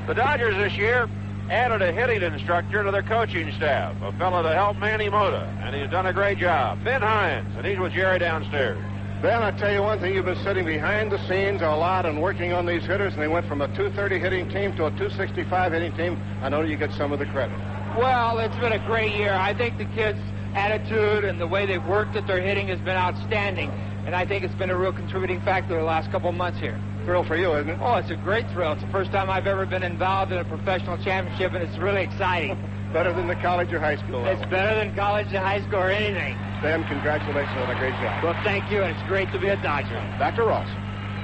The Dodgers this year added a hitting instructor to their coaching staff, a fellow to help Manny Mota, and he's done a great job. Ben Hines, and he's with Jerry downstairs. Ben, I tell you one thing, you've been sitting behind the scenes a lot and working on these hitters, and they went from a 230 hitting team to a 265 hitting team. I know you get some of the credit. Well, it's been a great year. I think the kids' attitude and the way they've worked at their hitting has been outstanding, and I think it's been a real contributing factor the last couple of months here. Thrill for you, isn't it? Oh, it's a great thrill. It's the first time I've ever been involved in a professional championship, and it's really exciting. Better than the college or high school level. It's better than college or high school or anything. Ben, congratulations on a great job. Well, thank you, and it's great to be a Dodger. Dr. Ross.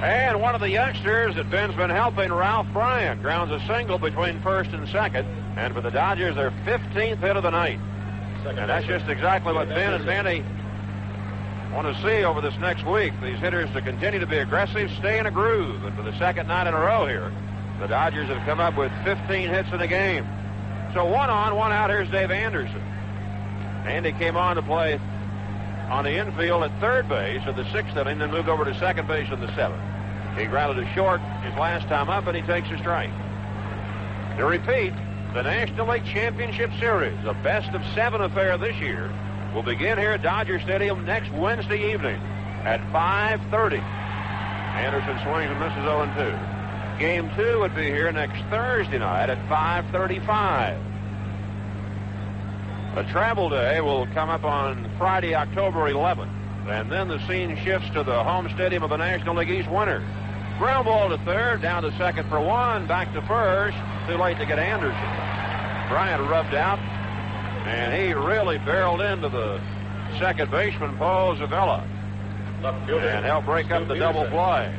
And one of the youngsters that Ben's been helping, Ralph Bryant, grounds a single between first and second. And for the Dodgers, their 15th hit of the night. And that's just exactly what Ben and Manny want to see over this next week. These hitters to continue to be aggressive, stay in a groove. And for the second night in a row here, the Dodgers have come up with 15 hits in a game. So 1 on, 1 out. Here's Dave Anderson. Andy came on to play on the infield at third base in the 6th inning, then moved over to second base in the 7th. He grounded a short his last time up, and he takes a strike. To repeat, the National League Championship Series, a best-of-7 affair this year, will begin here at Dodger Stadium next Wednesday evening at 5:30. Anderson swings and misses 0-2. Game 2 would be here next Thursday night at 5:35. A travel day will come up on Friday, October 11th, and then the scene shifts to the home stadium of the National League East winners. Ground ball to third, down to second for 1, back to first. Too late to get Anderson. Bryant rubbed out, and he really barreled into the second baseman, Paul Zavella, and helped break up the double play.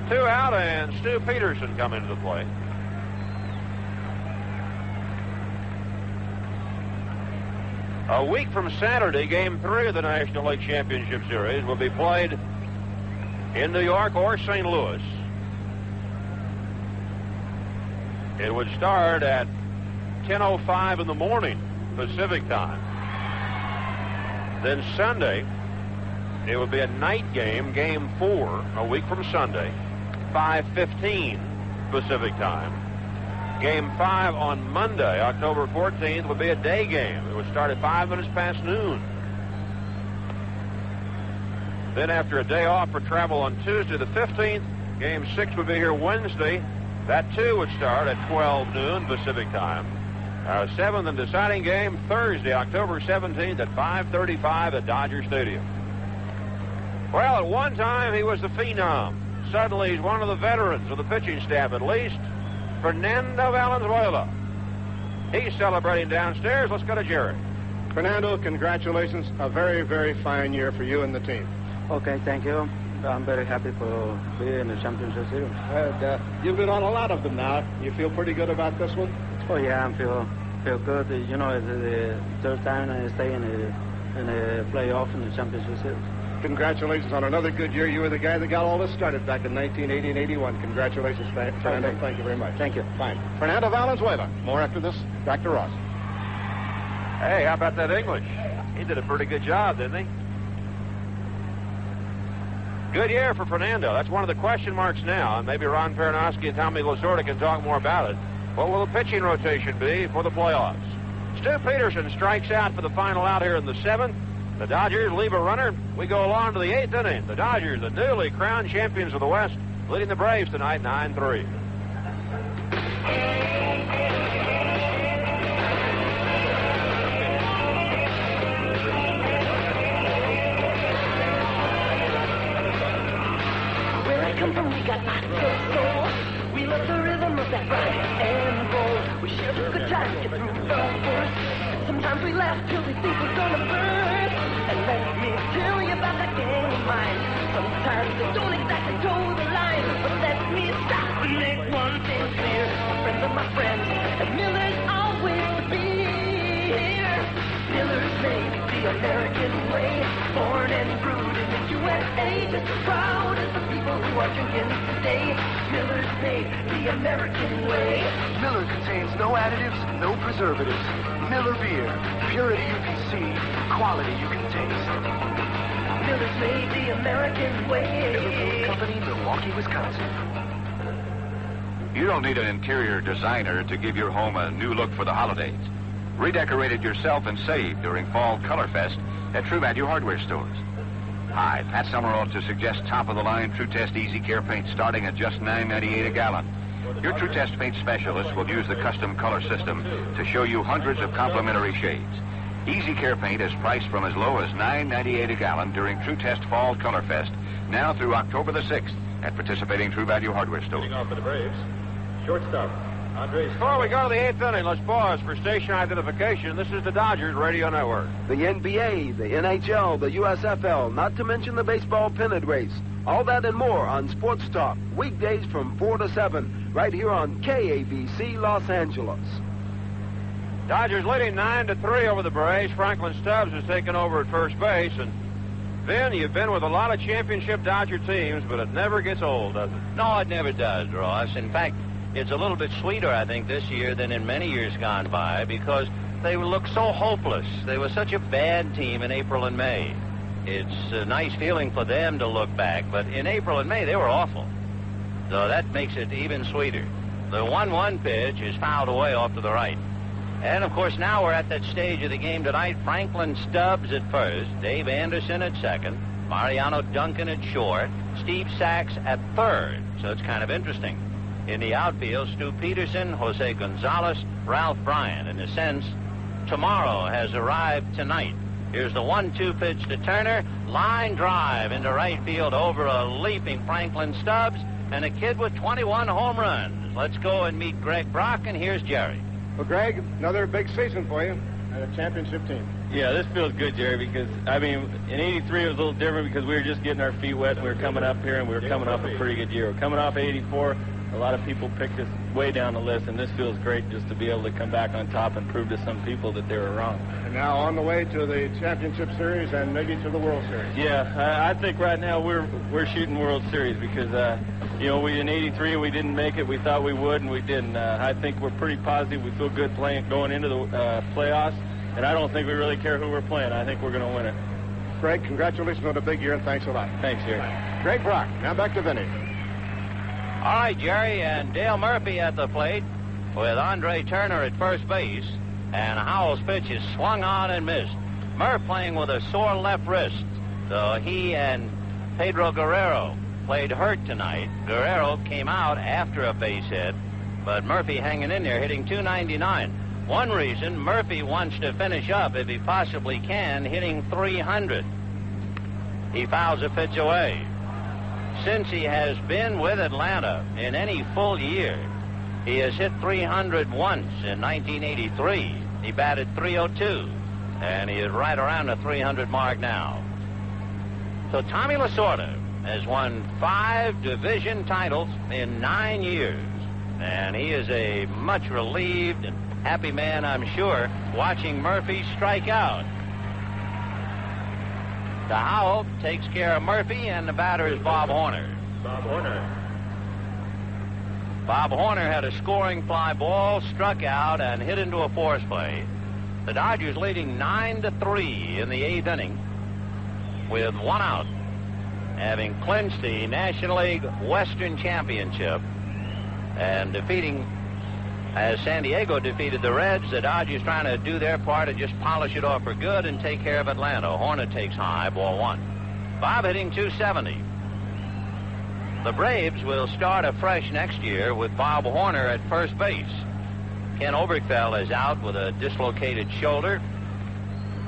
2 out, and Stu Peterson come into the play. A week from Saturday, Game 3 of the National League Championship Series will be played in New York or St. Louis. It would start at 10:05 in the morning Pacific time. Then Sunday, it would be a night game, Game 4, a week from Sunday, 5:15 Pacific time. Game 5 on Monday, October 14th, would be a day game. It would start at 5 minutes past noon. Then after a day off for travel on Tuesday the 15th, Game 6 would be here Wednesday. That, too, would start at 12 noon Pacific time. Our 7th and deciding game, Thursday, October 17th at 5:35 at Dodger Stadium. Well, at one time, he was the phenom. Suddenly, he's one of the veterans of the pitching staff, at least. Fernando Valenzuela. He's celebrating downstairs. Let's go to Jerry. Fernando, congratulations. A very, very fine year for you and the team. Okay, thank you. I'm very happy for being in the championship series. You've been on a lot of them now. You feel pretty good about this one? Oh yeah, I feel good. You know, it's the third time I stay in the playoff in the championship series. Congratulations on another good year. You were the guy that got all this started back in 1980 and 81. Congratulations, Fernando. Okay. Thank you very much. Thank you. Fine. Fernando Valenzuela. More after this. Dr. Ross. Hey, how about that English? He did a pretty good job, didn't he? Good year for Fernando. That's one of the question marks now, and maybe Ron Peranowski and Tommy Lasorda can talk more about it. What will the pitching rotation be for the playoffs? Stu Peterson strikes out for the final out here in the 7th. The Dodgers leave a runner. We go along to the 8th inning. The Dodgers, the newly crowned champions of the West, leading the Braves tonight 9-3. Where I come from, we got lots of soul. We love the rhythm of that rock and roll. We share the good times, get through the worst. Sometimes times we laughed till we think we're gonna burst. And let me tell you about that gang of mine. Sometimes they don't exactly toe the line, but let me stop and make one thing clear. My friends are my friends, and Miller's always to be here. Miller's made the American way, born and brewed in the USA, just as proud as the people who are drinking today. Miller's made the American way. Miller contains no additives, no preservatives. Miller beer, purity you can see, quality you can taste. Miller's made the American way. Miller Brewing Company, Milwaukee, Wisconsin. You don't need an interior designer to give your home a new look for the holidays. Redecorate it yourself and save during Fall Color Fest at True Value Hardware stores. Hi, Pat Summerall to suggest top-of-the-line True Test Easy Care paint starting at just $9.98 a gallon. Your True Test paint specialist will use the custom color system to show you hundreds of complementary shades. Easy Care paint is priced from as low as $9.98 a gallon during True Test Fall Color Fest, now through October the 6th at participating True Value Hardware stores. Leading off for the Braves, shortstop, Andres. Before we go to the 8th inning, let's pause for station identification. This is the Dodgers Radio Network. The NBA, the NHL, the USFL, not to mention the baseball pennant race. All that and more on Sports Talk, weekdays from 4 to 7, right here on KABC Los Angeles. Dodgers leading 9-3 over the Braves. Franklin Stubbs has taken over at first base. And Vin, you've been with a lot of championship Dodger teams, but it never gets old, does it? No, it never does, Ross. In fact, it's a little bit sweeter, I think, this year than in many years gone by because they look so hopeless. They were such a bad team in April and May. It's a nice feeling for them to look back, but in April and May, they were awful. So that makes it even sweeter. The 1-1 pitch is fouled away off to the right. And, of course, now we're at that stage of the game tonight. Franklin Stubbs at first, Dave Anderson at second, Mariano Duncan at short, Steve Sachs at third. So it's kind of interesting. In the outfield, Stu Peterson, Jose Gonzalez, Ralph Bryan. In a sense, tomorrow has arrived tonight. Here's the 1-2 pitch to Turner. Line drive into right field over a leaping Franklin Stubbs and a kid with 21 home runs. Let's go and meet Greg Brock, and here's Jerry. Well, Greg, another big season for you and a championship team. Yeah, this feels good, Jerry, because, I mean, in 83 it was a little different because we were just getting our feet wet and we were coming up here and we were coming off a pretty good year. We're coming off 84. A lot of people picked us way down the list, and this feels great just to be able to come back on top and prove to some people that they were wrong. And now on the way to the championship series and maybe to the World Series. Yeah, I think right now we're shooting World Series because, we in 83 we didn't make it. We thought we would, and we didn't. I think we're pretty positive. We feel good going into the playoffs, and I don't think we really care who we're playing. I think we're going to win it. Greg, congratulations on a big year, and thanks a lot. Thanks, Jerry. Greg Brock, now back to Vinny. All right, Jerry, and Dale Murphy at the plate with Andre Turner at first base. And Howell's pitch is swung on and missed. Murph playing with a sore left wrist. So he and Pedro Guerrero played hurt tonight. Guerrero came out after a base hit, but Murphy hanging in there, hitting .299. One reason Murphy wants to finish up, if he possibly can, hitting .300. He fouls a pitch away. Since he has been with Atlanta in any full year, he has hit .300 once in 1983. He batted .302, and he is right around the .300 mark now. So Tommy Lasorda has won 5 division titles in 9 years, and he is a much relieved and happy man, I'm sure, watching Murphy strike out. The Howell takes care of Murphy, and the batter is Bob Horner. Bob Horner had a scoring fly ball, struck out, and hit into a force play. The Dodgers leading 9-3 in the 8th inning with 1 out, having clinched the National League Western Championship and defeating, as San Diego defeated the Reds, the Dodgers trying to do their part and just polish it off for good and take care of Atlanta. Horner takes high, ball 1. Bob hitting .270. The Braves will start afresh next year with Bob Horner at first base. Ken Oberkfell is out with a dislocated shoulder.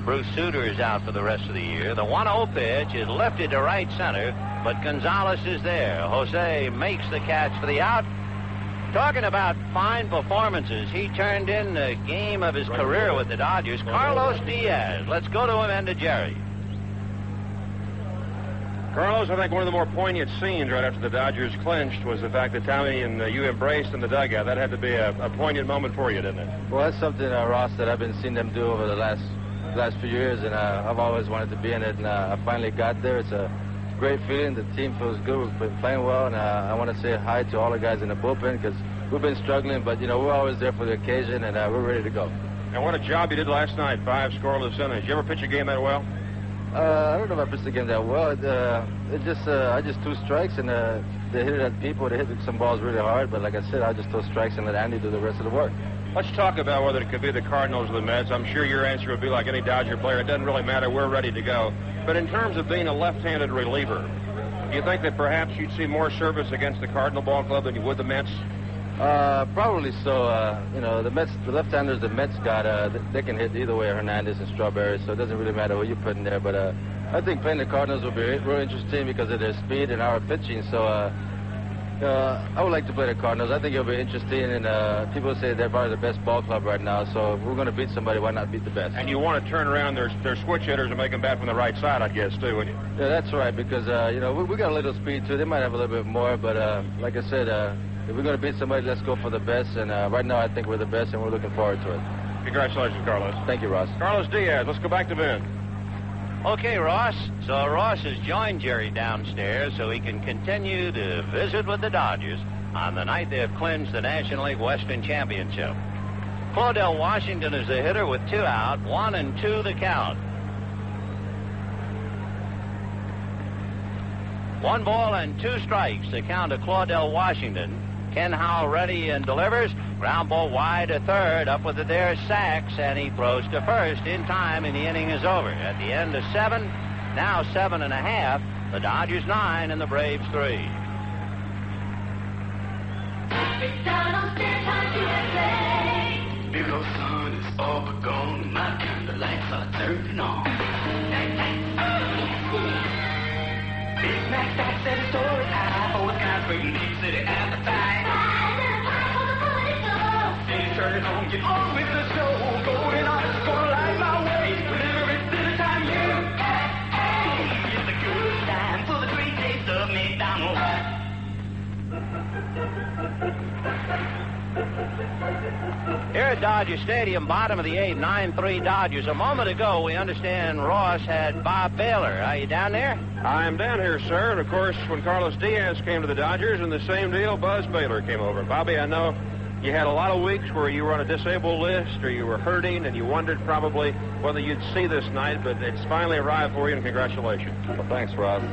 Bruce Sutter is out for the rest of the year. The 1-0 pitch is lifted to right center, but Gonzalez is there. Jose makes the catch for the out, Talking about fine performances, he turned in the game of his career with the Dodgers, Carlos Diaz. Let's go to him and to Jerry. Carlos, I think one of the more poignant scenes right after the Dodgers clinched was the fact that Tommy and you embraced in the dugout. That had to be a poignant moment for you, didn't it? Well, that's something, Ross, that I've been seeing them do over the last few years, and I've always wanted to be in it, and I finally got there. It's a great feeling. The team feels good. We've been playing well, and I want to say hi to all the guys in the bullpen because we've been struggling, but, we're always there for the occasion, and we're ready to go. And what a job you did last night, 5 scoreless innings. Did you ever pitch a game that well? I don't know if I pitched the game that well. I just threw strikes, and they hit it at people. They hit some balls really hard, but like I said, I just threw strikes and let Andy do the rest of the work. Let's talk about whether it could be the Cardinals or the Mets. I'm sure your answer would be like any Dodger player. It doesn't really matter. We're ready to go. But in terms of being a left-handed reliever, do you think that perhaps you'd see more service against the Cardinal Ball Club than you would the Mets? Probably so. The Mets, the left-handers the Mets got, they can hit either way, Hernandez and Strawberry, so it doesn't really matter who you put in there. But I think playing the Cardinals will be real interesting because of their speed and our pitching. So I would like to play the Cardinals. I think it'll be interesting, and people say they're probably the best ball club right now. So if we're going to beat somebody, why not beat the best? And you want to turn around their switch hitters and make them bat from the right side, I guess, too, wouldn't you? Yeah, that's right, because, we got a little speed, too. They might have a little bit more, but like I said, if we're going to beat somebody, let's go for the best. And right now, I think we're the best, and we're looking forward to it. Congratulations, Carlos. Thank you, Ross. Carlos Diaz, let's go back to Ben. Okay, Ross. So Ross has joined Jerry downstairs so he can continue to visit with the Dodgers on the night they have clinched the National League Western Championship. Claudell Washington is the hitter with 2 out, 1-2 the count. 1 ball and 2 strikes, the count of Claudell Washington. Ken Howell ready and delivers. Ground ball wide to third. Up with it there, Sachs, and he throws to first in time, and the inning is over. At the end of 7, now 7.5. The Dodgers 9 and the Braves 3. Big old sun is all but gone. My kind of lights are turning on. Big Mac Stack said a story high. Oh, it's kind of bringing deep city appetite. Turn it on, get on with the show. Golden Artist gonna light my way. Whenever it's dinner time, it's a good time for the great taste of McDonald's. Here at Dodger Stadium, bottom of the 8th, 9-3 Dodgers. A moment ago, we understand Ross had Bob Baylor. Are you down there? I am down here, sir. And, of course, when Carlos Diaz came to the Dodgers, and the same deal, Buzz Baylor came over. Bobby, I know you had a lot of weeks where you were on a disabled list or you were hurting, and you wondered probably whether you'd see this night, but it's finally arrived for you, and congratulations. Well, thanks, Ross.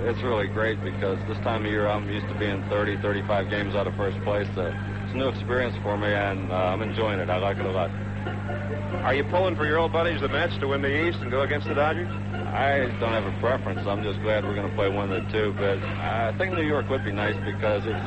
It's really great because this time of year I'm used to being 30, 35 games out of first place. It's a new experience for me, and I'm enjoying it. I like it a lot. Are you pulling for your old buddies, the Mets, to win the East and go against the Dodgers? I don't have a preference. I'm just glad we're going to play one of the two. But I think New York would be nice because it's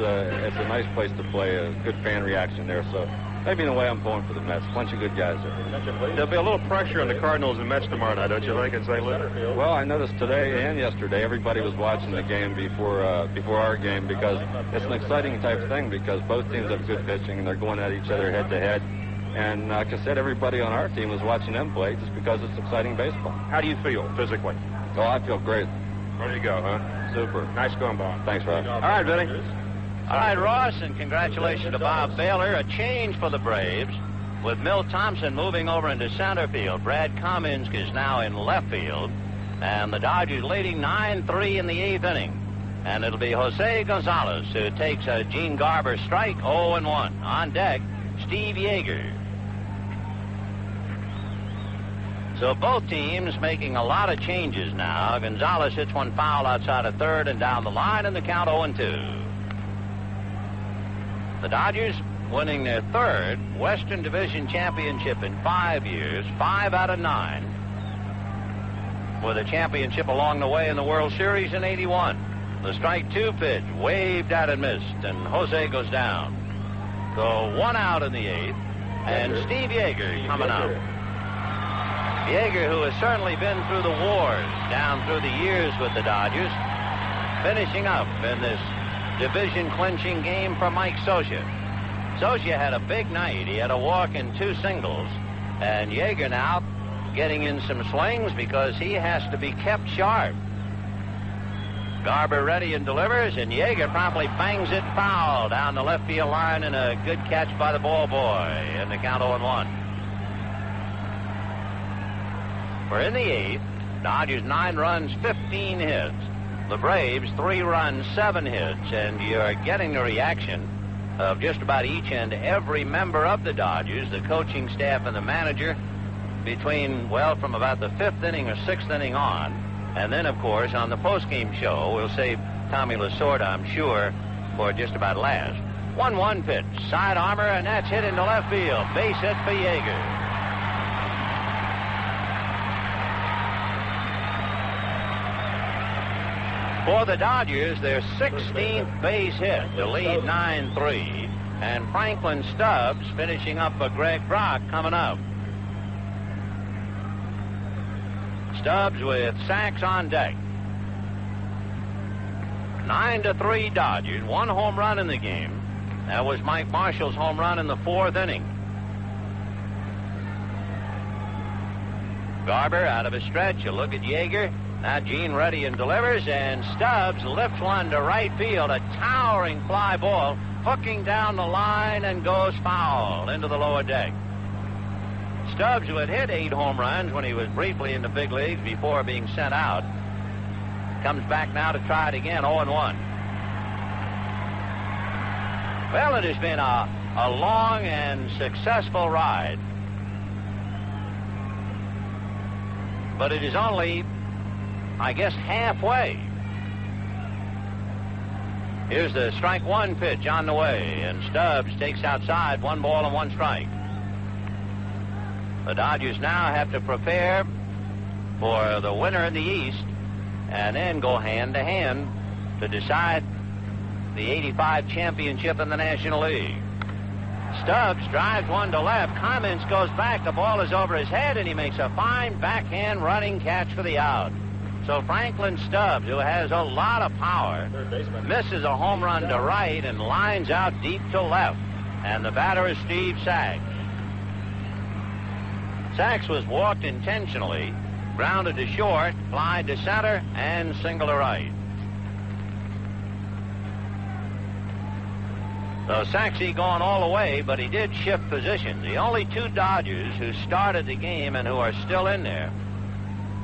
a nice place to play, a good fan reaction there. So maybe in a way I'm pulling for the Mets. Bunch of good guys there. There'll be a little pressure on the Cardinals and Mets tomorrow night, don't you think, in St. Louis? Well, I noticed today and yesterday everybody was watching the game before our game because it's an exciting type thing because both teams have good pitching and they're going at each other head to head. And like I said, everybody on our team was watching them play just because it's exciting baseball. How do you feel physically? Oh, I feel great. Ready to go, huh? Super. Nice going, Bob. Thanks, Rob. All right, Vinny. All right, Ross, and congratulations to Bob Baylor. A change for the Braves with Milt Thompson moving over into center field. Brad Cominsk is now in left field. And the Dodgers leading 9-3 in the 8th inning. And it'll be Jose Gonzalez who takes a Gene Garber strike, 0-1. On deck, Steve Yeager. So both teams making a lot of changes now. Gonzalez hits one foul outside of third and down the line, and the count 0-2. The Dodgers winning their 3rd Western Division championship in 5 years, 5 out of 9. With a championship along the way in the World Series in 81. The strike 2 pitch, waved at and missed, and Jose goes down. So 1 out in the 8th, and Steve Yeager coming out. Yeager, who has certainly been through the wars down through the years with the Dodgers, finishing up in this division-clinching game for Mike Scioscia. Socia had a big night. He had a walk and 2 singles. And Yeager now getting in some swings because he has to be kept sharp. Garber ready and delivers, and Yeager promptly bangs it foul down the left field line, and a good catch by the ball boy, and the count 0-1. For in the 8th, Dodgers 9 runs, 15 hits. The Braves 3 runs, 7 hits, and you're getting the reaction of just about each and every member of the Dodgers, the coaching staff and the manager, between, well, from about the 5th inning or 6th inning on. And then, of course, on the postgame show, we'll save Tommy Lasorda, I'm sure, for just about last. 1-1 pitch, side armor, and that's hit into left field. Base hit for Yeager. For the Dodgers, their 16th base hit to lead 9-3. And Franklin Stubbs finishing up for Greg Brock coming up. Stubbs with Sachs on deck. 9-3 Dodgers. 1 home run in the game. That was Mike Marshall's home run in the 4th inning. Garber out of a stretch. A look at Yeager. Now Gene ready and delivers, and Stubbs lifts one to right field. A towering fly ball hooking down the line and goes foul into the lower deck. Stubbs, who had hit 8 home runs when he was briefly in the big leagues before being sent out, comes back now to try it again, 0-1. Well, it has been a long and successful ride. But it is only, I guess, halfway. Here's the strike 1 pitch on the way, and Stubbs takes outside, 1 ball and 1 strike. The Dodgers now have to prepare for the winner in the East and then go hand-to-hand to decide the 85 championship in the National League. Stubbs drives one to left. Cummins goes back. The ball is over his head, and he makes a fine backhand running catch for the out. So Franklin Stubbs, who has a lot of power, misses a home run to right and lines out deep to left. And the batter is Steve Sachs. Sachs was walked intentionally, grounded to short, fly to center, and single to right. So Saxey going all the way, but he did shift positions. The only 2 Dodgers who started the game and who are still in there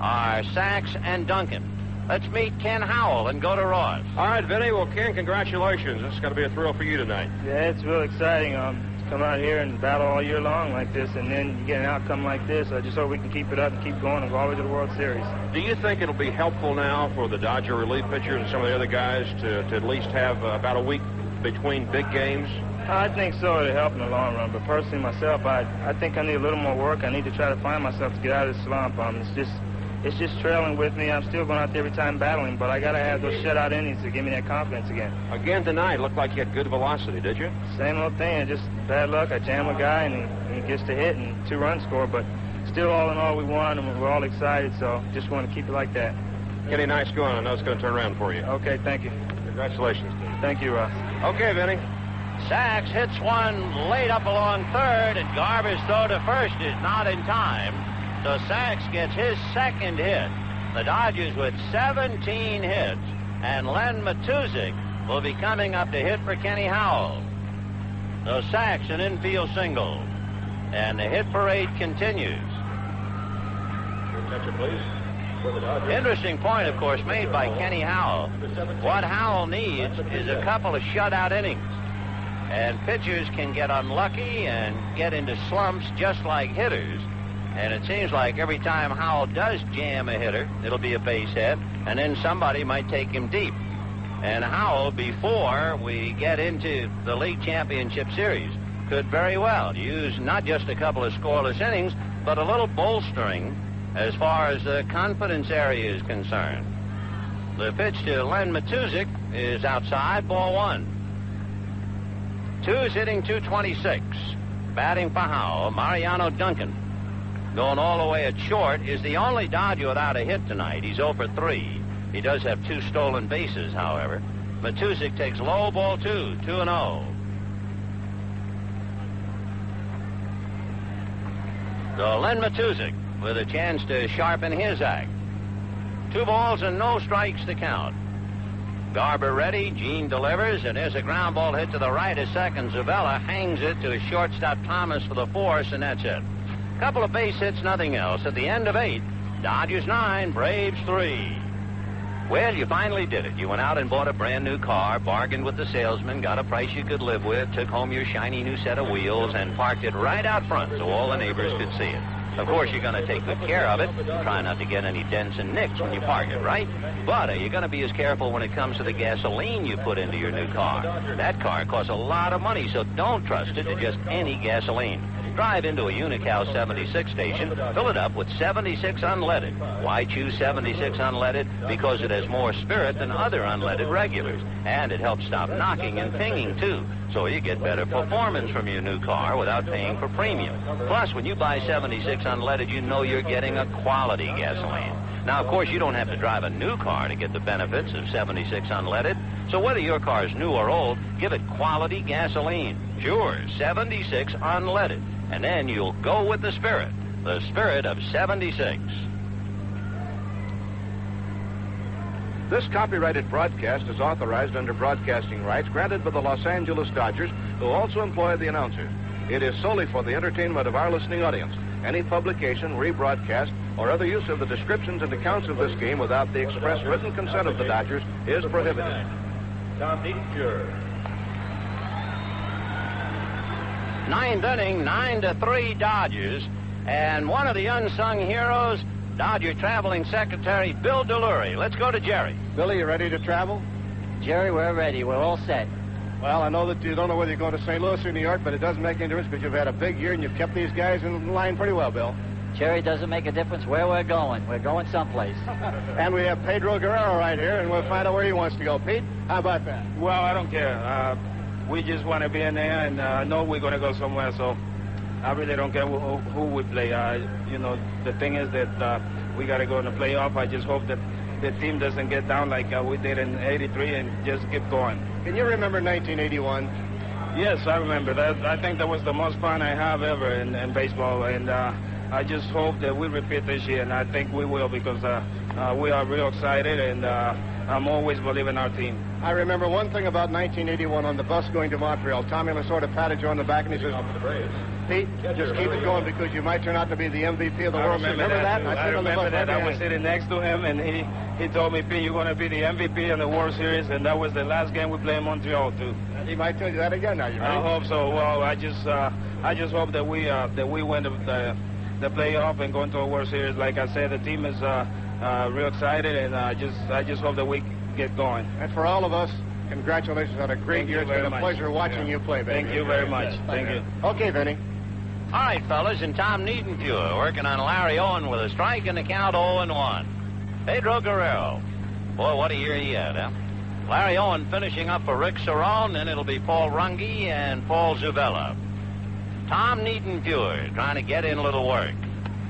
are Sachs and Duncan. Let's meet Ken Howell and go to Ross. All right, Vinny. Well, Ken, congratulations. This is going to be a thrill for you tonight. Yeah, it's real exciting. To come out here and battle all year long like this, and then you get an outcome like this. I just hope we can keep it up and keep going and go all the way to the World Series. Do you think it'll be helpful now for the Dodger relief pitchers and some of the other guys to at least have about a week between big games? I think so. It'll help in the long run. But personally, myself, I think I need a little more work. I need to try to find myself to get out of this slump. It's just trailing with me. I'm still going out there every time battling, but I got to have those shutout innings to give me that confidence again. Again tonight, looked like you had good velocity, did you? Same old thing. Just bad luck. I jam a guy, and he gets to hit, and 2 runs scored. But still, all in all, we won, and we're all excited, so just want to keep it like that. Kenny, nice going. I know it's going to turn around for you. Okay, thank you. Congratulations, Steve. Thank you, Ross. Okay, Vinny. Sachs hits one late up along third, and Garber's throw to first is not in time. So Sachs gets his 2nd hit. The Dodgers with 17 hits, and Len Matuzik will be coming up to hit for Kenny Howell. So Sachs an infield single, and the hit parade continues. Attention, please. For the Dodgers. Interesting point, of course, made by Kenny Howell. What Howell needs is a couple of shutout innings. And pitchers can get unlucky and get into slumps just like hitters. And it seems like every time Howell does jam a hitter, it'll be a base hit, and then somebody might take him deep. And Howell, before we get into the League Championship Series, could very well use not just a couple of scoreless innings, but a little bolstering as far as the confidence area is concerned. The pitch to Len Matuzik is outside, ball 1. 2's hitting .226. Batting for Howell, Mariano Duncan. Going all the way at short is the only Dodger without a hit tonight. He's 0 for 3. He does have 2 stolen bases, however. Matuzik takes low, ball 2, 2-0. So Len Matuzik with a chance to sharpen his act. 2 balls and no strikes to count. Garber ready. Gene delivers, and there's a ground ball hit to the right of second. Zavella hangs it to shortstop Thomas for the force, and that's it. Couple of base hits, nothing else. At the end of 8, Dodgers 9, Braves 3. Well, you finally did it. You went out and bought a brand new car, bargained with the salesman, got a price you could live with, took home your shiny new set of wheels, and parked it right out front so all the neighbors could see it. Of course, you're going to take good care of it. Try not to get any dents and nicks when you park it, right? But are you going to be as careful when it comes to the gasoline you put into your new car? That car costs a lot of money, so don't trust it to just any gasoline. Drive into a Unocal 76 station, fill it up with 76 unleaded. Why choose 76 unleaded? Because it has more spirit than other unleaded regulars. And it helps stop knocking and pinging, too. So you get better performance from your new car without paying for premium. Plus, when you buy 76 unleaded, you know you're getting a quality gasoline. Now, of course, you don't have to drive a new car to get the benefits of 76 unleaded. So whether your car is new or old, give it quality gasoline. Sure, 76 unleaded. And then you'll go with the spirit of 76. This copyrighted broadcast is authorized under broadcasting rights granted by the Los Angeles Dodgers, who also employ the announcers. It is solely for the entertainment of our listening audience. Any publication, rebroadcast, or other use of the descriptions and accounts of this game without the express written consent of the Dodgers is prohibited. Tom Niedenfuhr. 9th inning, 9-3 Dodgers. And one of the unsung heroes, Dodger traveling secretary Bill DeLury. Let's go to Jerry. Billy, you ready to travel? Jerry, we're ready. We're all set. Well, I know that you don't know whether you're going to St. Louis or New York, but it doesn't make any difference because you've had a big year and you've kept these guys in line pretty well, Bill. Jerry, doesn't make a difference where we're going. We're going someplace. And we have Pedro Guerrero right here, and we'll find out where he wants to go. Pete, how about that? Well, I don't care. We just want to be in there, and I know we're going to go somewhere, so I really don't care who we play. The thing is that we got to go in the playoff. I just hope that the team doesn't get down like we did in '83 and just keep going. Can you remember 1981? Yes, I remember that. I think that was the most fun I have ever in baseball, and I just hope that we repeat this year, and I think we will because we are real excited, and I'm always believing our team. I remember one thing about 1981 on the bus going to Montreal. Tommy Lasorda patted you on the back and he says, Pete, just keep it going because you might turn out to be the MVP of the World Series. Remember that? I remember that. I was sitting next to him, and he told me, Pete, you're going to be the MVP in the World Series, and that was the last game we played in Montreal, too. He might tell you that again now. You ready? I hope so. Well, I just hope that we win the playoff and go into a World Series. Like I said, the team is real excited, and I just hope that we get going. And for all of us, congratulations on a great year. It's been a pleasure watching you play, baby. Thank you very much. Thank you. Okay, Vinny. All right, fellas, and Tom Niedenfuhr working on Larry Owen with a strike and the count 0-1. Pedro Guerrero. Boy, what a year he had, huh? Larry Owen finishing up for Rick Cerone, then it'll be Paul Runge and Paul Zuvella. Tom Niedenfuhr trying to get in a little work.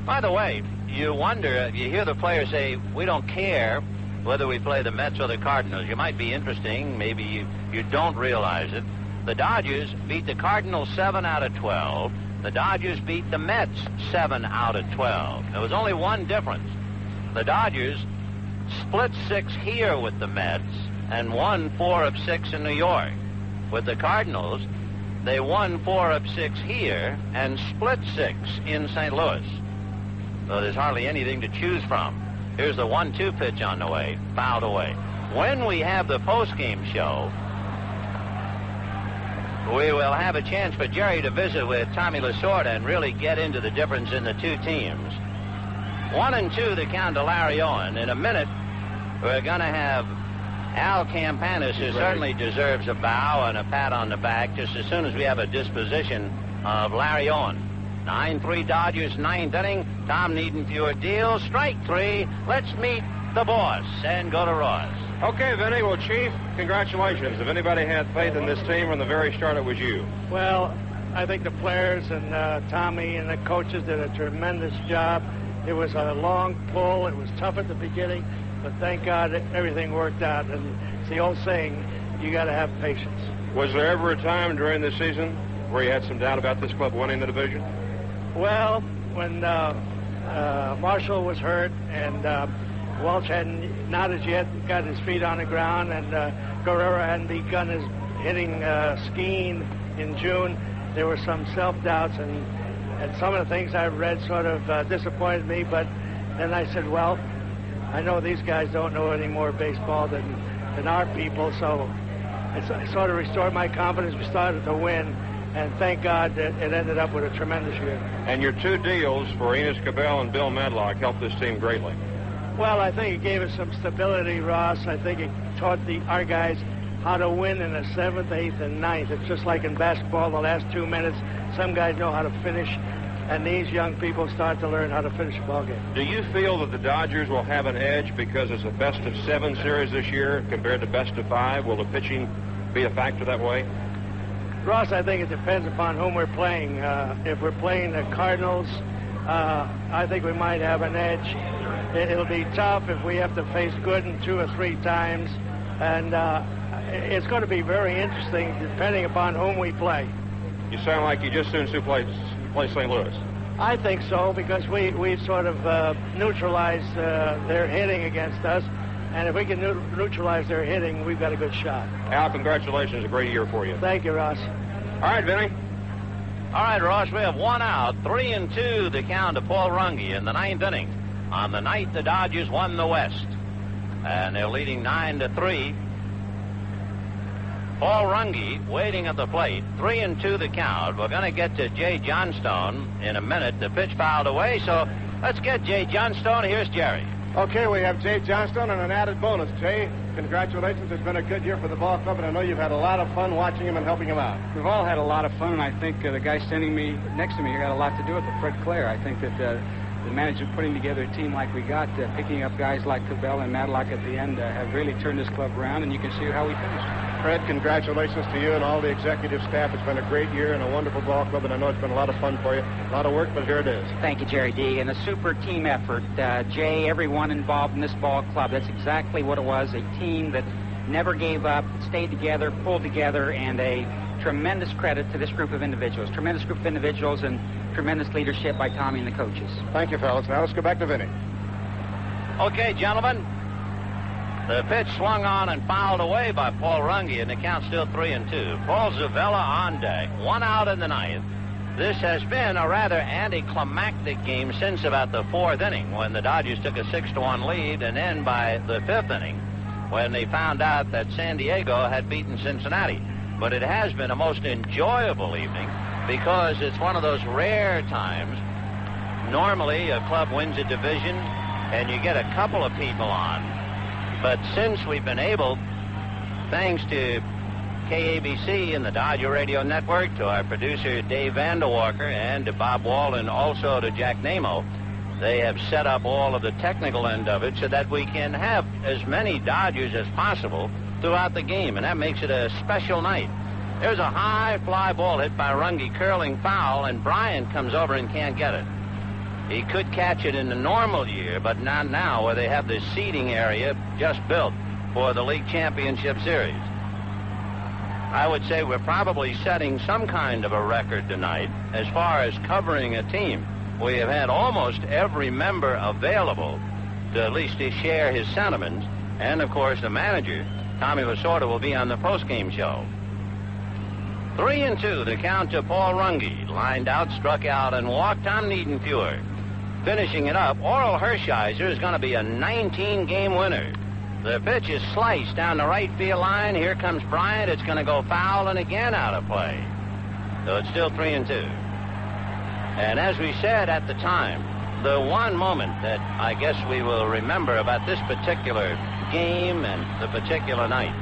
By the way, you wonder, you hear the players say, we don't care whether we play the Mets or the Cardinals. You might be interesting. Maybe you don't realize it. The Dodgers beat the Cardinals 7 out of 12. The Dodgers beat the Mets 7 out of 12. There was only one difference. The Dodgers split 6 here with the Mets and won 4 of 6 in New York. With the Cardinals, they won 4 of 6 here and split 6 in St. Louis. So there's hardly anything to choose from. Here's the 1-2 pitch on the way, fouled away. When we have the post-game show, we will have a chance for Jerry to visit with Tommy Lasorda and really get into the difference in the two teams. 1-2 the count to Larry Owen. In a minute, we're going to have Al Campanis, who certainly deserves a bow and a pat on the back just as soon as we have a disposition of Larry Owen. 9-3 Dodgers, 9th inning. Tom Niedenfuhr deals. Strike 3. Let's meet the boss and go to Ross. Okay, Vinny. Well, Chief, congratulations. If anybody had faith in this team from the very start, it was you. Well, I think the players and Tommy and the coaches did a tremendous job. It was a long pull. It was tough at the beginning, but thank God everything worked out. And it's the old saying, you got to have patience. Was there ever a time during the season where you had some doubt about this club winning the division? Well, when Marshall was hurt and Walsh hadn't not as yet got his feet on the ground, and Guerrero hadn't begun his hitting skiing in June, there were some self-doubts, and some of the things I read sort of disappointed me, but then I said, well, I know these guys don't know any more baseball than our people, so it sort of restored my confidence. We started to win, and thank God that it ended up with a tremendous year. And your 2 deals for Enos Cabell and Bill Madlock helped this team greatly. Well, I think it gave us some stability, Ross. I think it taught our guys how to win in the 7th, 8th, and 9th. It's just like in basketball, the last 2 minutes, some guys know how to finish, and these young people start to learn how to finish a ball game. Do you feel that the Dodgers will have an edge because it's a best-of-7 series this year compared to best-of-5? Will the pitching be a factor that way? Ross, I think it depends upon whom we're playing. If we're playing the Cardinals, I think we might have an edge. It'll be tough if we have to face Gooden 2 or 3 times, and it's going to be very interesting depending upon whom we play. You sound like you just soon play St. Louis. I think so, because we've sort of neutralized their hitting against us, and if we can neutralize their hitting, we've got a good shot. Al, congratulations. A great year for you. Thank you, Ross. All right, Vinny. All right, Ross, we have 1 out, 3-2 the count to Paul Runge in the 9th inning. On the night, the Dodgers won the West, and they're leading 9-3. Paul Runge waiting at the plate, 3-2 the count. We're going to get to Jay Johnstone in a minute. The pitch fouled away, so let's get Jay Johnstone. Here's Jerry. Okay, we have Jay Johnstone and an added bonus. Jay, congratulations. It's been a good year for the ball club, and I know you've had a lot of fun watching him and helping him out. We've all had a lot of fun, and I think the guy standing next to me here got a lot to do with it, Fred Clare. I think that the manager putting together a team like we got, picking up guys like Cabell and Madlock at the end, have really turned this club around, and you can see how we finished. Fred, congratulations to you and all the executive staff. It's been a great year and a wonderful ball club, and I know it's been a lot of fun for you. A lot of work, but here it is. Thank you, Jerry D. And a super team effort. Jay, everyone involved in this ball club, that's exactly what it was, a team that never gave up, stayed together, pulled together, and a tremendous credit to this group of individuals. Tremendous group of individuals and tremendous leadership by Tommy and the coaches. Thank you, fellas. Now let's go back to Vinny. Okay, gentlemen. The pitch swung on and fouled away by Paul Runge, and the count's still 3-2. Paul Zavella on deck, 1 out in the 9th. This has been a rather anticlimactic game since about the 4th inning, when the Dodgers took a 6-1 lead, and then by the 5th inning, when they found out that San Diego had beaten Cincinnati. But it has been a most enjoyable evening, because it's one of those rare times. Normally, a club wins a division, and you get a couple of people on. But since we've been able, thanks to KABC and the Dodger Radio Network, to our producer Dave Vanderwalker, and to Bob Walden, also to Jack Namo, they have set up all of the technical end of it so that we can have as many Dodgers as possible throughout the game, and that makes it a special night. There's a high fly ball hit by Runge, curling foul, and Bryant comes over and can't get it. He could catch it in the normal year, but not now, where they have this seating area just built for the League Championship Series. I would say we're probably setting some kind of a record tonight as far as covering a team. We have had almost every member available to at least to share his sentiments, and of course the manager, Tommy Lasorda, will be on the postgame show. 3-2 the count to Paul Runge. Lined out, struck out, and walked Tom Niedenfuhr. Finishing it up, Oral Hershiser is going to be a 19-game winner. The pitch is sliced down the right field line. Here comes Bryant. It's going to go foul and again out of play. So it's still 3-2. And as we said at the time, the one moment that I guess we will remember about this particular game and the particular night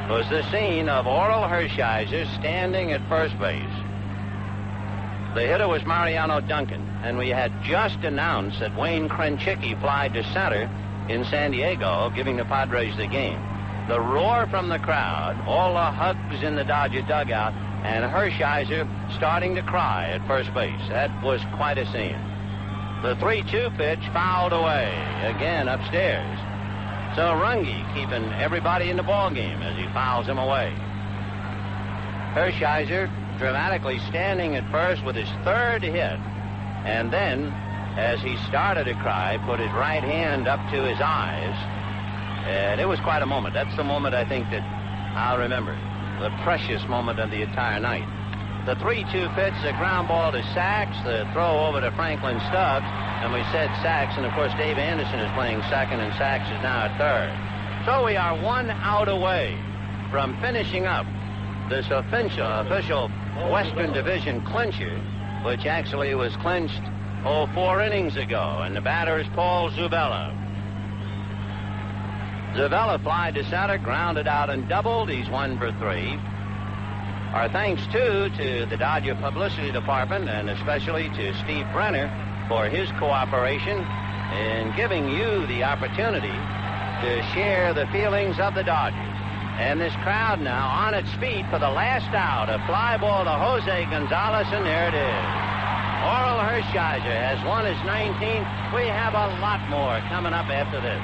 was the scene of Oral Hershiser standing at first base. The hitter was Mariano Duncan, and we had just announced that Wayne Krenchicki flied to center in San Diego, giving the Padres the game. The roar from the crowd, all the hugs in the Dodger dugout, and Hershiser starting to cry at first base. That was quite a scene. The 3-2 pitch fouled away, again upstairs. So Runge keeping everybody in the ballgame as he fouls him away. Hershiser dramatically standing at first with his 3rd hit. and then, as he started to cry, put his right hand up to his eyes. And it was quite a moment. That's the moment I think that I'll remember. The precious moment of the entire night. The 3-2 pitch, the ground ball to Sachs, the throw over to Franklin Stubbs, and we said Sachs, and of course Dave Anderson is playing second, and Sachs is now at third. So we are 1 out away from finishing up this official Western Division clincher, which actually was clinched 4 innings ago, and the batter is Paul Zubella. Zubella flied to center, grounded out and doubled. He's 1 for 3. Our thanks, too, to the Dodger Publicity Department and especially to Steve Brenner for his cooperation in giving you the opportunity to share the feelings of the Dodgers. And this crowd now on its feet for the last out. A fly ball to Jose Gonzalez, and there it is. Oral Hershiser has won his 19th. We have a lot more coming up after this.